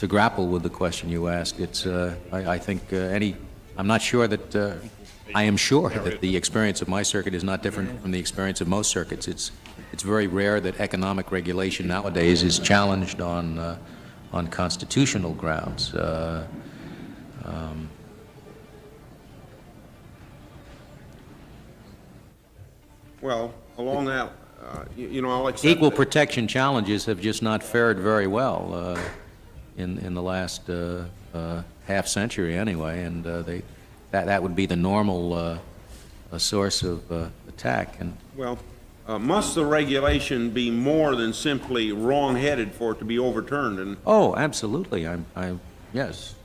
grapple with the question you asked. It's, I think I'm not sure that, I am sure that the experience of my circuit is not different from the experience of most circuits. It's very rare that economic regulation nowadays is challenged on constitutional grounds. Well, along that, I'll accept Equal that. protection challenges have just not fared very well in the last half century anyway, and that would be the normal source of attack. And Well, must the regulation be more than simply wrong-headed for it to be overturned? And oh, absolutely. Yes.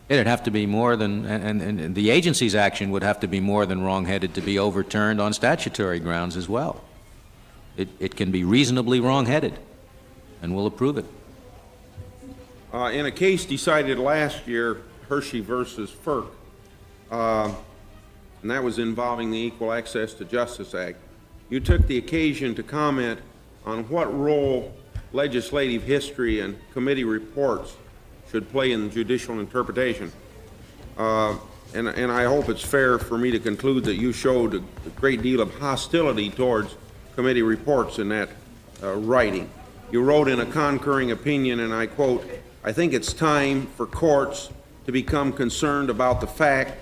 It'd have to be more than, and the agency's action would have to be more than wrong-headed to be overturned on statutory grounds as well. It can be reasonably wrong-headed, and we'll approve it. in a case decided last year, Hershey versus FERC, and that was involving the Equal Access to Justice Act, you took the occasion to comment on what role legislative history and committee reports should play in judicial interpretation. And I hope it's fair for me to conclude that you showed a great deal of hostility towards committee reports in that writing. You wrote in a concurring opinion, and I quote, "I think it's time for courts to become concerned about the fact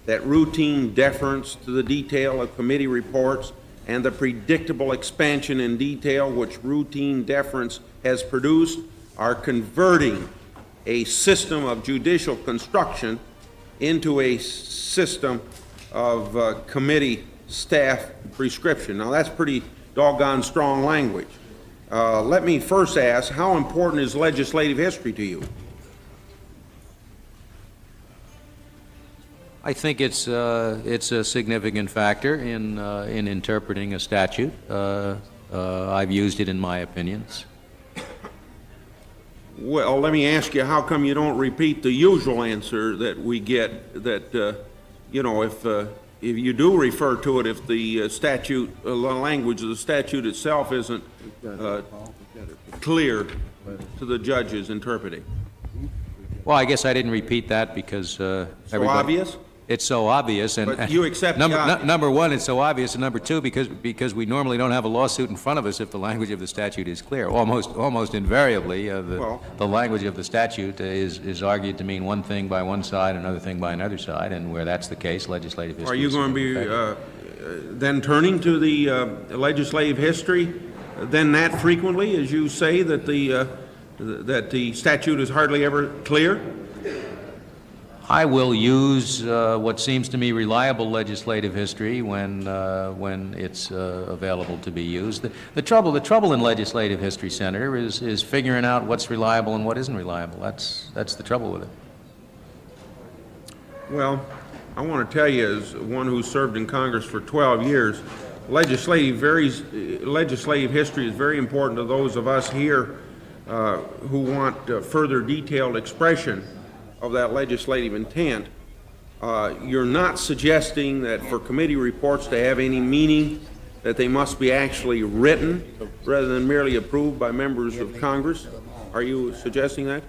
that routine deference to the detail of committee reports and the predictable expansion in detail which routine deference has produced are converting a system of judicial construction into a system of committee staff prescription." Now, that's pretty doggone strong language. Let me first ask, how important is legislative history to you? I think it's a significant factor in interpreting a statute. I've used it in my opinions. Well, let me ask you, how come you don't repeat the usual answer that we get, that, if you do refer to it, if the statute, the language of the statute itself isn't clear to the judges interpreting? Well, I guess I didn't repeat that because So obvious? It's so obvious, and But you accept the obvious. number one, it's so obvious, and number two, because we normally don't have a lawsuit in front of us if the language of the statute is clear. Almost invariably, the language of the statute is argued to mean one thing by one side, another thing by another side, and where that's the case, legislative history. Are you going to be then turning to the legislative history then that frequently, as you say, that the statute is hardly ever clear? I will use what seems to me reliable legislative history when it's available to be used. The trouble in legislative history, Senator, is figuring out what's reliable and what isn't reliable. That's the trouble with it. Well, I want to tell you, as one who served in Congress for 12 years, legislative history is very important to those of us here who want further detailed expression of that legislative intent. You're not suggesting that for committee reports to have any meaning, that they must be actually written rather than merely approved by members of Congress? Are you suggesting that?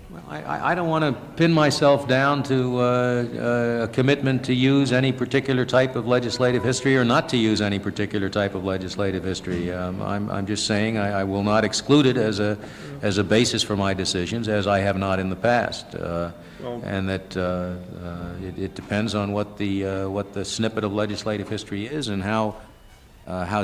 Well, I don't want to pin myself down to a commitment to use any particular type of legislative history or not to use any particular type of legislative history. I'm just saying I will not exclude it as a basis for my decisions, as I have not in the past, and that it depends on what the snippet of legislative history is and how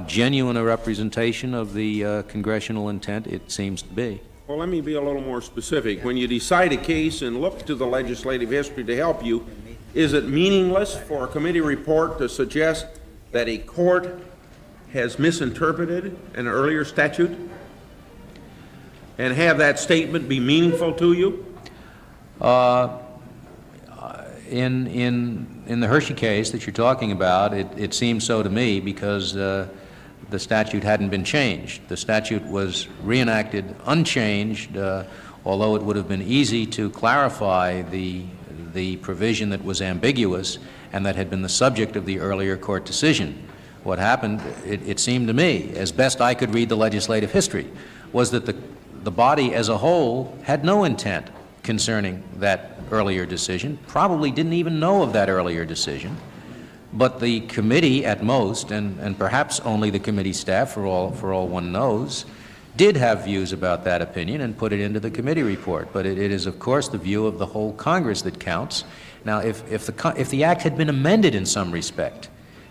genuine a representation of the congressional intent it seems to be. Well, let me be a little more specific. When you decide a case and look to the legislative history to help you, is it meaningless for a committee report to suggest that a court has misinterpreted an earlier statute and have that statement be meaningful to you? In the Hershey case that you're talking about, it seems so to me because the statute hadn't been changed. The statute was reenacted unchanged, although it would have been easy to clarify the provision that was ambiguous and that had been the subject of the earlier court decision. What happened, it seemed to me, as best I could read the legislative history, was that the body as a whole had no intent concerning that earlier decision, probably didn't even know of that earlier decision, but the committee at most, and perhaps only the committee staff for all one knows, did have views about that opinion and put it into the committee report. But it is, of course, the view of the whole Congress that counts. Now, if the act had been amended in some respect,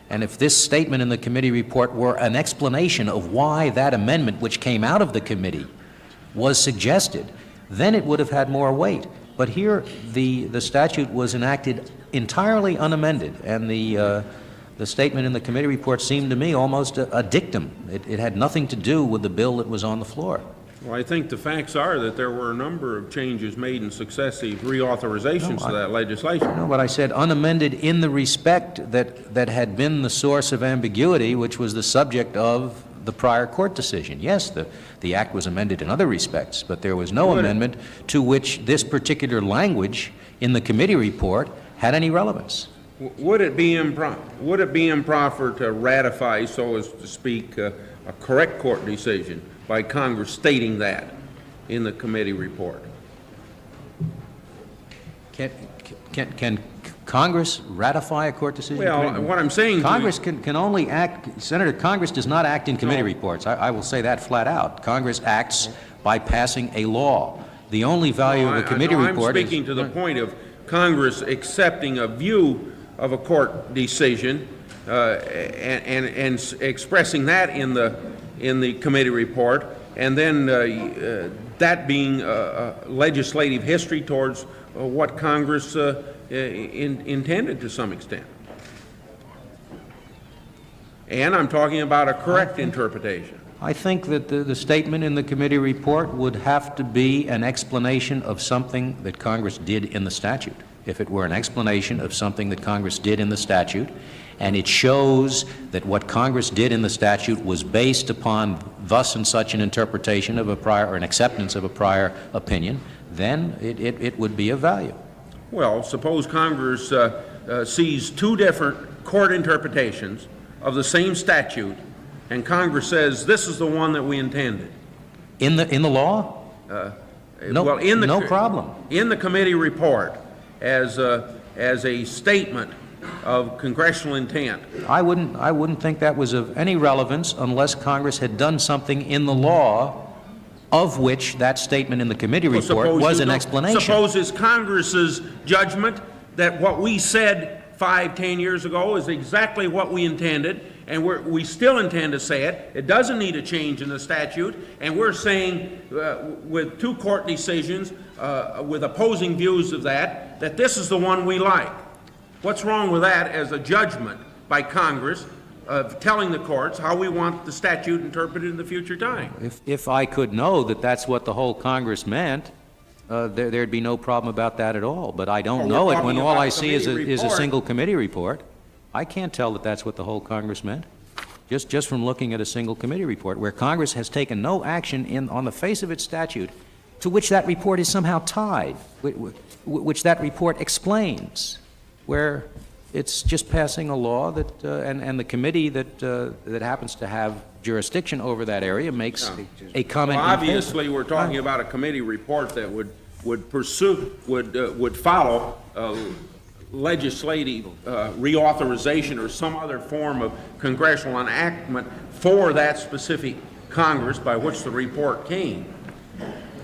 and if this statement in the committee report were an explanation of why that amendment, which came out of the committee, was suggested, then it would have had more weight. But here, the statute was enacted entirely unamended, and the statement in the committee report seemed to me almost a dictum. It had nothing to do with the bill that was on the floor. Well, I think the facts are that there were a number of changes made in successive reauthorizations to that legislation. No, but I said unamended in the respect that had been the source of ambiguity, which was the subject of the prior court decision. Yes, the act was amended in other respects, but there was no amendment to which this particular language in the committee report had any relevance. Would it be improper to ratify, so as to speak, a correct court decision by Congress stating that in the committee report? Can Congress ratify a court decision? Well, what I'm saying, Congress can only act, Senator, Congress does not act in committee reports. I will say that flat out. Congress acts by passing a law. The only value of a committee report is... I'm speaking to the point of Congress accepting a view of a court decision and expressing that in the committee report, and then that being legislative history towards what Congress intended to some extent. And I'm talking about a correct interpretation. I think that the statement in the committee report would have to be an explanation of something that Congress did in the statute. If it were an explanation of something that Congress did in the statute, and it shows that what Congress did in the statute was based upon thus and such an interpretation of a prior, or an acceptance of a prior opinion, then it would be of value. Well, suppose Congress sees two different court interpretations of the same statute, and Congress says this is the one that we intended. In the law? No problem. In the committee report, as a statement of congressional intent. I wouldn't think that was of any relevance unless Congress had done something in the law of which that statement in the committee report was an explanation. Suppose it's Congress's judgment that what we said 5-10 years ago is exactly what we intended, and we still intend to say it. It doesn't need a change in the statute, and we're saying with two court decisions with opposing views of that this is the one we like. What's wrong with that as a judgment by Congress of telling the courts how we want the statute interpreted in the future time? If I could know that that's what the whole Congress meant, there'd be no problem about that at all. But I don't know it when all I see is a single committee report. I can't tell that that's what the whole Congress meant, just from looking at a single committee report, where Congress has taken no action on the face of its statute to which that report is somehow tied, which that report explains, where it's just passing a law that, and the committee that happens to have jurisdiction over that area makes a comment. Well, obviously, we're talking about a committee report that would follow legislative reauthorization or some other form of congressional enactment for that specific Congress by which the report came.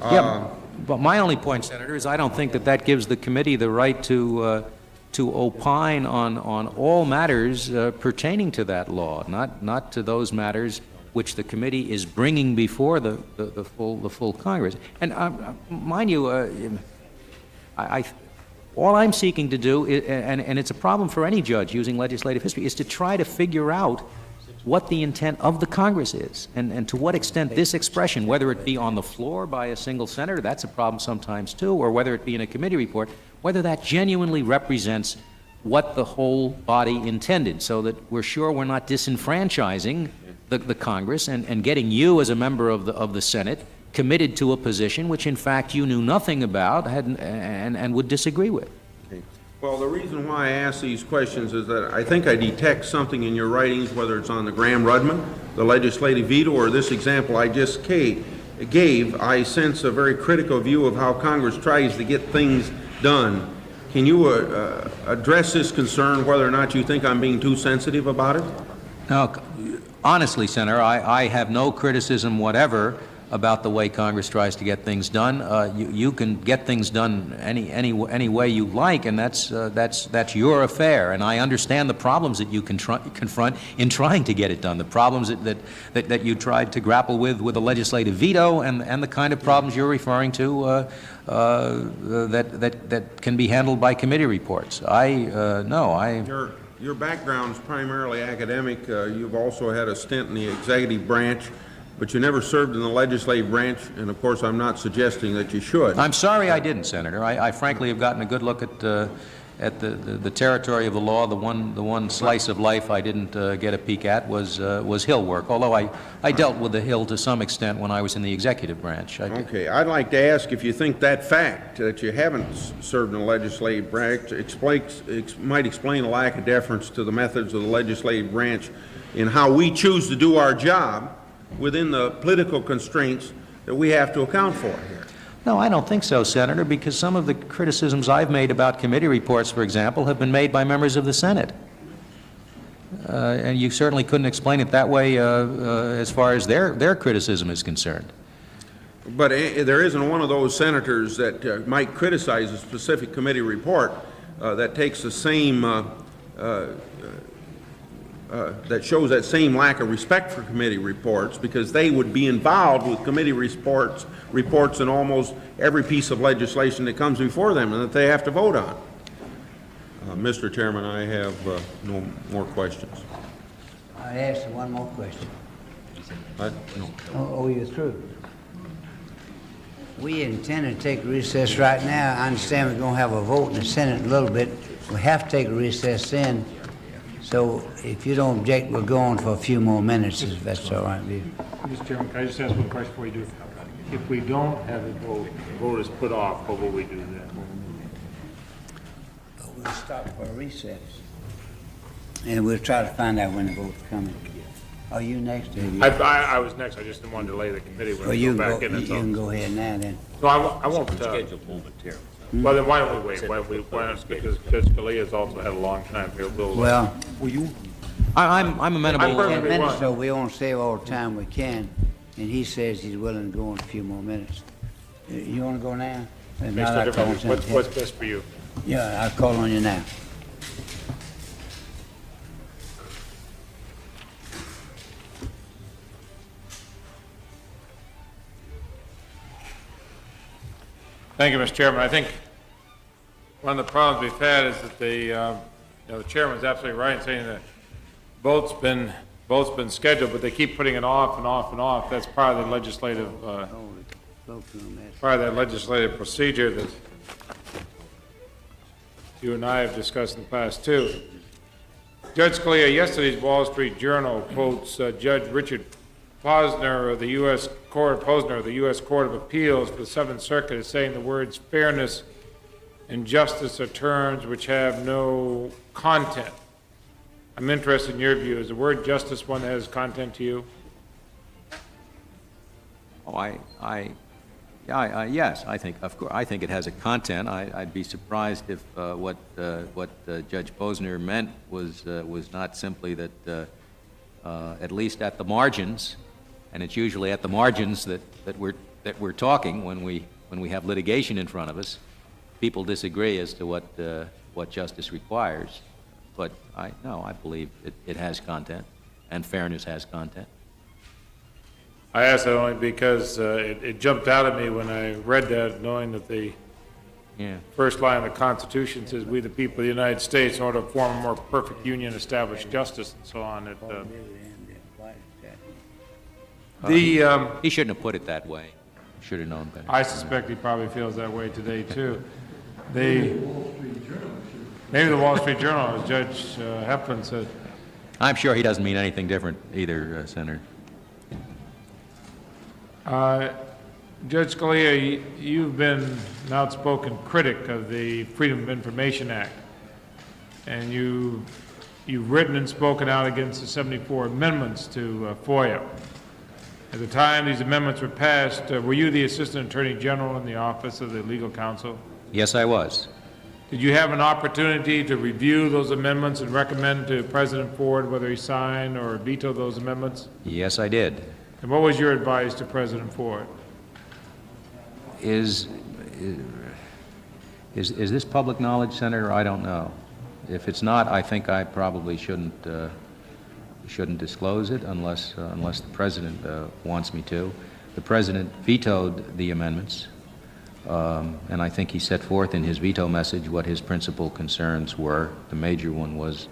Yeah, but my only point, Senator, is I don't think that gives the committee the right to opine on all matters pertaining to that law, not to those matters which the committee is bringing before the full Congress. And mind you, all I'm seeking to do, and it's a problem for any judge using legislative history, is to try to figure out what the intent of the Congress is, and to what extent this expression, whether it be on the floor by a single senator, that's a problem sometimes too, or whether it be in a committee report, whether that genuinely represents what the whole body intended, so that we're sure we're not disenfranchising the Congress and getting you as a member of the Senate committed to a position which in fact you knew nothing about and would disagree with. Okay. Well, the reason why I ask these questions is that I think I detect something in your writings, whether it's on the Graham-Rudman, the legislative veto, or this example I just gave. I sense a very critical view of how Congress tries to get things done. Can you address this concern, whether or not you think I'm being too sensitive about it? Now, honestly, Senator, I have no criticism whatever about the way Congress tries to get things done. You can get things done any way you like, and that's your affair. And I understand the problems that you confront in trying to get it done. The problems that you tried to grapple with a legislative veto, and the kind of problems you're referring to that can be handled by committee reports. Your background's primarily academic. You've also had a stint in the executive branch, but you never served in the legislative branch, and of course I'm not suggesting that you should. I'm sorry I didn't, Senator. I frankly have gotten a good look at the territory of the law. The one slice of life I didn't get a peek at was Hill work, although I dealt with the Hill to some extent when I was in the executive branch. Okay, I'd like to ask if you think that fact that you haven't served in the legislative branch might explain a lack of deference to the methods of the legislative branch in how we choose to do our job within the political constraints that we have to account for here. No, I don't think so, Senator, because some of the criticisms I've made about committee reports, for example, have been made by members of the Senate. And you certainly couldn't explain it that way as far as their criticism is concerned. But there isn't one of those senators that might criticize a specific committee report that takes the same that shows that same lack of respect for committee reports, because they would be involved with committee reports in almost every piece of legislation that comes before them and that they have to vote on. Mr. Chairman, I have no more questions. I asked one more question. No. Oh, you're through. We intend to take a recess right now. I understand we're going to have a vote in the Senate in a little bit. We have to take a recess then. So if you don't object, we'll go on for a few more minutes, if that's all right with you. Mr. Chairman, can I just ask one question before you do? If we don't have a vote, the vote is put off, what will we do then? We'll stop for a recess. And we'll try to find out when the vote's coming. Are you next? I was next. I just didn't want to delay the committee when we go back in. You can go ahead now then. So I won't schedule momentarily. Well, then why don't we wait? Because Judge Scalia has also had a long time here. Well, I'm amenable. 10 minutes, so we won't save all the time we can. And he says he's willing to go in a few more minutes. You want to go now? What's best for you? Yeah, I'll call on you now. Thank you, Mr. Chairman. I think one of the problems we've had is that the chairman's absolutely right in saying that vote's been scheduled, but they keep putting it off and off and off. That's part of the legislative procedure that you and I have discussed in the past too. Judge Scalia, yesterday's Wall Street Journal quotes Judge Richard Posner of the U.S. Court of Appeals for the Seventh Circuit as saying the words fairness and justice are terms which have no content. I'm interested in your view. Is the word justice one that has content to you? Oh, yes, I think, of course, I think it has a content. I'd be surprised if what Judge Posner meant was not simply that, at least at the margins, and it's usually at the margins that we're talking when we have litigation in front of us. People disagree as to what justice requires, but I believe it has content, and fairness has content. I ask that only because it jumped out at me when I read that, knowing that the first line of the Constitution says, "We, the people of the United States, in order to form a more perfect union, establish justice," and so on. He shouldn't have put it that way. Should have known better. I suspect he probably feels that way today too. Maybe the Wall Street Journal, as Judge Heflin said. I'm sure he doesn't mean anything different either, Senator. Judge Scalia, you've been an outspoken critic of the Freedom of Information Act. and you've written and spoken out against the 74 amendments to FOIA. At the time these amendments were passed, were you the Assistant Attorney General in the Office of the Legal Counsel? Yes, I was. Did you have an opportunity to review those amendments and recommend to President Ford whether he sign or veto those amendments? Yes, I did. And what was your advice to President Ford? Is this public knowledge, Senator? I don't know. If it's not, I think I probably shouldn't disclose it unless the President wants me to. The President vetoed the amendments, and I think he set forth in his veto message what his principal concerns were. The major one was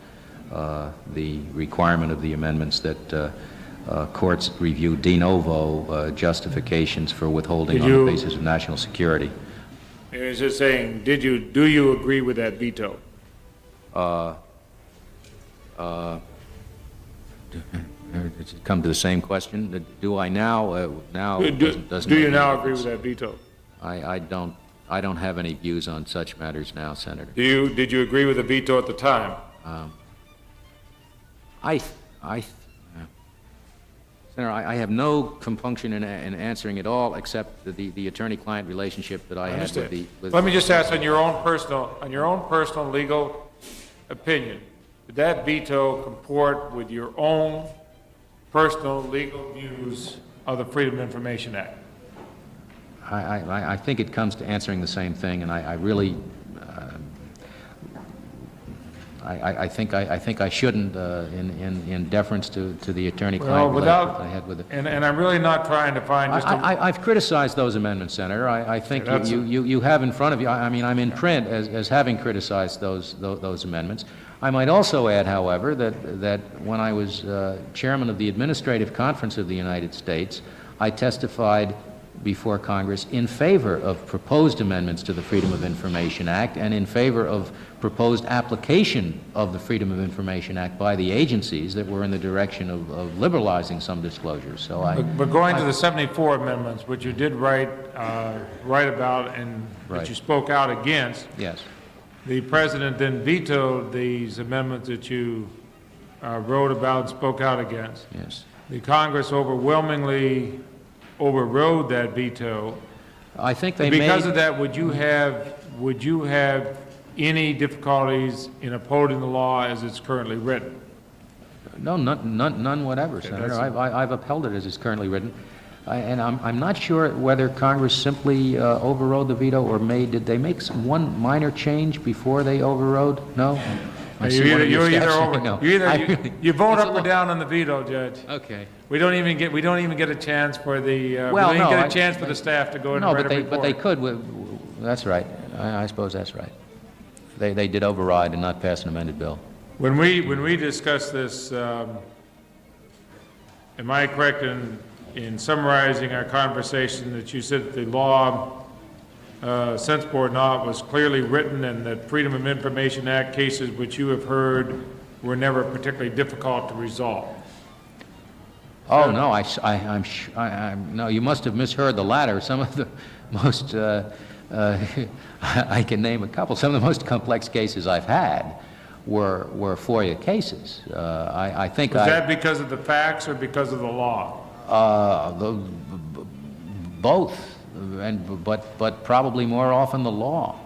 the requirement of the amendments that courts review de novo justifications for withholding on the basis of national security. It's just saying, do you agree with that veto? It's come to the same question. Do I now? Do you now agree with that veto? I don't have any views on such matters now, Senator. Did you agree with the veto at the time? Senator, I have no compunction in answering at all, except the attorney-client relationship that I had with the. Let me just ask, on your own personal legal opinion, did that veto comport with your own personal legal views of the Freedom of Information Act? I think it comes to answering the same thing, and I really. I think I shouldn't, in deference to the attorney-client relationship I had with it. And I'm really not trying to find just I've criticized those amendments, Senator. I think you have in front of you. I mean, I'm in print as having criticized those amendments. I might also add, however, that when I was chairman of the Administrative Conference of the United States, I testified before Congress in favor of proposed amendments to the Freedom of Information Act and in favor of proposed application of the Freedom of Information Act by the agencies that were in the direction of liberalizing some disclosures. So But going to the 74 amendments, which you did write about and that you spoke out against. Yes. The President then vetoed these amendments that you wrote about and spoke out against. Yes. The Congress overwhelmingly overrode that veto. I think they because of that, would you have any difficulties in upholding the law as it's currently written? No, none whatever, Senator. I've upheld it as it's currently written. And I'm not sure whether Congress simply overrode the veto or did they make one minor change before they overrode? No? You vote up or down on the veto, Judge. Okay. We don't even get a chance for the the staff to go in and write a report. But they could. That's right. I suppose that's right. They did override and not pass an amended bill. When we discussed this, am I correct in summarizing our conversation that you said the law, sensible or not, was clearly written, and that Freedom of Information Act cases which you have heard were never particularly difficult to resolve? Oh no, no. You must have misheard the latter. Some of the most, I can name a couple. Some of the most complex cases I've had were FOIA cases. I think. Was that because of the facts or because of the law? Both. But probably more often the law.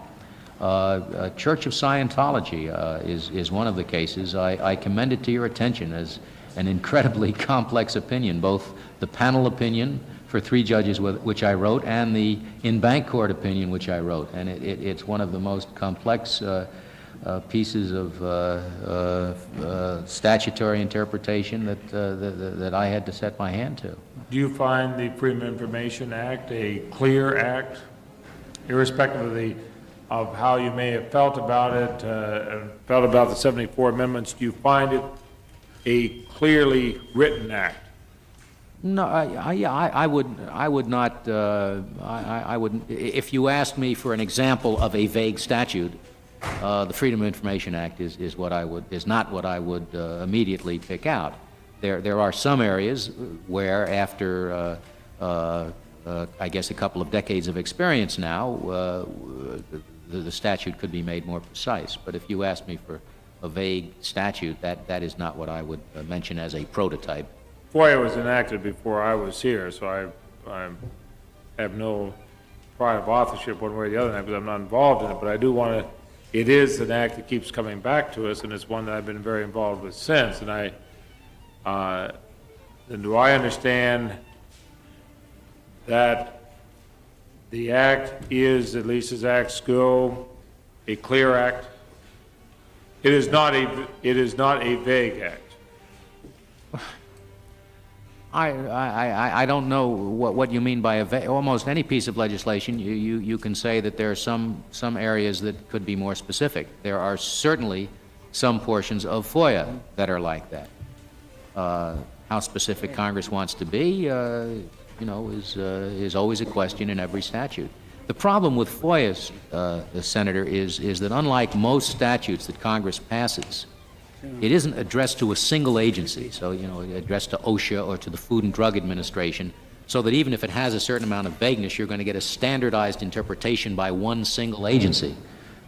Church of Scientology is one of the cases. I commend it to your attention as an incredibly complex opinion, both the panel opinion for 3 judges which I wrote and the in-bank court opinion which I wrote. And it's one of the most complex pieces of statutory interpretation that I had to set my hand to. Do you find the Freedom of Information Act a clear act, irrespective of how you may have felt about it, felt about the 74 amendments? Do you find it a clearly written act? No, I would not. I would. If you asked me for an example of a vague statute, the Freedom of Information Act is not what I would immediately pick out. There are some areas where, after I guess a couple of decades of experience now, the statute could be made more precise. But if you ask me for a vague statute, that is not what I would mention as a prototype. FOIA was enacted before I was here, so I have no pride of authorship one way or the other, because I'm not involved in it, but I do want to, it is an act that keeps coming back to us, and it's one that I've been very involved with since, and then do I understand that the act is, at least as acts go, a clear act? It is not a vague act. I don't know what you mean by almost any piece of legislation. You can say that there are some areas that could be more specific. There are certainly some portions of FOIA that are like that. How specific Congress wants to be, is always a question in every statute. The problem with FOIA, Senator, is that unlike most statutes that Congress passes, it isn't addressed to a single agency, so, addressed to OSHA or to the Food and Drug Administration, so that even if it has a certain amount of vagueness, you're going to get a standardized interpretation by one single agency.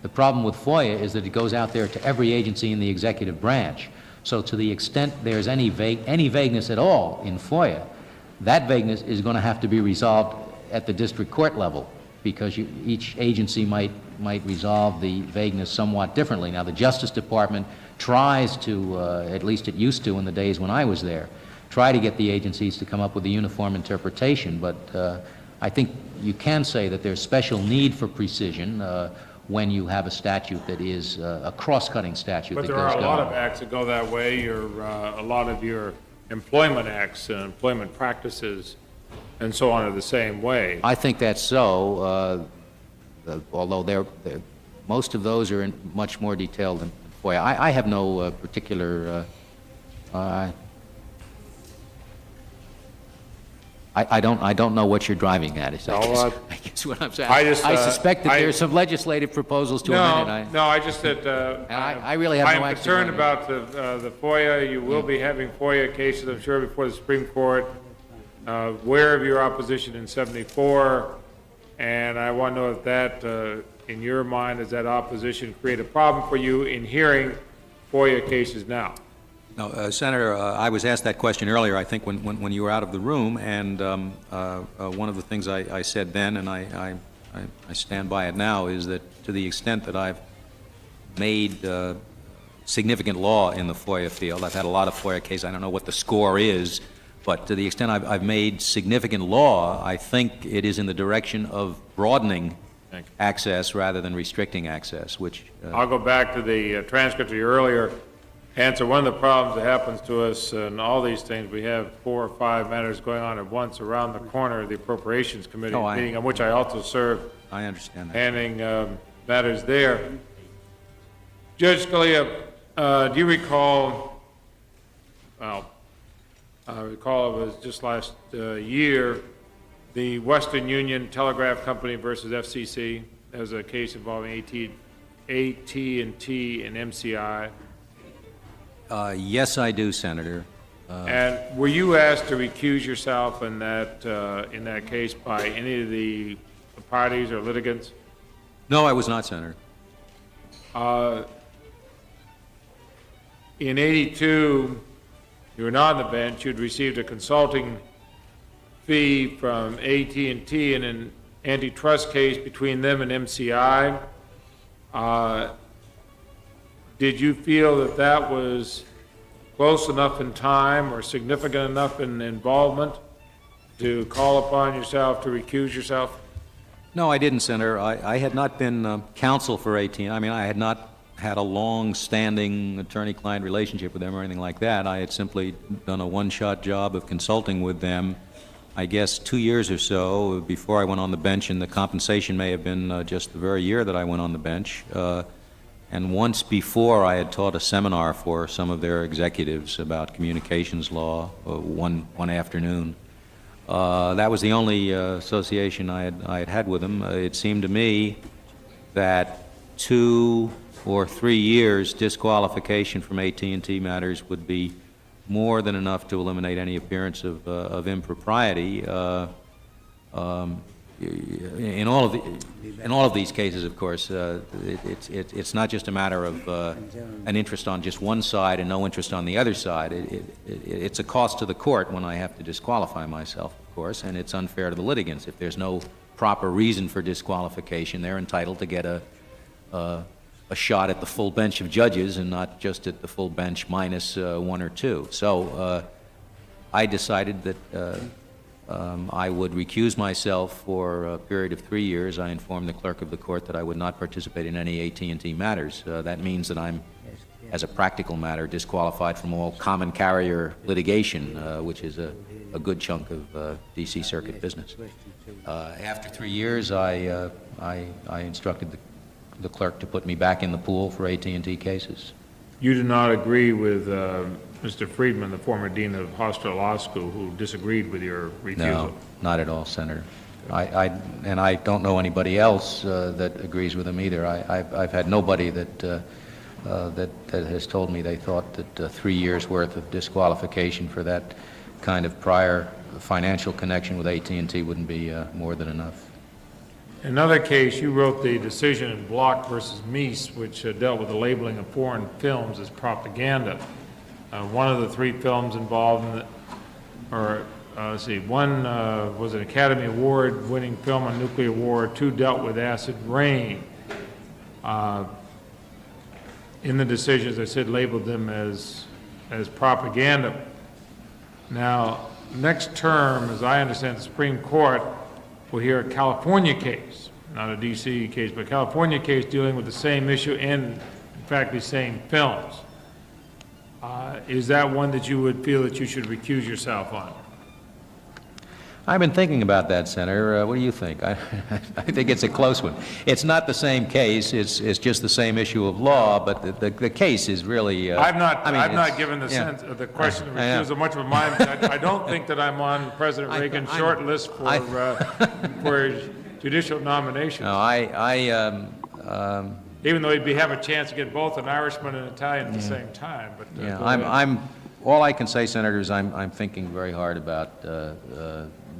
The problem with FOIA is that it goes out there to every agency in the executive branch. So to the extent there's any vagueness at all in FOIA, that vagueness is going to have to be resolved at the district court level, because each agency might resolve the vagueness somewhat differently. Now, the Justice Department tries to, at least it used to in the days when I was there, try to get the agencies to come up with a uniform interpretation, but I think you can say that there's special need for precision when you have a statute that is a cross-cutting statute. But there are a lot of acts that go that way. A lot of your employment acts and employment practices and so on are the same way. I think that's so, although most of those are in much more detail than FOIA. I have no particular, I don't know what you're driving at. I guess what I'm saying. I suspect that there's some legislative proposals to amend it. I just said I really have no I'm concerned about the FOIA. You will be having FOIA cases, I'm sure, before the Supreme Court. Aware of your opposition in '74, and I want to know if that, in your mind, does that opposition create a problem for you in hearing FOIA cases now? No, Senator, I was asked that question earlier, I think, when you were out of the room, and one of the things I said then, and I stand by it now, is that to the extent that I've made significant law in the FOIA field, I've had a lot of FOIA cases, I don't know what the score is, but to the extent I've made significant law, I think it is in the direction of broadening access rather than restricting access, which... I'll go back to the transcript of your earlier answer. One of the problems that happens to us in all these things, we have 4 or 5 matters going on at once around the corner of the Appropriations Committee meeting, on which I also serve. I understand that. Handling matters there. Judge Scalia, do you recall, well, I recall it was just last year, the Western Union Telegraph Company versus FCC. There was a case involving AT&T and MCI. Yes, I do, Senator. And were you asked to recuse yourself in that case by any of the parties or litigants? No, I was not, Senator. In '82, you were not on the bench. You'd received a consulting fee from AT&T in an antitrust case between them and MCI. Did you feel that was close enough in time or significant enough in involvement to call upon yourself to recuse yourself? No, I didn't, Senator. I had not been counsel for AT&T. I mean, I had not had a long-standing attorney-client relationship with them or anything like that. I had simply done a one-shot job of consulting with them, I guess 2 years or so before I went on the bench, and the compensation may have been just the very year that I went on the bench. And once before, I had taught a seminar for some of their executives about communications law one afternoon. That was the only association I had with them. It seemed to me that 2 or 3 years disqualification from AT&T matters would be more than enough to eliminate any appearance of impropriety. in all of these cases, of course, it's not just a matter of an interest on just one side and no interest on the other side. It's a cost to the court when I have to disqualify myself, of course, and it's unfair to the litigants. If there's no proper reason for disqualification, they're entitled to get a shot at the full bench of judges and not just at the full bench minus one or two. So I decided that I would recuse myself for a period of 3 years. I informed the clerk of the court that I would not participate in any AT&T matters. That means that I'm, as a practical matter, disqualified from all common carrier litigation, which is a good chunk of D.C. Circuit business. After 3 years, I instructed the clerk to put me back in the pool for AT&T cases. You do not agree with Mr. Friedman, the former dean of Hofstra Law School, who disagreed with your refusal? No, not at all, Senator. And I don't know anybody else that agrees with him either. I've had nobody that has told me they thought that 3 years' worth of disqualification for that kind of prior financial connection with AT&T wouldn't be more than enough. In another case, you wrote the decision in Block versus Meese, which dealt with the labeling of foreign films as propaganda. One of the 3 films involved in one was an Academy Award-winning film on nuclear war. 2 dealt with acid rain. In the decisions, I said labeled them as propaganda. Now, next term, as I understand, the Supreme Court will hear a California case, not a D.C. case, but a California case dealing with the same issue and, in fact, the same films. Is that one that you would feel that you should recuse yourself on? I've been thinking about that, Senator. What do you think? I think it's a close one. It's not the same case. It's just the same issue of law, but the case is really. I've not given the sense of the question of recusal much of a mind. I don't think that I'm on President Reagan's short list for judicial nomination. No, even though he'd have a chance to get both an Irishman and an Italian at the same time. But all I can say, Senator, is I'm thinking very hard about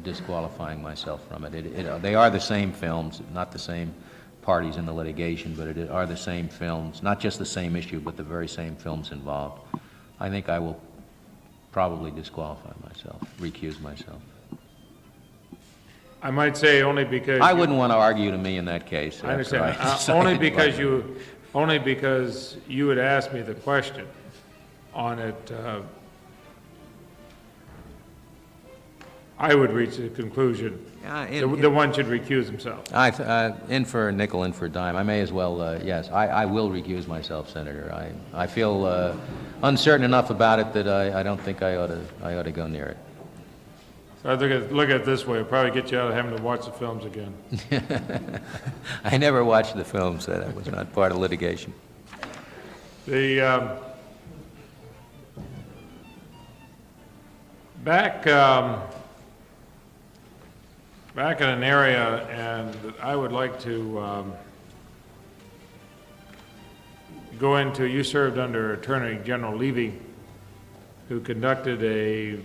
disqualifying myself from it. They are the same films, not the same parties in the litigation, but it are the same films, not just the same issue, but the very same films involved. I think I will probably disqualify myself, recuse myself. I might say only because I wouldn't want to argue to me in that case. I understand. Only because you had asked me the question on it. I would reach the conclusion the one should recuse himself. In for a nickel, in for a dime. I may as well. Yes, I will recuse myself, Senator. I feel uncertain enough about it that I don't think I ought to go near it. So I look at it this way, it'll probably get you out of having to watch the films again. I never watched the films. That was not part of litigation. Back in an area, and I would like to go into, you served under Attorney General Levy, who conducted a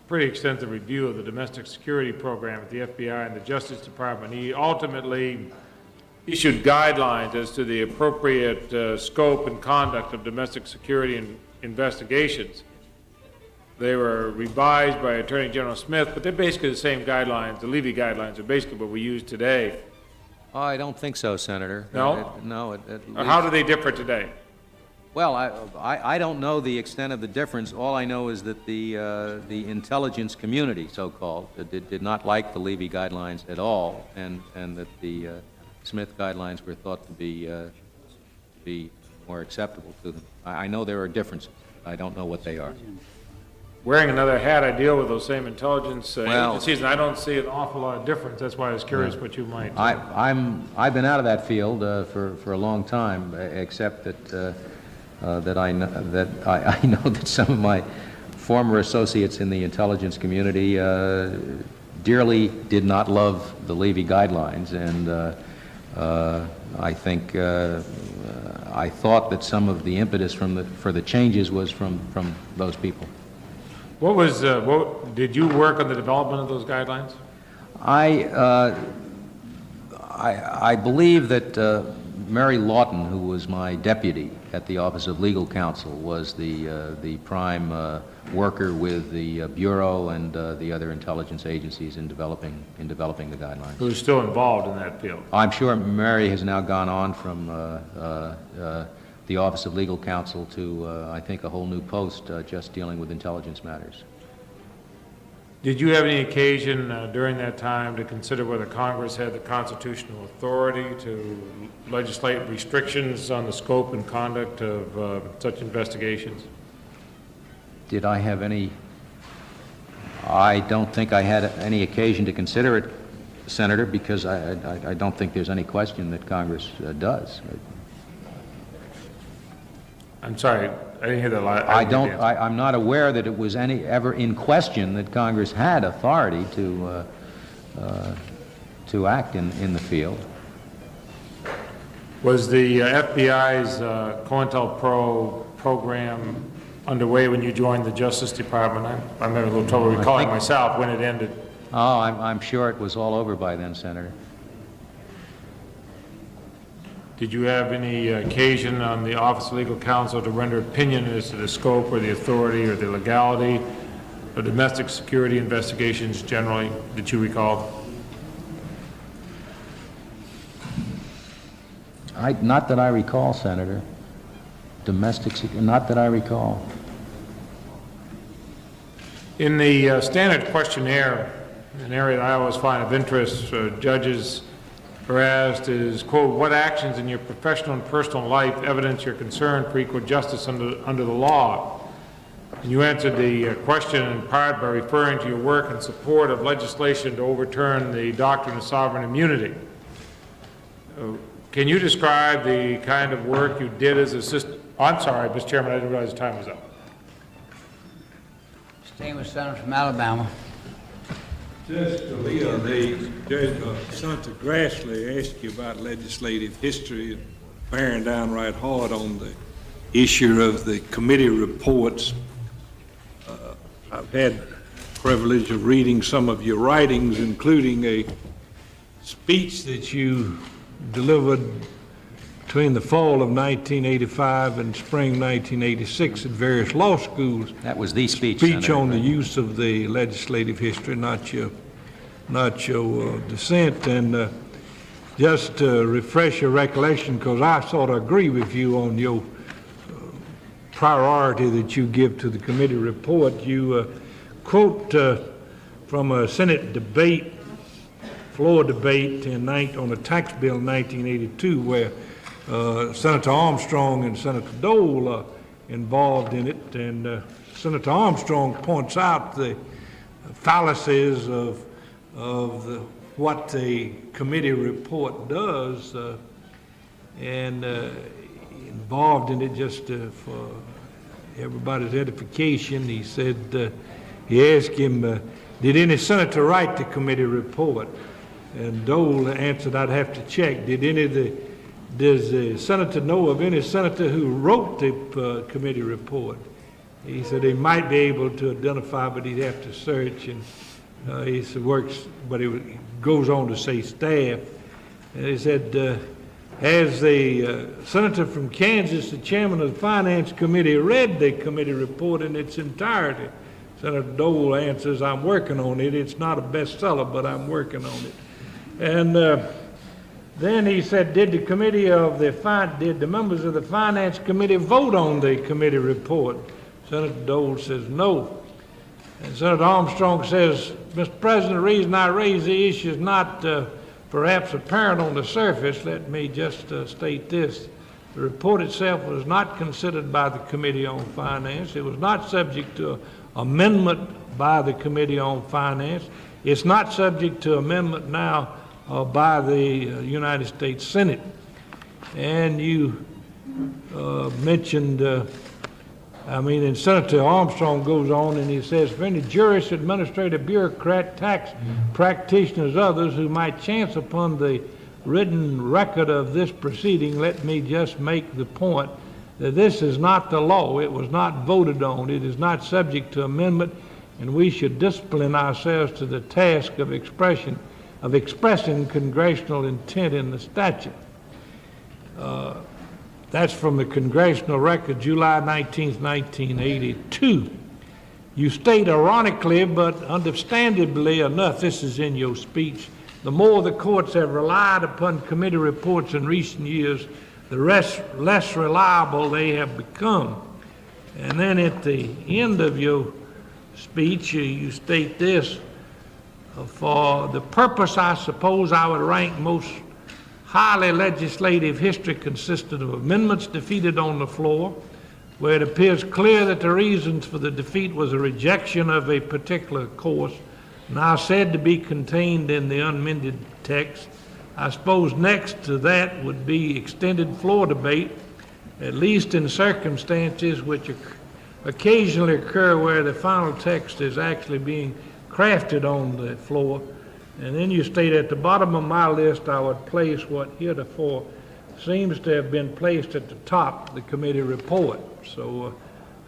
pretty extensive review of the domestic security program at the FBI and the Justice Department. He ultimately issued guidelines as to the appropriate scope and conduct of domestic security investigations. They were revised by Attorney General Smith, but they're basically the same guidelines. The Levy guidelines are basically what we use today. Oh, I don't think so, Senator. No? No. How do they differ today? Well, I don't know the extent of the difference. All I know is that the intelligence community, so-called, did not like the Levy guidelines at all, and that the Smith guidelines were thought to be more acceptable to them. I know there are differences. I don't know what they are. Wearing another hat, I deal with those same intelligence agencies, and I don't see an awful lot of difference. That's why I was curious what you might. I've been out of that field for a long time, except that I know that some of my former associates in the intelligence community dearly did not love the Levy guidelines, and I think I thought that some of the impetus for the changes was from those people. What did you work on the development of those guidelines? I believe that Mary Lawton, who was my deputy at the Office of Legal Counsel, was the prime worker with the Bureau and the other intelligence agencies in developing the guidelines. Who's still involved in that field? I'm sure Mary has now gone on from the Office of Legal Counsel to, I think, a whole new post just dealing with intelligence matters. Did you have any occasion during that time to consider whether Congress had the constitutional authority to legislate restrictions on the scope and conduct of such investigations? Did I have any? I don't think I had any occasion to consider it, Senator, because I don't think there's any question that Congress does. I'm sorry, I didn't hear that last. I'm not aware that it was ever in question that Congress had authority to act in the field. Was the FBI's COINTELPRO program underway when you joined the Justice Department? I'm having a little trouble recalling myself when it ended. Oh, I'm sure it was all over by then, Senator. Did you have any occasion on the Office of Legal Counsel to render opinion as to the scope or the authority or the legality of domestic security investigations generally that you recall? Not that I recall, Senator. Not that I recall. In the standard questionnaire, an area that I always find of interest, judges are asked is, quote, what actions in your professional and personal life evidence your concern for equal justice under the law? And you answered the question in part by referring to your work in support of legislation to overturn the doctrine of sovereign immunity. Can you describe the kind of work you did as assistant? Oh, I'm sorry, Mr. Chairman, I didn't realize the time was up. Distinguished Senator from Alabama. Judge Scalia, Senator Grassley asked you about legislative history and bearing downright hard on the issue of the committee reports. I've had the privilege of reading some of your writings, including a speech that you delivered between the fall of 1985 and spring 1986 at various law schools. That was the speech, Senator, Senator, on the use of the legislative history, not your dissent. And just to refresh your recollection, because I sort of agree with you on your priority that you give to the committee report. You quote from a Senate debate, floor debate on the tax bill in 1982, where Senator Armstrong and Senator Dole are involved in it, and Senator Armstrong points out the fallacies of what the committee report does, and involved in it just for everybody's edification. He said, he asked him, did any senator write the committee report? And Dole answered, I'd have to check. Does the senator know of any senator who wrote the committee report? He said he might be able to identify, but he'd have to search. And he said works, but it goes on to say staff. And he said, has the senator from Kansas, the chairman of the Finance Committee, read the committee report in its entirety? Senator Dole answers, I'm working on it. It's not a bestseller, but I'm working on it. And then he said, did the members of the Finance Committee vote on the committee report? Senator Dole says no. And Senator Armstrong says, Mr. President, the reason I raise the issue is not perhaps apparent on the surface. Let me just state this. The report itself was not considered by the Committee on Finance. It was not subject to amendment by the Committee on Finance. It's not subject to amendment now by the United States Senate. And you mentioned, and Senator Armstrong goes on and he says, for any jurist, administrative bureaucrat, tax practitioners, others who might chance upon the written record of this proceeding, let me just make the point that this is not the law. It was not voted on. It is not subject to amendment, and we should discipline ourselves to the task of expression of expressing congressional intent in the statute. That's from the Congressional Record, July 19, 1982. You state ironically, but understandably enough, this is in your speech, the more the courts have relied upon committee reports in recent years, the less reliable they have become. And then at the end of your speech, you state this, for the purpose, I suppose, I would rank most highly legislative history consisted of amendments defeated on the floor, where it appears clear that the reasons for the defeat was a rejection of a particular course, now said to be contained in the unamended text. I suppose next to that would be extended floor debate, at least in circumstances which occasionally occur where the final text is actually being crafted on the floor. And then you state at the bottom of my list I would place what heretofore seems to have been placed at the top, the committee report. So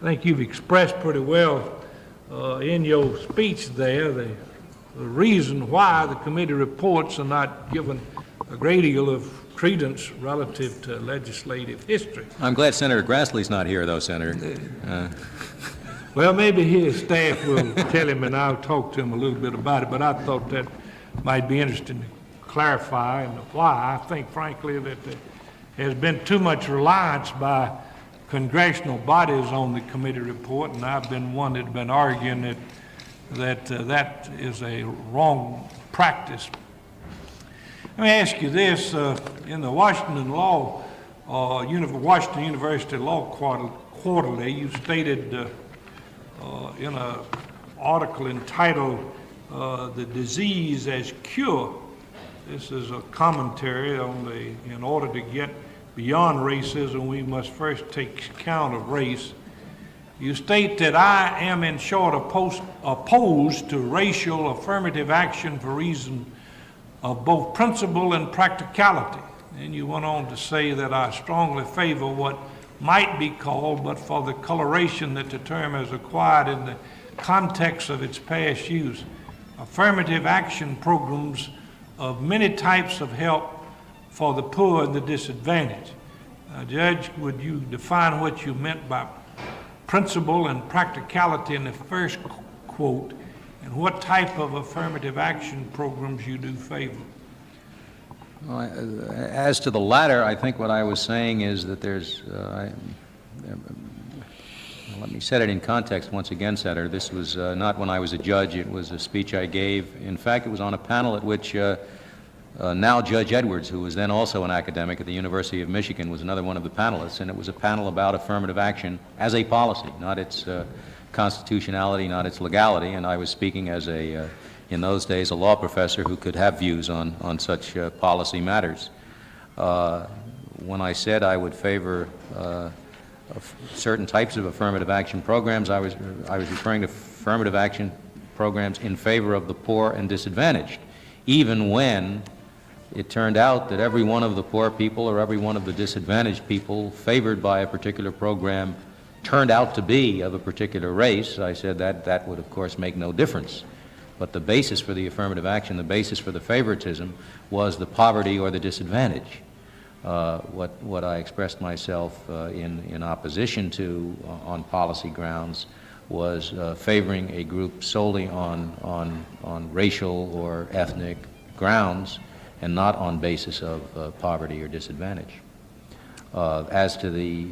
I think you've expressed pretty well in your speech there the reason why the committee reports are not given a great deal of credence relative to legislative history. I'm glad Senator Grassley's not here, though, Senator. Well, maybe his staff will tell him, and I'll talk to him a little bit about it, but I thought that might be interesting to clarify and why. I think, frankly, that there has been too much reliance by congressional bodies on the committee report, and I've been one that's been arguing that is a wrong practice. Let me ask you this. In the Washington Washington University Law Quarterly, you stated in an article entitled The Disease as Cure. This is a commentary on in order to get beyond racism, we must first take account of race. You state that I am in short opposed to racial affirmative action for reason of both principle and practicality. And you went on to say that I strongly favor what might be called, but for the coloration that the term has acquired in the context of its past use, affirmative action programs of many types of help for the poor and the disadvantaged. Judge, would you define what you meant by principle and practicality in the first quote, and what type of affirmative action programs you do favor? Well, as to the latter, I think what I was saying is that there's, let me set it in context once again, Senator. This was not when I was a judge, it was a speech I gave. In fact, it was on a panel at which now Judge Edwards, who was then also an academic at the University of Michigan, was another one of the panelists, and it was a panel about affirmative action as a policy, not its constitutionality, not its legality, and I was speaking as a, in those days, a law professor who could have views on such policy matters. When I said I would favor certain types of affirmative action programs, I was referring to affirmative action programs in favor of the poor and disadvantaged, even when it turned out that every one of the poor people or every one of the disadvantaged people favored by a particular program turned out to be of a particular race. I said that would, of course, make no difference. But the basis for the affirmative action, the basis for the favoritism, was the poverty or the disadvantage. What I expressed myself in opposition to on policy grounds was favoring a group solely on racial or ethnic grounds and not on basis of poverty or disadvantage. As to the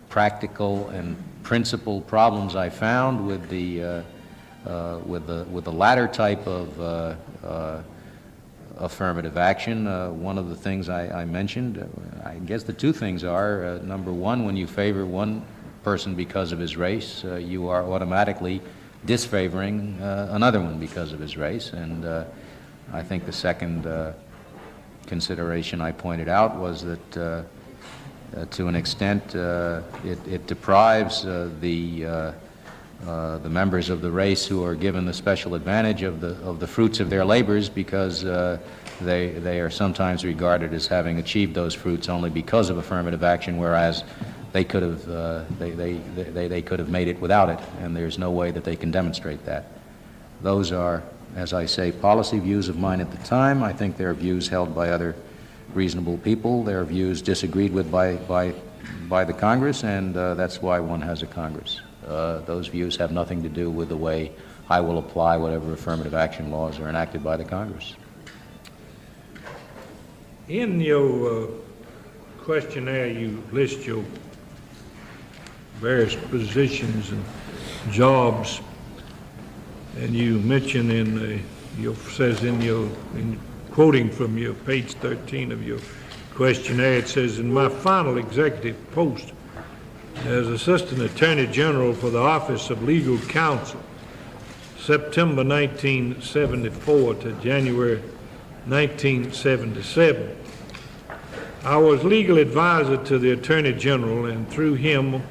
practical and principal problems I found with the latter type of affirmative action, one of the things I mentioned, I guess the two things are, number one, when you favor one person because of his race, you are automatically disfavoring another one because of his race. And I think the second consideration I pointed out was that to an extent it deprives the members of the race who are given the special advantage of the fruits of their labors, because they are sometimes regarded as having achieved those fruits only because of affirmative action, whereas they could have they could have made it without it, and there's no way that they can demonstrate that. Those are as I say, policy views of mine at the time. I think they're views held by other reasonable people. They're views disagreed with by the Congress, and that's why one has a Congress. Those views have nothing to do with the way I will apply whatever affirmative action laws are enacted by the Congress. In your questionnaire, you list your various positions and jobs, and you mention quoting from your page 13 of your questionnaire, it says, in my final executive post as Assistant Attorney General for the Office of Legal Counsel, September 1974 to January 1977, I was legal advisor to the Attorney General and through him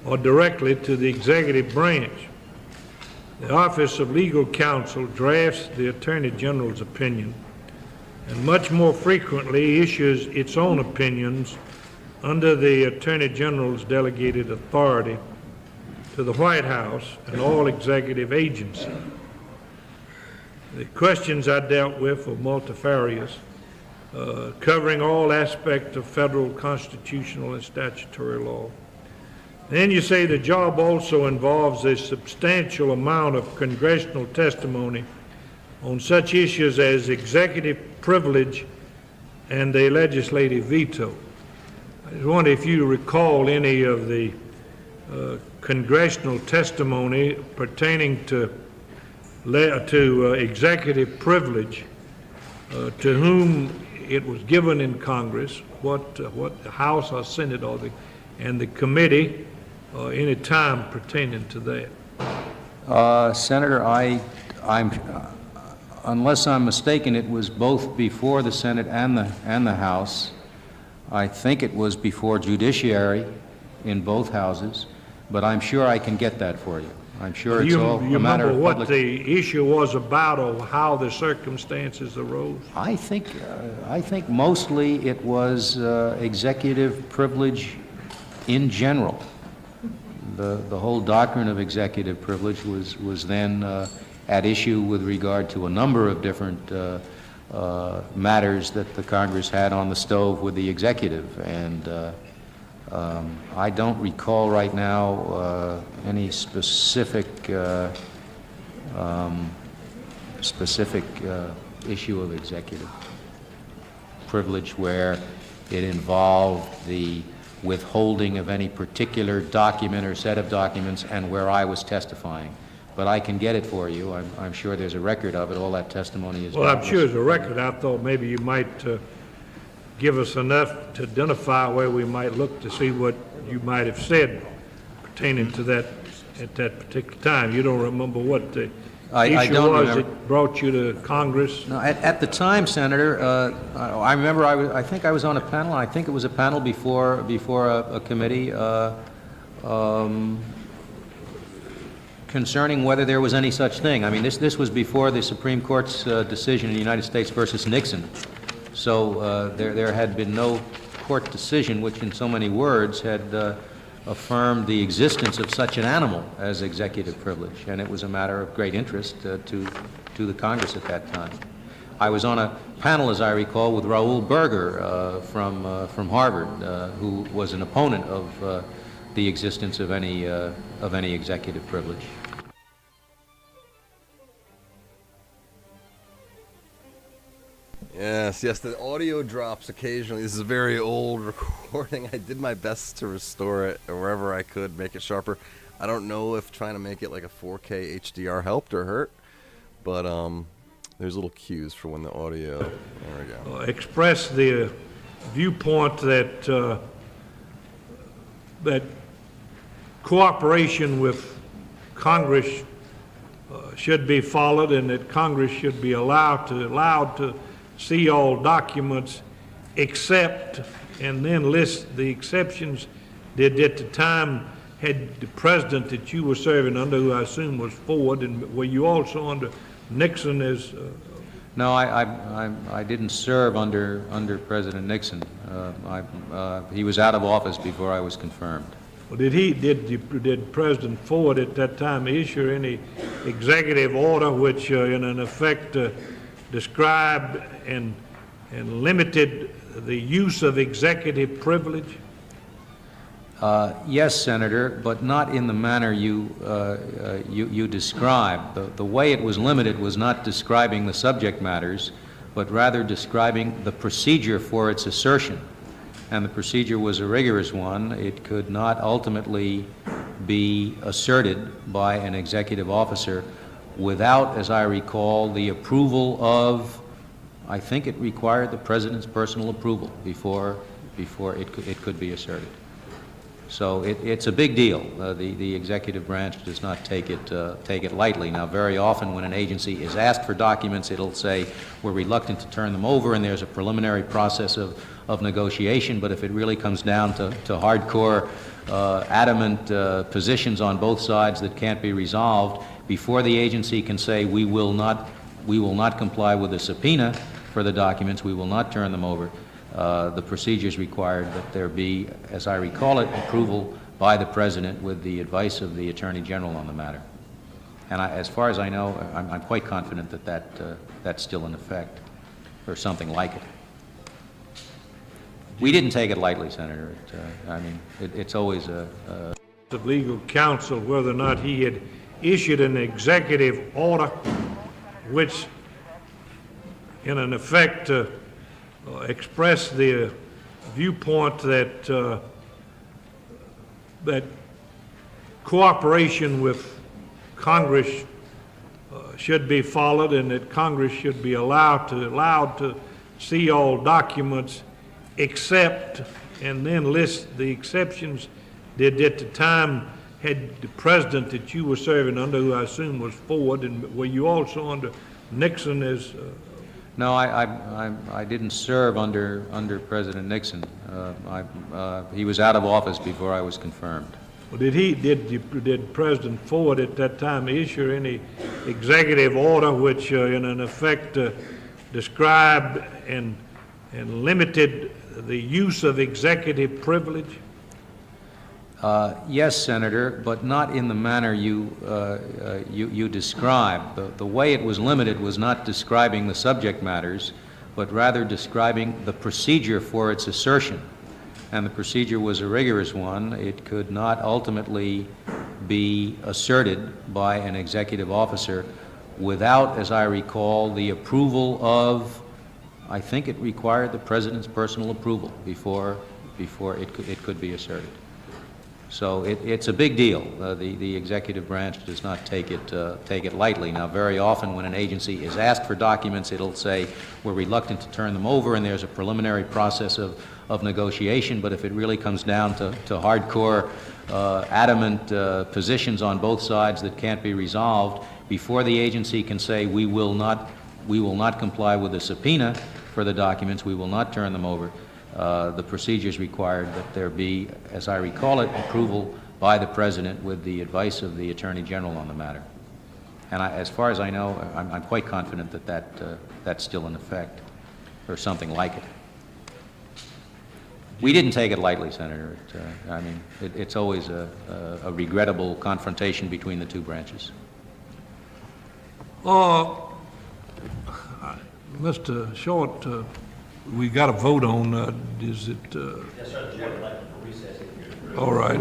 or directly to the executive branch. The Office of Legal Counsel drafts the Attorney General's opinion and much more frequently issues its own opinions under the Attorney General's delegated authority to the White House and all executive agencies. The questions I dealt with were multifarious, covering all aspects of federal constitutional and statutory law. Then you say the job also involves a substantial amount of congressional testimony on such issues as executive privilege and a legislative veto. I just wonder if you recall any of the congressional testimony pertaining to executive privilege, to whom it was given in Congress, what the House or Senate and the committee, any time pertaining to that. Senator, unless I'm mistaken, it was both before the Senate and the House. I think it was before Judiciary in both houses, but I'm sure I can get that for you. I'm sure it's all a matter of what the issue was about or how the circumstances arose? I think mostly it was executive privilege in general. The whole doctrine of executive privilege was then at issue with regard to a number of different matters that the Congress had on the stove with the executive, and I don't recall right now any specific issue of executive privilege where it involved the withholding of any particular document or set of documents and where I was testifying. But I can get it for you. I'm sure there's a record of it. All that testimony is. Well, I'm sure there's a record. I thought maybe you might give us enough to identify where we might look to see what you might have said pertaining to that at that particular time. You don't remember what the issue was that brought you to Congress? No, at the time, Senator, I remember I think I was on a panel. I think it was a panel before a committee concerning whether there was any such thing. I mean, this was before the Supreme Court's decision in the United States versus Nixon. So there had been no court decision which in so many words had affirmed the existence of such an animal as executive privilege, and it was a matter of great interest to the Congress at that time. I was on a panel, as I recall, with Raoul Berger from Harvard, who was an opponent of the existence of any executive privilege. Yes, the audio drops occasionally. This is a very old recording. I did my best to restore it wherever I could, make it sharper. I don't know if trying to make it like a 4K HDR helped or hurt, but there's little cues for when the audio, there we go. Express the viewpoint that that cooperation with Congress should be followed, and that Congress should be allowed to see all documents except, and then list the exceptions that at the time had the president that you were serving under, who I assume was Ford, and were you also under Nixon as? No, I didn't serve under President Nixon. He was out of office before I was confirmed. Well, did President Ford at that time issue any executive order which, in effect, described and limited the use of executive privilege? Yes, Senator, but not in the manner you described. The way it was limited was not describing the subject matters, but rather describing the procedure for its assertion. And the procedure was a rigorous one. It could not ultimately be asserted by an executive officer without, as I recall, the approval of, I think it required the President's personal approval before it could be asserted. So it's a big deal. The executive branch does not take it lightly. Now, very often when an agency is asked for documents, it'll say, we're reluctant to turn them over, and there's a preliminary process of negotiation. But if it really comes down to hardcore, adamant positions on both sides that can't be resolved, before the agency can say, we will not comply with the subpoena for the documents, we will not turn them over, the procedures required that there be, as I recall it, approval by the President with the advice of the Attorney General on the matter. And as far as I know, I'm quite confident that that's still in effect, or something like it. We didn't take it lightly, Senator. It's always a Of legal counsel whether or not he had issued an executive order which, in an effect, expressed the viewpoint that that cooperation with Congress should be followed, and that Congress should be allowed to see all documents except, and then list the exceptions. Did at the time had the president that you were serving under, who I assume was Ford, and were you also under Nixon as? No, I didn't serve under President Nixon. He was out of office before I was confirmed. Well, did President Ford at that time issue any executive order which, in effect, described and limited the use of executive privilege? Yes, Senator, but not in the manner you described. The way it was limited was not describing the subject matters, but rather describing the procedure for its assertion. And the procedure was a rigorous one. It could not ultimately be asserted by an executive officer without, as I recall, the approval of, I think it required the President's personal approval before it could be asserted. So it's a big deal. The executive branch does not take it lightly. Now, very often when an agency is asked for documents, it'll say, we're reluctant to turn them over, and there's a preliminary process of negotiation. But if it really comes down to hardcore, adamant positions on both sides that can't be resolved, before the agency can say, we will not comply with the subpoena for the documents, we will not turn them over, the procedures required that there be, as I recall it, approval by the President with the advice of the Attorney General on the matter. And as far as I know, I'm quite confident that that's still in effect, or something like it. We didn't take it lightly, Senator. It's always a regrettable confrontation between the two branches. Mr. Short, we got a vote on, is it? Yes, sir, the chair would like to recess it. All right.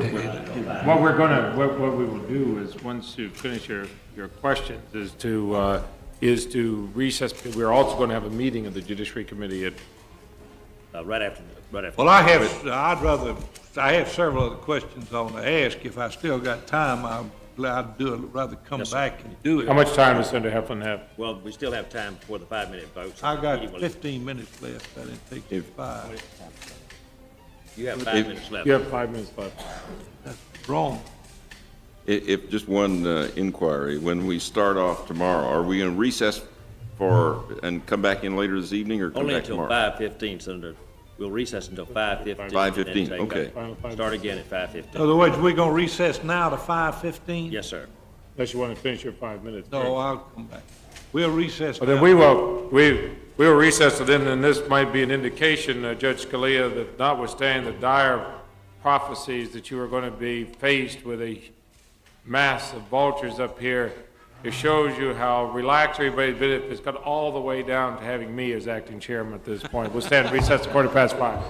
What we will do is, once you finish your questions, is to recess. We're also going to have a meeting of the Judiciary Committee at right after. Well, I have several other questions I want to ask. If I still got time, I'd rather come back and do it. How much time does Senator Heflin have? Well, we still have time for the 5-minute vote. I got 15 minutes left. I didn't take you 5. You have 5 minutes left. You have 5 minutes left. That's wrong. If just one inquiry, when we start off tomorrow, are we in recess and come back in later this evening, or come Only back until tomorrow? 5:15, Senator. We'll recess until 5:15. 5:15, okay. Start again at 5:15. In other words, we're going to recess now to 5:15? Yes, sir. Unless you want to finish your 5 minutes. No, I'll come back. We'll recess Well, now. then we will recess it in, and this might be an indication, Judge Scalia, that notwithstanding the dire prophecies that you were going to be faced with a mass of vultures up here. It shows you how relaxed everybody's been. It's got all the way down to having me as acting chairman at this point. We'll stand in recess to 5:15.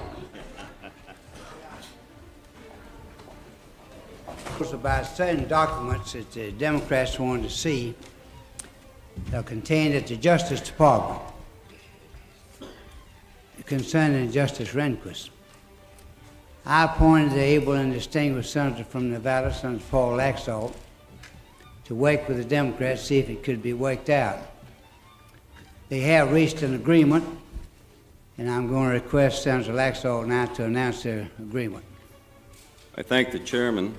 About certain documents that the Democrats wanted to see are contained at the Justice Department concerning Justice Rehnquist. I appointed the able and distinguished senator from Nevada, Senator Paul Laxalt, to work with the Democrats, see if it could be worked out. They have reached an agreement, and I'm going to request Senator Laxalt now to announce their agreement. I thank the chairman.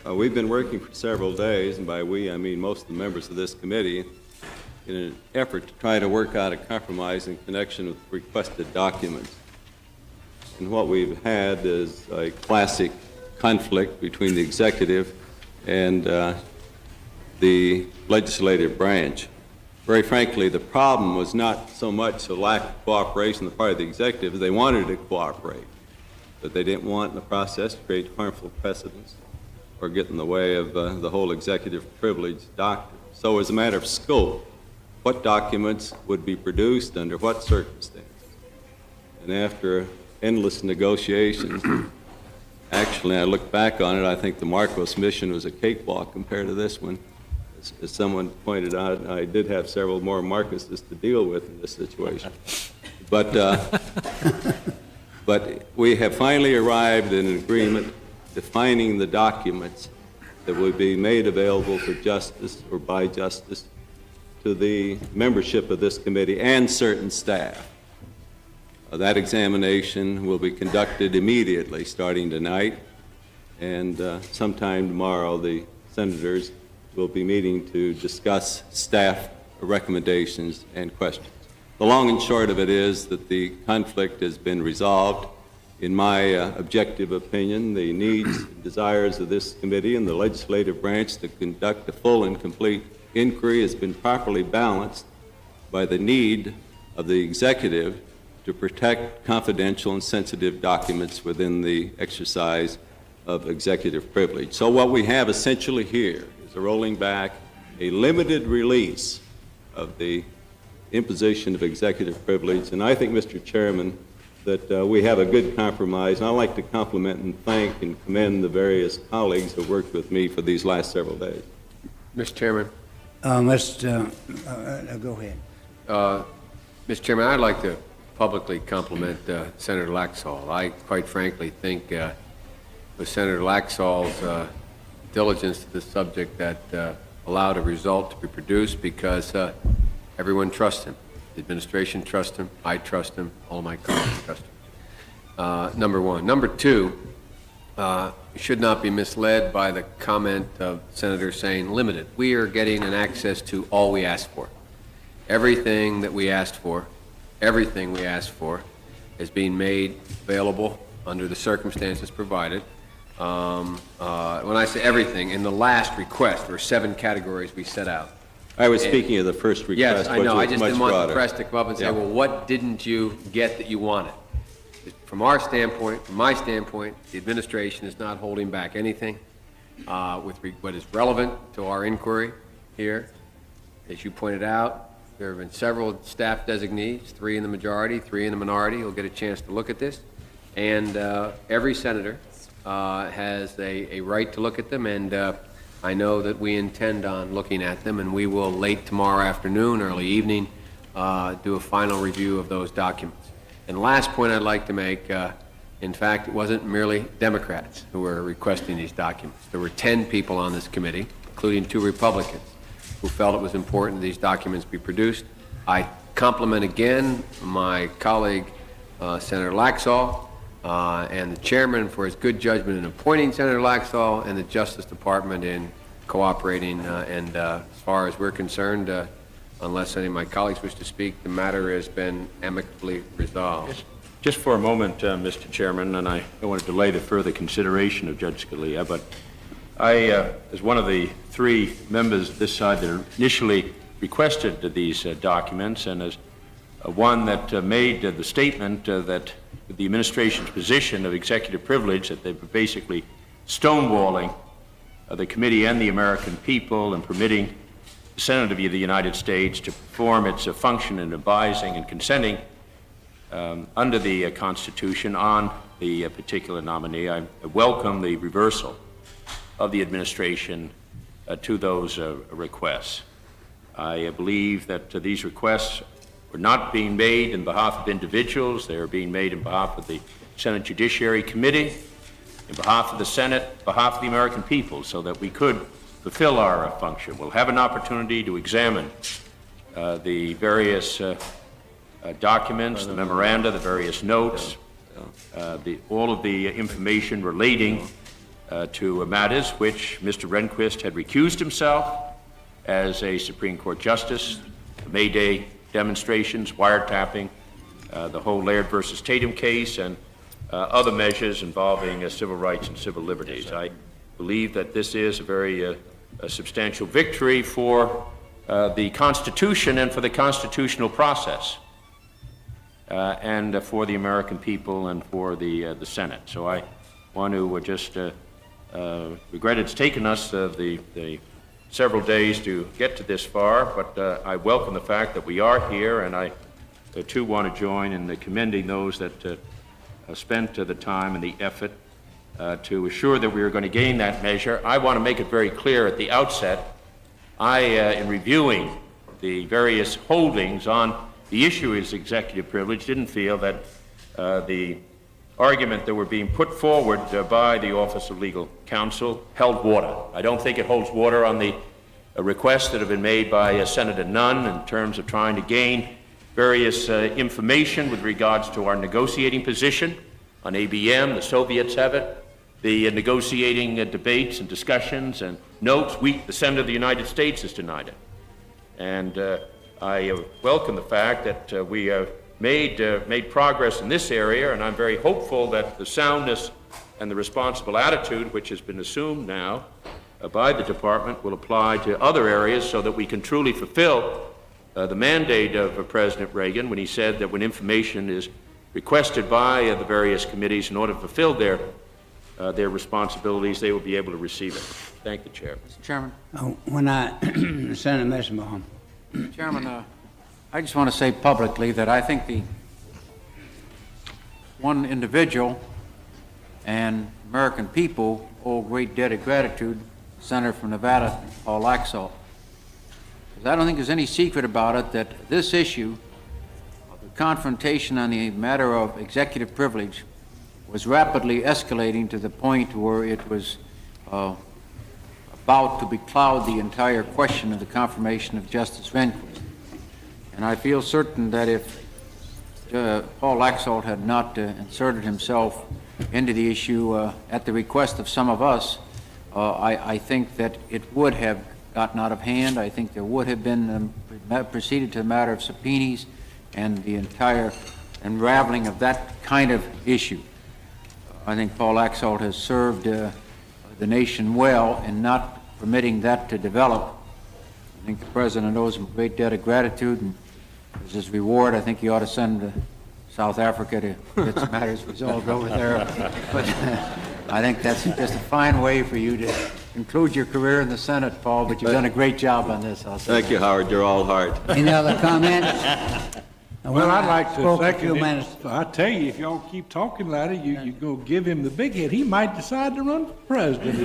We've been working for several days, and by we I mean most of the members of this committee, in an effort to try to work out a compromise in connection with requested documents. And what we've had is a classic conflict between the executive and the legislative branch. Very frankly, the problem was not so much a lack of cooperation on the part of the executive as they wanted to cooperate, but they didn't want in the process to create harmful precedents or get in the way of the whole executive privilege doctrine. So as a matter of scope, what documents would be produced under what circumstances? And after endless negotiations, actually, I look back on it, I think the Marcos mission was a cakewalk compared to this one. As someone pointed out, I did have several more Marcoses to deal with in this situation. But we have finally arrived at an agreement defining the documents that would be made available for justice or by justice to the membership of this committee and certain staff. That examination will be conducted immediately, starting tonight, and sometime tomorrow the senators will be meeting to discuss staff recommendations and questions. The long and short of it is that the conflict has been resolved. In my objective opinion, the needs and desires of this committee and the legislative branch to conduct a full and complete inquiry has been properly balanced by the need of the executive to protect confidential and sensitive documents within the exercise of executive privilege. So what we have essentially here is a rolling back, a limited release of the imposition of executive privilege, and I think, Mr. Chairman, that we have a good compromise, and I'd like to compliment and thank and commend the various colleagues who worked with me for these last several days. Mr. Chairman. Go ahead. Mr. Chairman, I'd like to publicly compliment Senator Laxalt. I quite frankly think with Senator Laxalt's diligence to this subject that allowed a result to be produced because everyone trusts him. The administration trusts him, I trust him, all my colleagues trust him. Number one. Number two, you should not be misled by the comment of Senator saying limited. We are getting an access to all we asked for. Everything that we asked for, everything we asked for is being made available under the circumstances provided. When I say everything, in the last request, there were 7 categories we set out. I was speaking of the first request, yes, I know. I just didn't want broader. the press to come up and say, well, what didn't you get that you wanted? From our standpoint, from my standpoint, the administration is not holding back anything with what is relevant to our inquiry here. As you pointed out, there have been several staff designees, 3 in the majority, 3 in the minority, who'll get a chance to look at this. And every senator has a right to look at them, and I know that we intend on looking at them, and we will late tomorrow afternoon, early evening, do a final review of those documents. And last point I'd like to make, in fact, it wasn't merely Democrats who were requesting these documents. There were 10 people on this committee, including 2 Republicans, who felt it was important these documents be produced. I compliment again my colleague, Senator Laxalt, and the chairman for his good judgment in appointing Senator Laxalt, and the Justice Department in cooperating. And as far as we're concerned, unless any of my colleagues wish to speak, the matter has been amicably resolved. Just for a moment, Mr. Chairman, and I don't want to delay the further consideration of Judge Scalia, but I, as one of the 3 members of this side that initially requested these documents, and as one that made the statement that with the administration's position of executive privilege, that they were basically stonewalling the committee and the American people and permitting the Senate of the United States to perform its function in advising and consenting under the Constitution on the particular nominee. I welcome the reversal of the administration to those requests. I believe that these requests were not being made in behalf of individuals. They are being made in behalf of the Senate Judiciary Committee, in behalf of the Senate, in behalf of the American people, so that we could fulfill our function. We'll have an opportunity to examine the various documents, the memoranda, the various notes, all of the information relating to matters which Mr. Rehnquist had recused himself as a Supreme Court Justice, the May Day demonstrations, wiretapping, the whole Laird versus Tatum case, and other measures involving civil rights and civil liberties. I believe that this is a very substantial victory for the Constitution and for the constitutional process, and for the American people and for the Senate. So I want to just regret it's taken us the several days to get to this far, but I welcome the fact that we are here, and I too want to join in commending those that spent the time and the effort to assure that we are going to gain that measure. I want to make it very clear at the outset, in reviewing the various holdings on the issue of executive privilege, didn't feel that the argument that were being put forward by the Office of Legal Counsel held water. I don't think it holds water on the requests that have been made by Senator Nunn in terms of trying to gain various information with regards to our negotiating position on ABM. The Soviets have it. The negotiating debates and discussions and notes, the Senate of the United States has denied it. And I welcome the fact that we have made progress in this area, and I'm very hopeful that the soundness and the responsible attitude which has been assumed now by the Department will apply to other areas so that we can truly fulfill the mandate of President Reagan when he said that when information is requested by the various committees in order to fulfill their responsibilities, they will be able to receive it. Thank the Chair. Mr. Chairman. When I, Senator Messenbaum. Chairman, I just want to say publicly that I think the one individual and American people owe a great debt of gratitude, Senator from Nevada, Paul Laxalt. Because I don't think there's any secret about it that this issue of the confrontation on the matter of executive privilege was rapidly escalating to the point where it was about to becloud the entire question of the confirmation of Justice Rehnquist. And I feel certain that if Paul Laxalt had not inserted himself into the issue at the request of some of us, I think that it would have gotten out of hand. I think there would have been proceeded to the matter of subpoenas and the entire unraveling of that kind of issue. I think Paul Laxalt has served the nation well in not permitting that to develop. I think the President owes him a great debt of gratitude, and as his reward, I think he ought to send to South Africa to get some matters resolved over there. But I think that's just a fine way for you to conclude your career in the Senate, Paul, but you've done a great job on this, I'll say. Thank you, Howard. You're all hard. Any other comments? Well, I'd like to second it. I tell you, if y'all keep talking like it, you go give him the big head. He might decide to run for president.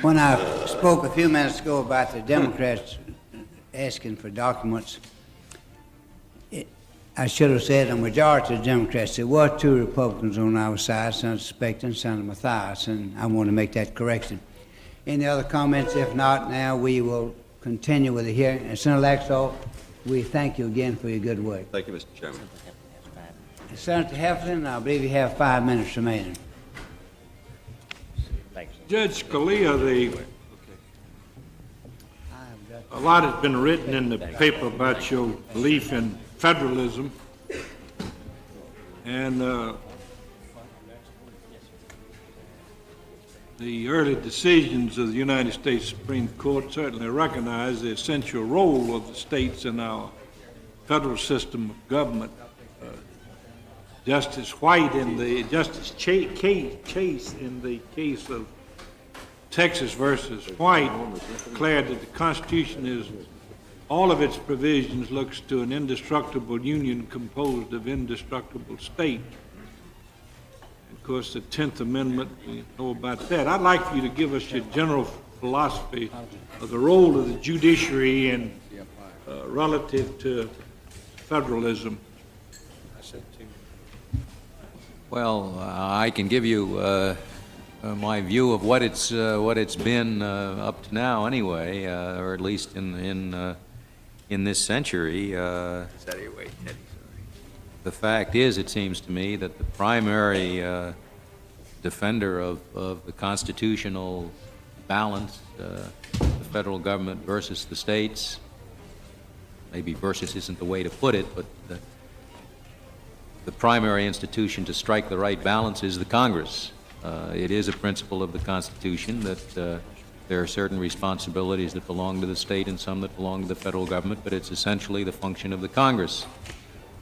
When I spoke a few minutes ago about the Democrats asking for documents, I should have said a majority of the Democrats. There were two Republicans on our side, Senator Specter and Senator Mathias, and I want to make that correction. Any other comments? If not, now we will continue with the hearing. And Senator Laxalt, we thank you again for your good work. Thank you, Mr. Chairman. Senator Heflin, I believe you have 5 minutes remaining. Judge Scalia, a lot has been written in the paper about your belief in federalism, and the early decisions of the United States Supreme Court certainly recognize the essential role of the states in our federal system of government. Justice White in the, Justice Chase in the case of Texas versus White declared that the Constitution is, all of its provisions looks to an indestructible union composed of indestructible states. Of course, the 10th Amendment, we know about that. I'd like for you to give us your general philosophy of the role of the judiciary and relative to federalism. Well, I can give you my view of what it's been up to now, anyway, or at least in this century. The fact is, it seems to me, that the primary defender of the constitutional balance, the federal government versus the states, maybe versus isn't the way to put it, but the primary institution to strike the right balance is the Congress. It is a principle of the Constitution that there are certain responsibilities that belong to the state and some that belong to the federal government, but it's essentially the function of the Congress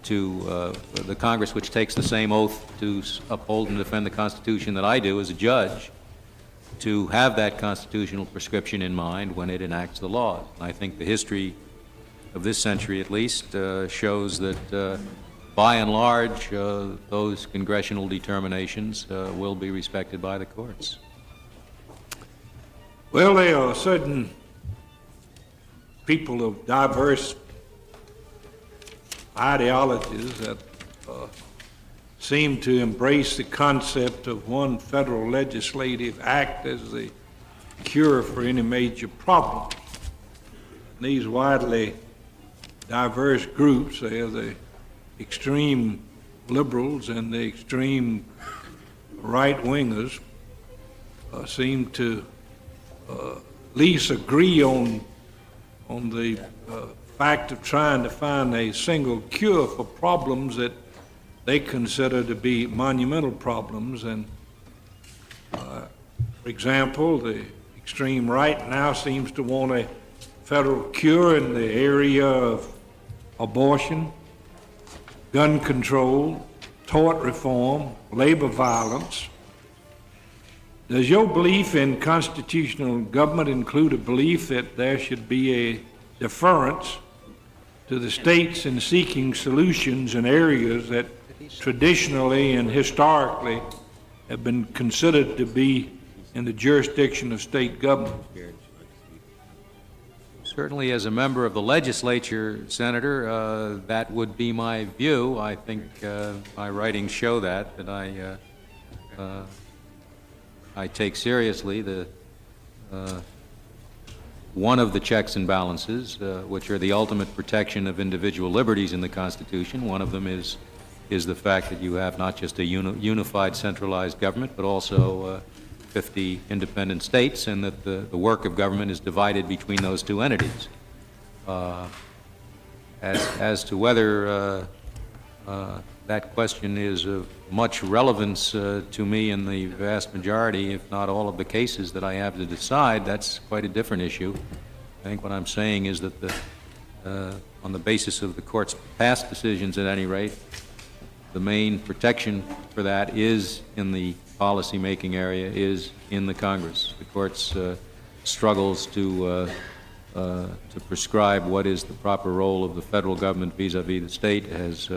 the Congress, which takes the same oath to uphold and defend the Constitution that I do as a judge, to have that constitutional prescription in mind when it enacts the laws. And I think the history of this century, at least, shows that by and large, those congressional determinations will be respected by the courts. Well, there are certain people of diverse ideologies that seem to embrace the concept of one federal legislative act as the cure for any major problem. And these widely diverse groups, they are the extreme liberals and the extreme right-wingers, seem to at least agree on the fact of trying to find a single cure for problems that they consider to be monumental problems. And for example, the extreme right now seems to want a federal cure in the area of abortion, gun control, tort reform, labor violence. Does your belief in constitutional government include a belief that there should be a deference to the states in seeking solutions in areas that traditionally and historically have been considered to be in the jurisdiction of state government? Certainly, as a member of the legislature, Senator, that would be my view. I think my writings show that I take seriously the one of the checks and balances, which are the ultimate protection of individual liberties in the Constitution. One of them is the fact that you have not just a unified centralized government, but also 50 independent states, and that the work of government is divided between those two entities. As to whether that question is of much relevance to me in the vast majority, if not all of the cases that I have to decide, that's quite a different issue. I think what I'm saying is that on the basis of the court's past decisions at any rate, the main protection for that is in the policy-making area, is in the Congress. The court's struggles to prescribe what is the proper role of the federal government vis-a-vis the state has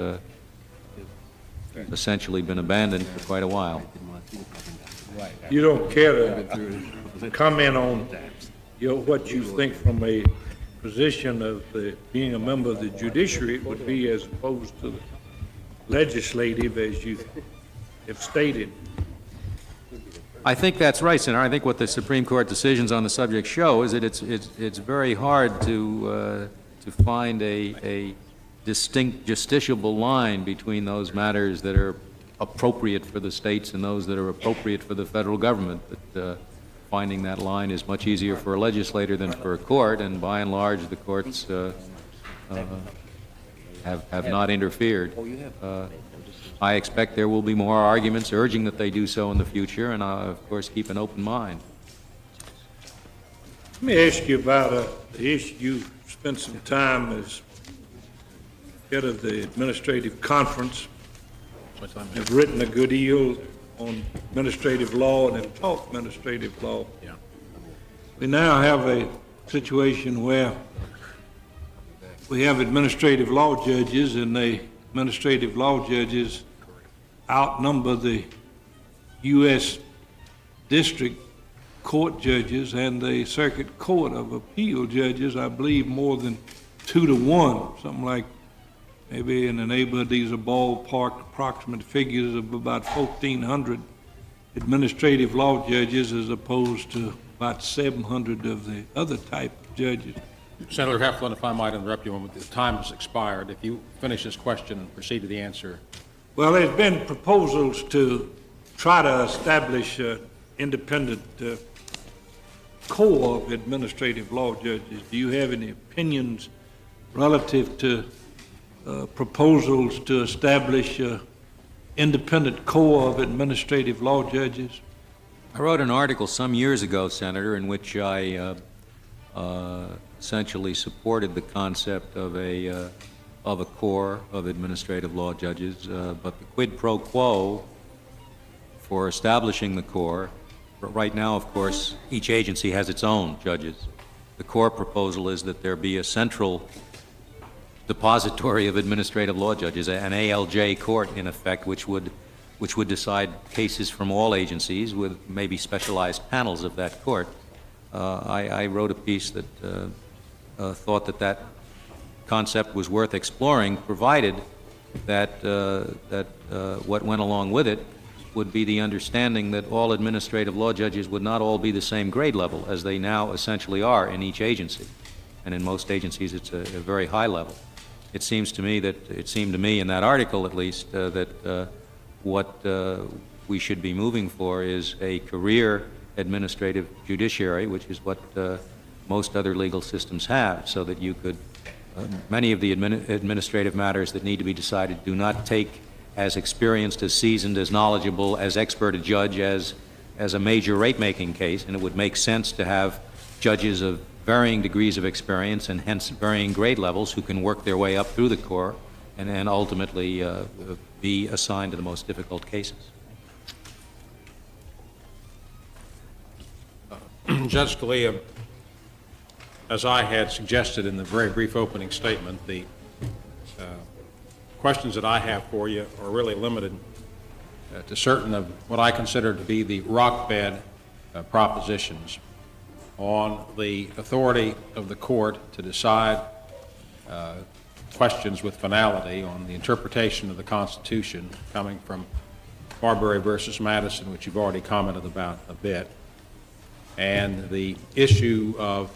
essentially been abandoned for quite a while. You don't care to comment on what you think from a position of being a member of the judiciary it would be as opposed to the legislative, as you have stated? I think that's right, Senator. I think what the Supreme Court decisions on the subject show is that it's very hard to find a distinct justiciable line between those matters that are appropriate for the states and those that are appropriate for the federal government. But finding that line is much easier for a legislator than for a court, and by and large the courts have not interfered. I expect there will be more arguments urging that they do so in the future, and I'll, of course, keep an open mind. Let me ask you about the issue. You spent some time as head of the administrative conference have written a good deal on administrative law and have taught administrative law. Yeah. We now have a situation where we have administrative law judges, and the administrative law judges outnumber the U.S. District Court judges and the Circuit Court of Appeal judges, I believe, more than 2 to 1, something like maybe in the neighborhood. These are ballpark approximate figures of about 1,400 administrative law judges as opposed to about 700 of the other type of judges. Senator Heflin, if I might interrupt you, the time has expired. If you finish this question and proceed to the answer. Well, there's been proposals to try to establish an independent corps of administrative law judges. Do you have any opinions relative to proposals to establish an independent corps of administrative law judges? I wrote an article some years ago, Senator, in which I essentially supported the concept of a corps of administrative law judges, but the quid pro quo for establishing the corps, right now, of course, each agency has its own judges. The corps proposal is that there be a central depository of administrative law judges, an ALJ court, in effect, which would decide cases from all agencies with maybe specialized panels of that court. I wrote a piece that thought that concept was worth exploring, provided that what went along with it would be the understanding that all administrative law judges would not all be the same grade level as they now essentially are in each agency. And in most agencies, it's a very high level. It seemed to me in that article, at least, that what we should be moving for is a career administrative judiciary, which is what most other legal systems have, so that you could, many of the administrative matters that need to be decided do not take as experienced, as seasoned, as knowledgeable, as expert a judge as a major rate-making case, and it would make sense to have judges of varying degrees of experience and hence varying grade levels who can work their way up through the corps and ultimately be assigned to the most difficult cases. Judge Scalia, as I had suggested in the very brief opening statement, the questions that I have for you are really limited to certain of what I consider to be the rock bed propositions on the authority of the court to decide questions with finality on the interpretation of the Constitution, coming from Marbury versus Madison, which you've already commented about a bit, and the issue of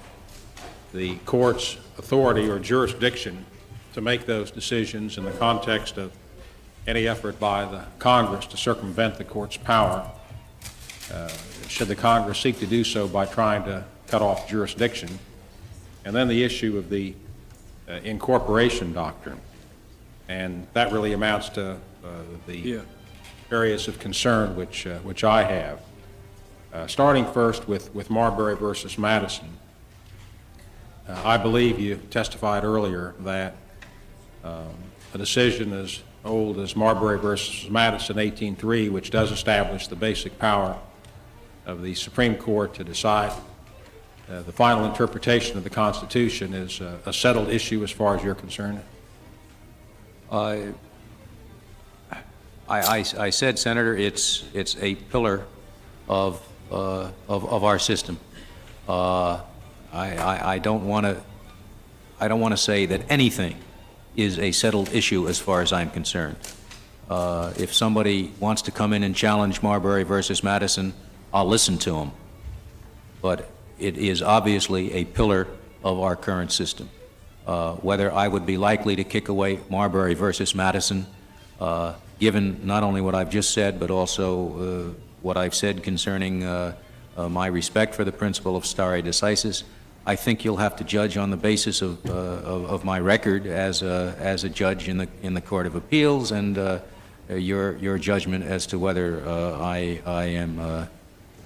the court's authority or jurisdiction to make those decisions in the context of any effort by the Congress to circumvent the court's power, should the Congress seek to do so by trying to cut off jurisdiction, and then the issue of the incorporation doctrine. And that really amounts to the areas of concern which I have. Starting first with Marbury versus Madison, I believe you testified earlier that a decision as old as Marbury versus Madison, 1803, which does establish the basic power of the Supreme Court to decide the final interpretation of the Constitution, is a settled issue as far as you're concerned? I said, Senator, it's a pillar of our system. I don't want to say that anything is a settled issue as far as I'm concerned. If somebody wants to come in and challenge Marbury versus Madison, I'll listen to them. But it is obviously a pillar of our current system. Whether I would be likely to kick away Marbury versus Madison, given not only what I've just said, but also what I've said concerning my respect for the principle of stare decisis, I think you'll have to judge on the basis of my record as a judge in the Court of Appeals, and your judgment as to whether I am,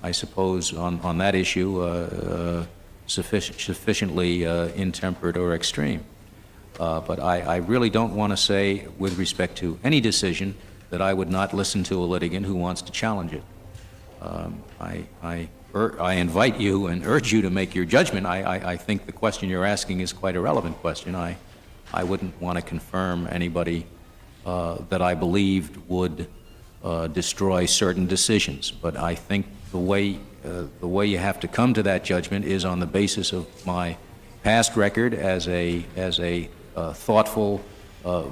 I suppose, on that issue sufficiently intemperate or extreme. But I really don't want to say, with respect to any decision, that I would not listen to a litigant who wants to challenge it. I invite you and urge you to make your judgment. I think the question you're asking is quite a relevant question. I wouldn't want to confirm anybody that I believed would destroy certain decisions, but I think the way you have to come to that judgment is on the basis of my past record as a thoughtful,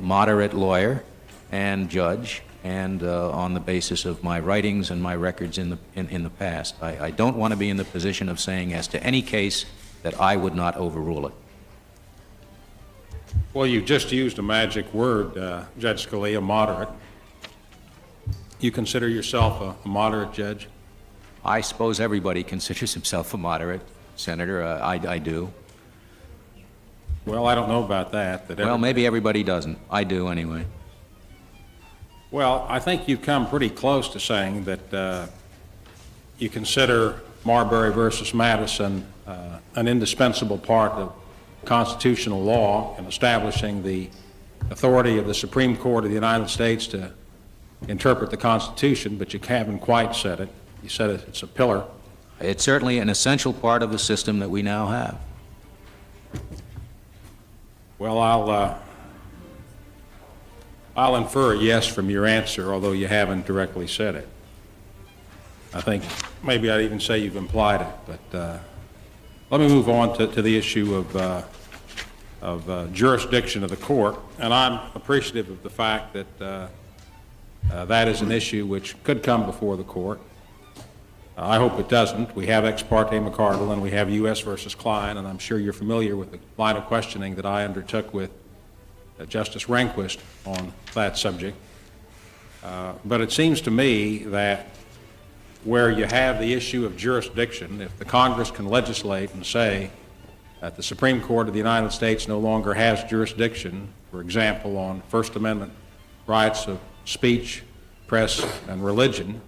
moderate lawyer and judge, and on the basis of my writings and my records in the past. I don't want to be in the position of saying as to any case that I would not overrule it. Well, you just used a magic word, Judge Scalia, moderate. You consider yourself a moderate judge? I suppose everybody considers himself a moderate, Senator. I do. Well, I don't know about that. Well, maybe everybody doesn't. I do, anyway. Well, I think you've come pretty close to saying that you consider Marbury versus Madison an indispensable part of constitutional law in establishing the authority of the Supreme Court of the United States to interpret the Constitution, but you haven't quite said it. You said it's a pillar. It's certainly an essential part of the system that we now have. Well, I'll infer a yes from your answer, although you haven't directly said it. I think maybe I'd even say you've implied it, but let me move on to the issue of jurisdiction of the court, and I'm appreciative of the fact that that is an issue which could come before the court. I hope it doesn't. We have Ex parte McCardle and we have U.S. versus Klein, and I'm sure you're familiar with the line of questioning that I undertook with Justice Rehnquist on that subject. But it seems to me that where you have the issue of jurisdiction, if the Congress can legislate and say that the Supreme Court of the United States no longer has jurisdiction, for example, on First Amendment rights of speech, press, and religion,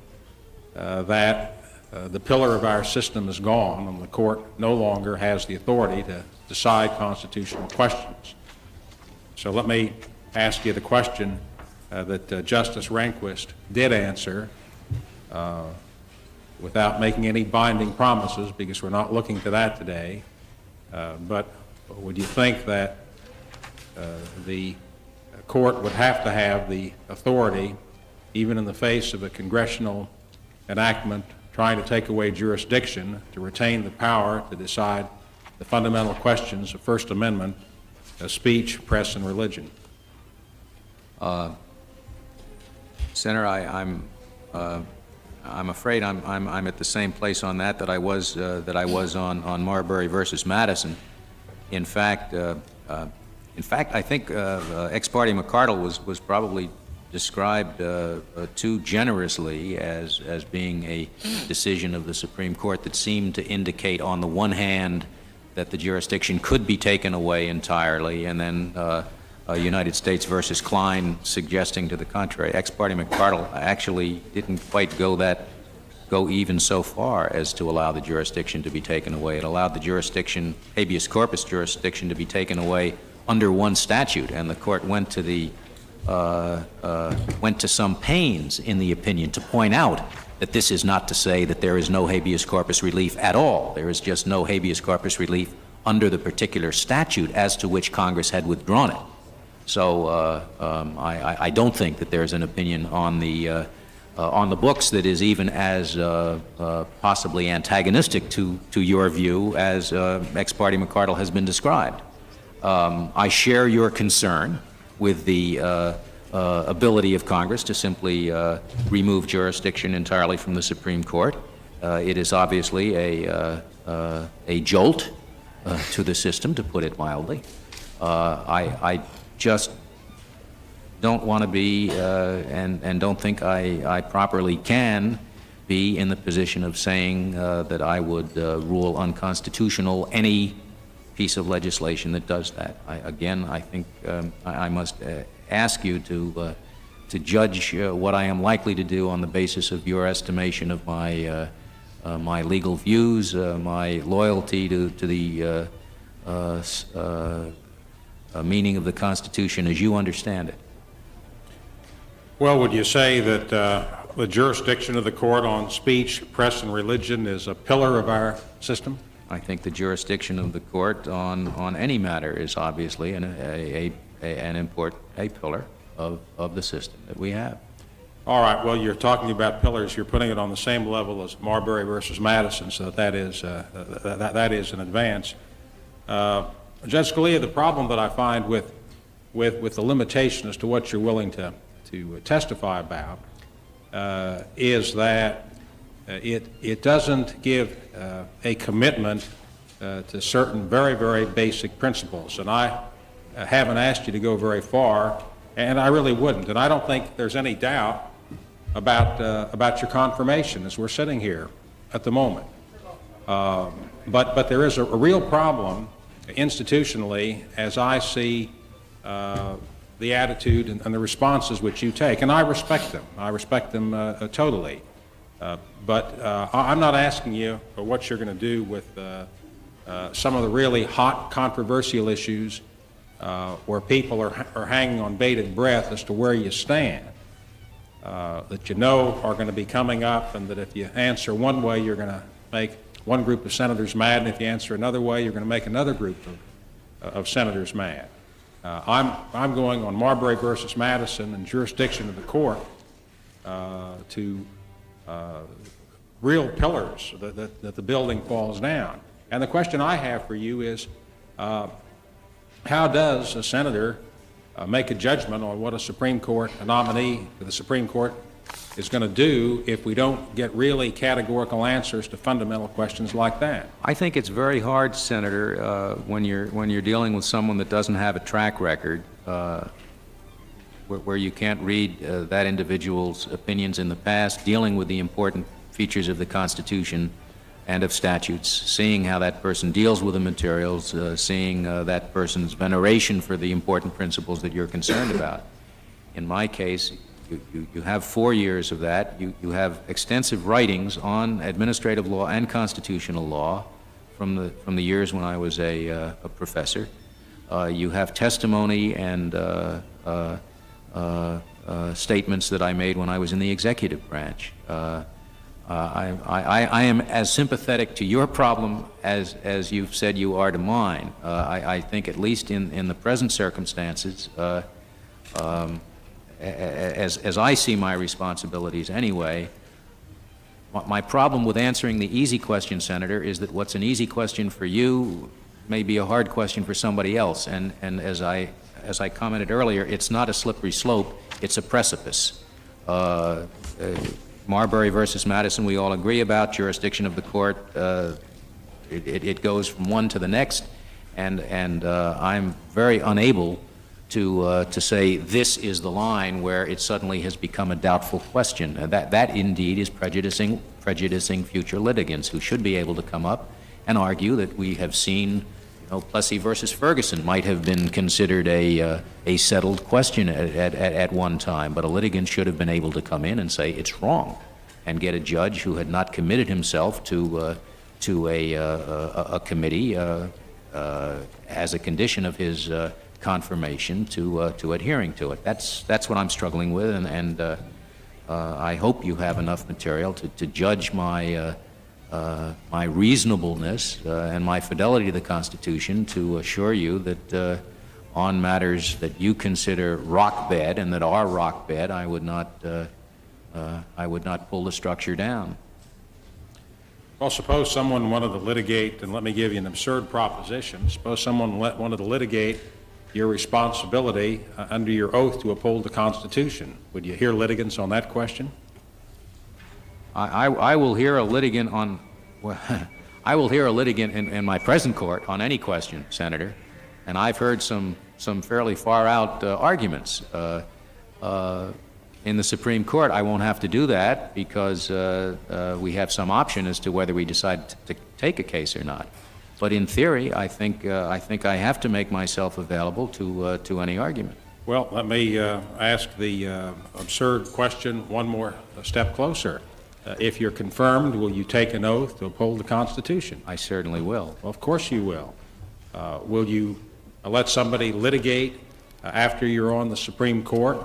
that the pillar of our system is gone and the court no longer has the authority to decide constitutional questions. So let me ask you the question that Justice Rehnquist did answer without making any binding promises, because we're not looking to that today. But would you think that the court would have to have the authority, even in the face of a congressional enactment trying to take away jurisdiction, to retain the power to decide the fundamental questions of First Amendment, speech, press, and religion? Senator, I'm afraid I'm at the same place on that I was on Marbury versus Madison. In fact, I think Ex parte McCardle was probably described too generously as being a decision of the Supreme Court that seemed to indicate, on the one hand, that the jurisdiction could be taken away entirely, and then United States versus Klein suggesting to the contrary. Ex parte McCardle actually didn't quite go even so far as to allow the jurisdiction to be taken away. It allowed the jurisdiction, habeas corpus jurisdiction, to be taken away under one statute, and the court went to some pains in the opinion to point out that this is not to say that there is no habeas corpus relief at all. There is just no habeas corpus relief under the particular statute as to which Congress had withdrawn it. So I don't think that there's an opinion on the books that is even as possibly antagonistic to your view as Ex parte McCardle has been described. I share your concern with the ability of Congress to simply remove jurisdiction entirely from the Supreme Court. It is obviously a jolt to the system, to put it mildly. I just don't want to be, and don't think I properly can be in the position of saying that I would rule unconstitutional any piece of legislation that does that. I think I must ask you to judge what I am likely to do on the basis of your estimation of my my legal views, my loyalty to the meaning of the Constitution as you understand it. Well, would you say that the jurisdiction of the court on speech, press, and religion is a pillar of our system? I think the jurisdiction of the court on any matter is obviously a pillar of the system that we have. All right. Well, you're talking about pillars. You're putting it on the same level as Marbury versus Madison, so that is an advance. Judge Scalia, the problem that I find with the limitation as to what you're willing to testify about is that it doesn't give a commitment to certain very, very basic principles. And I haven't asked you to go very far, and I really wouldn't. And I don't think there's any doubt about your confirmation as we're sitting here at the moment. But there is a real problem institutionally as I see the attitude and the responses which you take, and I respect them. I respect them totally. But I'm not asking you for what you're going to do with some of the really hot, controversial issues where people are hanging on bated breath as to where you stand, that you know are going to be coming up, and that if you answer one way, you're going to make one group of senators mad, and if you answer another way, you're going to make another group of senators mad. I'm going on Marbury versus Madison and jurisdiction of the court to real pillars that the building falls down. And the question I have for you is, how does a senator make a judgment on what a nominee to the Supreme Court is going to do if we don't get really categorical answers to fundamental questions like that? I think it's very hard, Senator, when you're dealing with someone that doesn't have a track record, where you can't read that individual's opinions in the past, dealing with the important features of the Constitution and of statutes, seeing how that person deals with the materials, seeing that person's veneration for the important principles that you're concerned about. In my case, you have 4 years of that. You have extensive writings on administrative law and constitutional law from the years when I was a professor. You have testimony and statements that I made when I was in the executive branch. I am as sympathetic to your problem as you've said you are to mine. I think, at least in the present circumstances, as I see my responsibilities anyway, my problem with answering the easy question, Senator, is that what's an easy question for you may be a hard question for somebody else. And as I commented earlier, it's not a slippery slope, it's a precipice. Marbury versus Madison, we all agree about. Jurisdiction of the court, it goes from one to the next, and I'm very unable to say this is the line where it suddenly has become a doubtful question. That indeed is prejudicing future litigants who should be able to come up and argue that we have seen, Plessy versus Ferguson might have been considered a settled question at one time, but a litigant should have been able to come in and say it's wrong, and get a judge who had not committed himself to a committee as a condition of his confirmation to adhering to it. That's what I'm struggling with, and I hope you have enough material to judge my reasonableness and my fidelity to the Constitution to assure you that on matters that you consider rock bed and that are rock bed, I would not pull the structure down. Well, suppose someone wanted to litigate, and let me give you an absurd proposition. Suppose someone wanted to litigate your responsibility under your oath to uphold the Constitution. Would you hear litigants on that question? I will hear a litigant on, well, I will hear a litigant in my present court on any question, Senator, and I've heard some fairly far-out arguments. In the Supreme Court, I won't have to do that because we have some option as to whether we decide to take a case or not. But in theory, I think I have to make myself available to any argument. Well, let me ask the absurd question one more step closer. If you're confirmed, will you take an oath to uphold the Constitution? I certainly will. Well, of course you will. Will you let somebody litigate after you're on the Supreme Court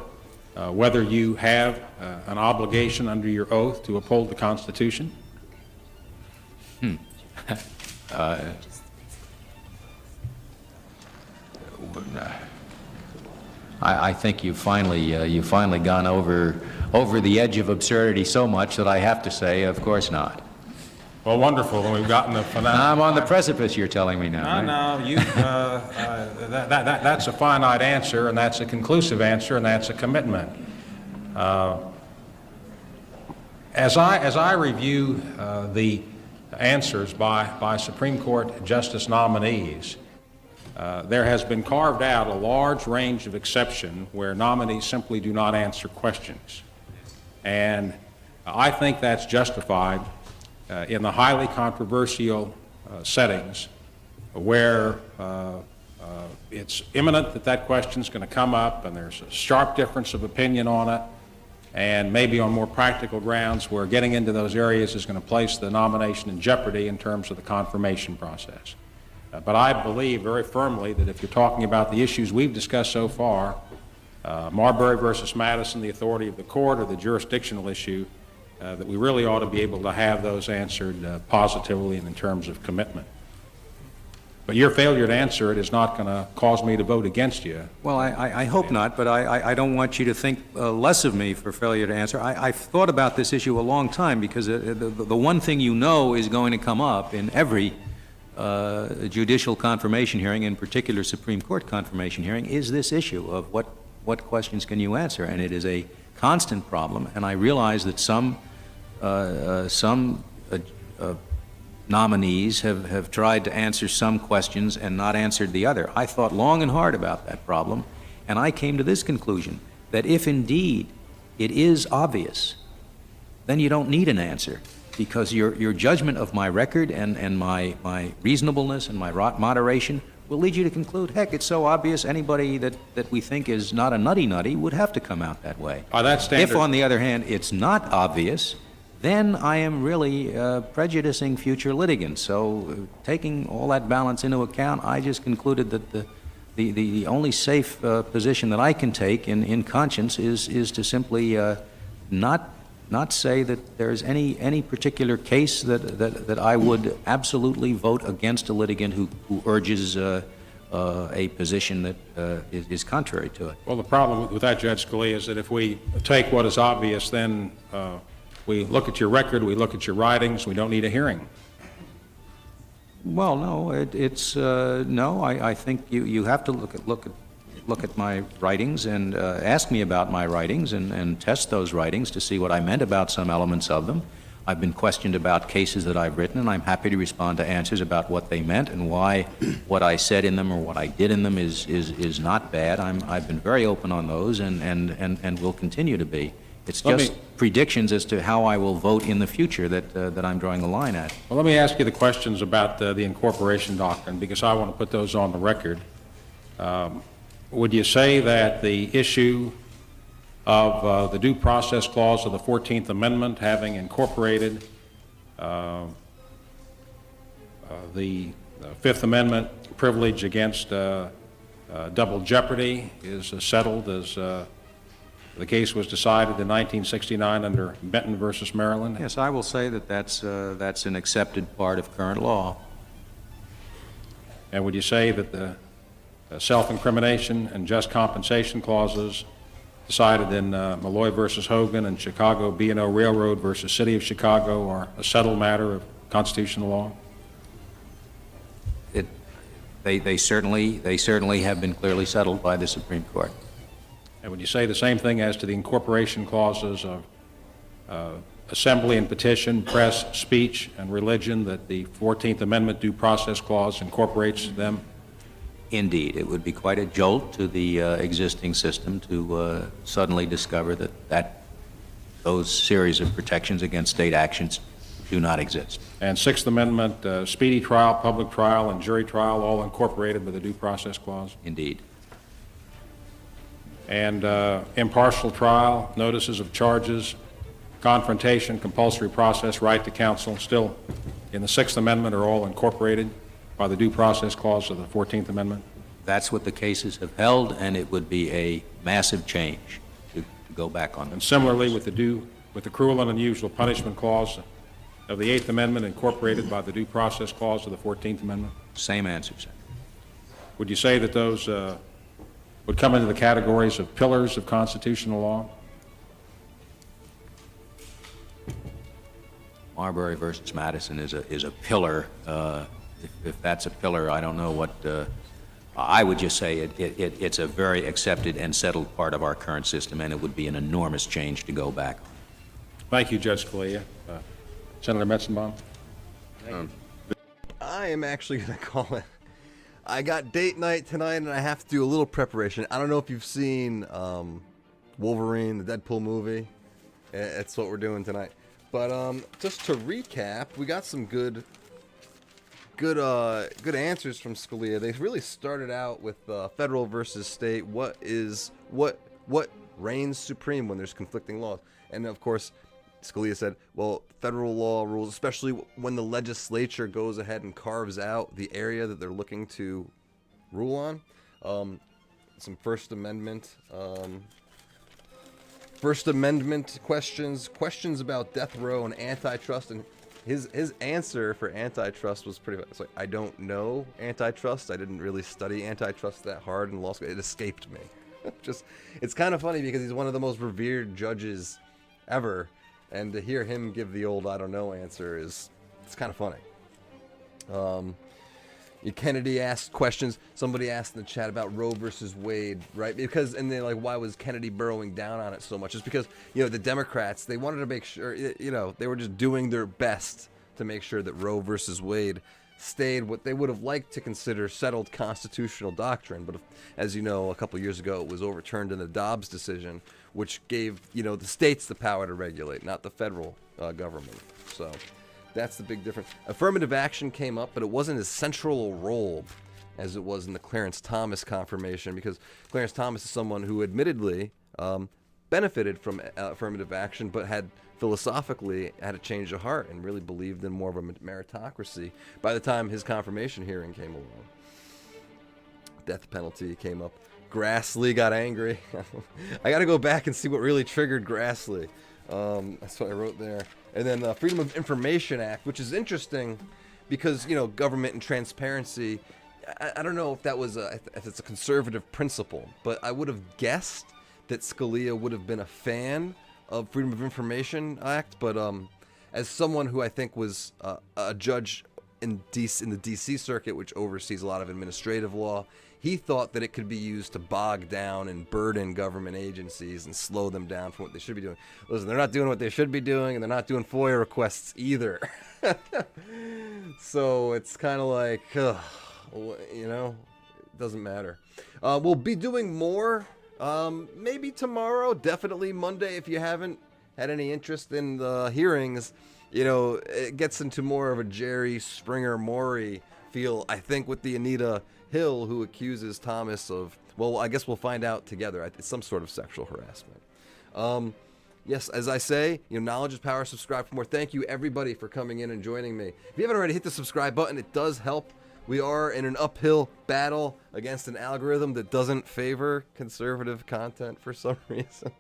whether you have an obligation under your oath to uphold the Constitution? I think you've finally gone over the edge of absurdity so much that I have to say, of course not. Well, wonderful. Then we've gotten the finale. I'm on the precipice, you're telling me now. No, right? no, you, that's a finite answer, and that's a conclusive answer, and that's a commitment. As I review the answers by Supreme Court justice nominees, there has been carved out a large range of exception where nominees simply do not answer questions. And I think that's justified in the highly controversial settings where it's imminent that question is going to come up and there's a sharp difference of opinion on it, and maybe on more practical grounds where getting into those areas is going to place the nomination in jeopardy in terms of the confirmation process. But I believe very firmly that if you're talking about the issues we've discussed so far, Marbury versus Madison, the authority of the court, or the jurisdictional issue, that we really ought to be able to have those answered positively and in terms of commitment. But your failure to answer it is not going to cause me to vote against you. Well, I hope not, but I don't want you to think less of me for failure to answer. I've thought about this issue a long time because the one thing you know is going to come up in every judicial confirmation hearing, in particular Supreme Court confirmation hearing, is this issue of what questions can you answer, and it is a constant problem. And I realize that some nominees have tried to answer some questions and not answered the other. I thought long and hard about that problem, and I came to this conclusion, that if indeed it is obvious, then you don't need an answer, because your judgment of my record and my reasonableness and my moderation will lead you to conclude, heck, it's so obvious, anybody that we think is not a nutty would have to come out that way. If, on the other hand, it's not obvious, then I am really prejudicing future litigants. So taking all that balance into account, I just concluded that the only safe position that I can take in conscience is to simply not say that there's any particular case that I would absolutely vote against a litigant who urges a position that is contrary to it. Well, the problem with that, Judge Scalia, is that if we take what is obvious, then we look at your record, we look at your writings, we don't need a hearing. Well, no, I think you have to look at my writings and ask me about my writings and test those writings to see what I meant about some elements of them. I've been questioned about cases that I've written, and I'm happy to respond to answers about what they meant and why what I said in them or what I did in them is not bad. I've been very open on those and will continue to be. It's just predictions as to how I will vote in the future that I'm drawing the line at. Well, let me ask you the questions about the incorporation doctrine, because I want to put those on the record. Would you say that the issue of the due process clause of the 14th Amendment having incorporated the Fifth Amendment privilege against double jeopardy is settled as the case was decided in 1969 under Benton versus Maryland? Yes, I will say that that's an accepted part of current law. And would you say that the self-incrimination and just compensation clauses decided in Malloy versus Hogan and Chicago B&O Railroad versus City of Chicago are a settled matter of constitutional law? They certainly have been clearly settled by the Supreme Court. And would you say the same thing as to the incorporation clauses of assembly and petition, press, speech, and religion, that the 14th Amendment due process clause incorporates them? Indeed. It would be quite a jolt to the existing system to suddenly discover that those series of protections against state actions do not exist. And Sixth Amendment, speedy trial, public trial, and jury trial, all incorporated with the due process clause? Indeed. And impartial trial, notices of charges, confrontation, compulsory process, right to counsel, still in the Sixth Amendment, are all incorporated by the due process clause of the 14th Amendment? That's what the cases have held, and it would be a massive change to go back on them. And similarly, with the cruel and unusual punishment clause of the Eighth Amendment incorporated by the due process clause of the 14th Amendment? Same answer, sir. Would you say that those would come into the categories of pillars of constitutional law? Marbury versus Madison is a pillar. If that's a pillar, I don't know what. I would just say it's a very accepted and settled part of our current system, and it would be an enormous change to go back. Thank you, Judge Scalia. Senator Metzenbaum. I am actually going to call it. I got date night tonight, and I have to do a little preparation. I don't know if you've seen Wolverine, the Deadpool movie. It's what we're doing tonight. But just to recap, we got some good answers from Scalia. They really started out with federal versus state. What reigns supreme when there's conflicting laws? And of course, Scalia said, well, federal law rules, especially when the legislature goes ahead and carves out the area that they're looking to rule on. Some First Amendment questions about death row and antitrust, and his answer for antitrust was pretty much, it's like, I don't know antitrust. I didn't really study antitrust that hard in law school. It escaped me. It's kind of funny because he's one of the most revered judges ever, and to hear him give the old I don't know answer it's kind of funny. Kennedy asked questions. Somebody asked in the chat about Roe versus Wade, right? Because, and they're like, why was Kennedy burrowing down on it so much? It's because, the Democrats, they wanted to make sure, they were just doing their best to make sure that Roe versus Wade stayed what they would have liked to consider settled constitutional doctrine. But as you know, a couple years ago, it was overturned in the Dobbs decision, which gave, the states the power to regulate, not the federal government. So that's the big difference. Affirmative action came up, but it wasn't as central a role as it was in the Clarence Thomas confirmation, because Clarence Thomas is someone who admittedly benefited from affirmative action, but had philosophically had a change of heart and really believed in more of a meritocracy by the time his confirmation hearing came along. Death penalty came up. Grassley got angry. I got to go back and see what really triggered Grassley. That's what I wrote there. And then the Freedom of Information Act, which is interesting because, government and transparency, I don't know if that was if it's a conservative principle, but I would have guessed that Scalia would have been a fan of Freedom of Information Act. But as someone who I think was a judge in the DC circuit, which oversees a lot of administrative law, he thought that it could be used to bog down and burden government agencies and slow them down from what they should be doing. Listen, they're not doing what they should be doing, and they're not doing FOIA requests either. So it's kind of like, it doesn't matter. We'll be doing more, maybe tomorrow, definitely Monday if you haven't had any interest in the hearings. It gets into more of a Jerry Springer Maury feel, I think, with the Anita Hill, who accuses Thomas of, well, I guess we'll find out together. It's some sort of sexual harassment. Yes, as I say, knowledge is power. Subscribe for more. Thank you, everybody, for coming in and joining me. If you haven't already, hit the subscribe button. It does help. We are in an uphill battle against an algorithm that doesn't favor conservative content for some reason.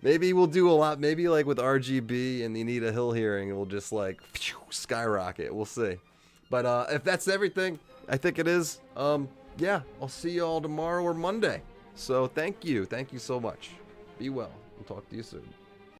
Maybe we'll do a lot. Maybe like with RGB and the Anita Hill hearing, it will just skyrocket. We'll see. But if that's everything, I think it is. Yeah, I'll see you all tomorrow or Monday. So thank you. Thank you so much. Be well. We'll talk to you soon.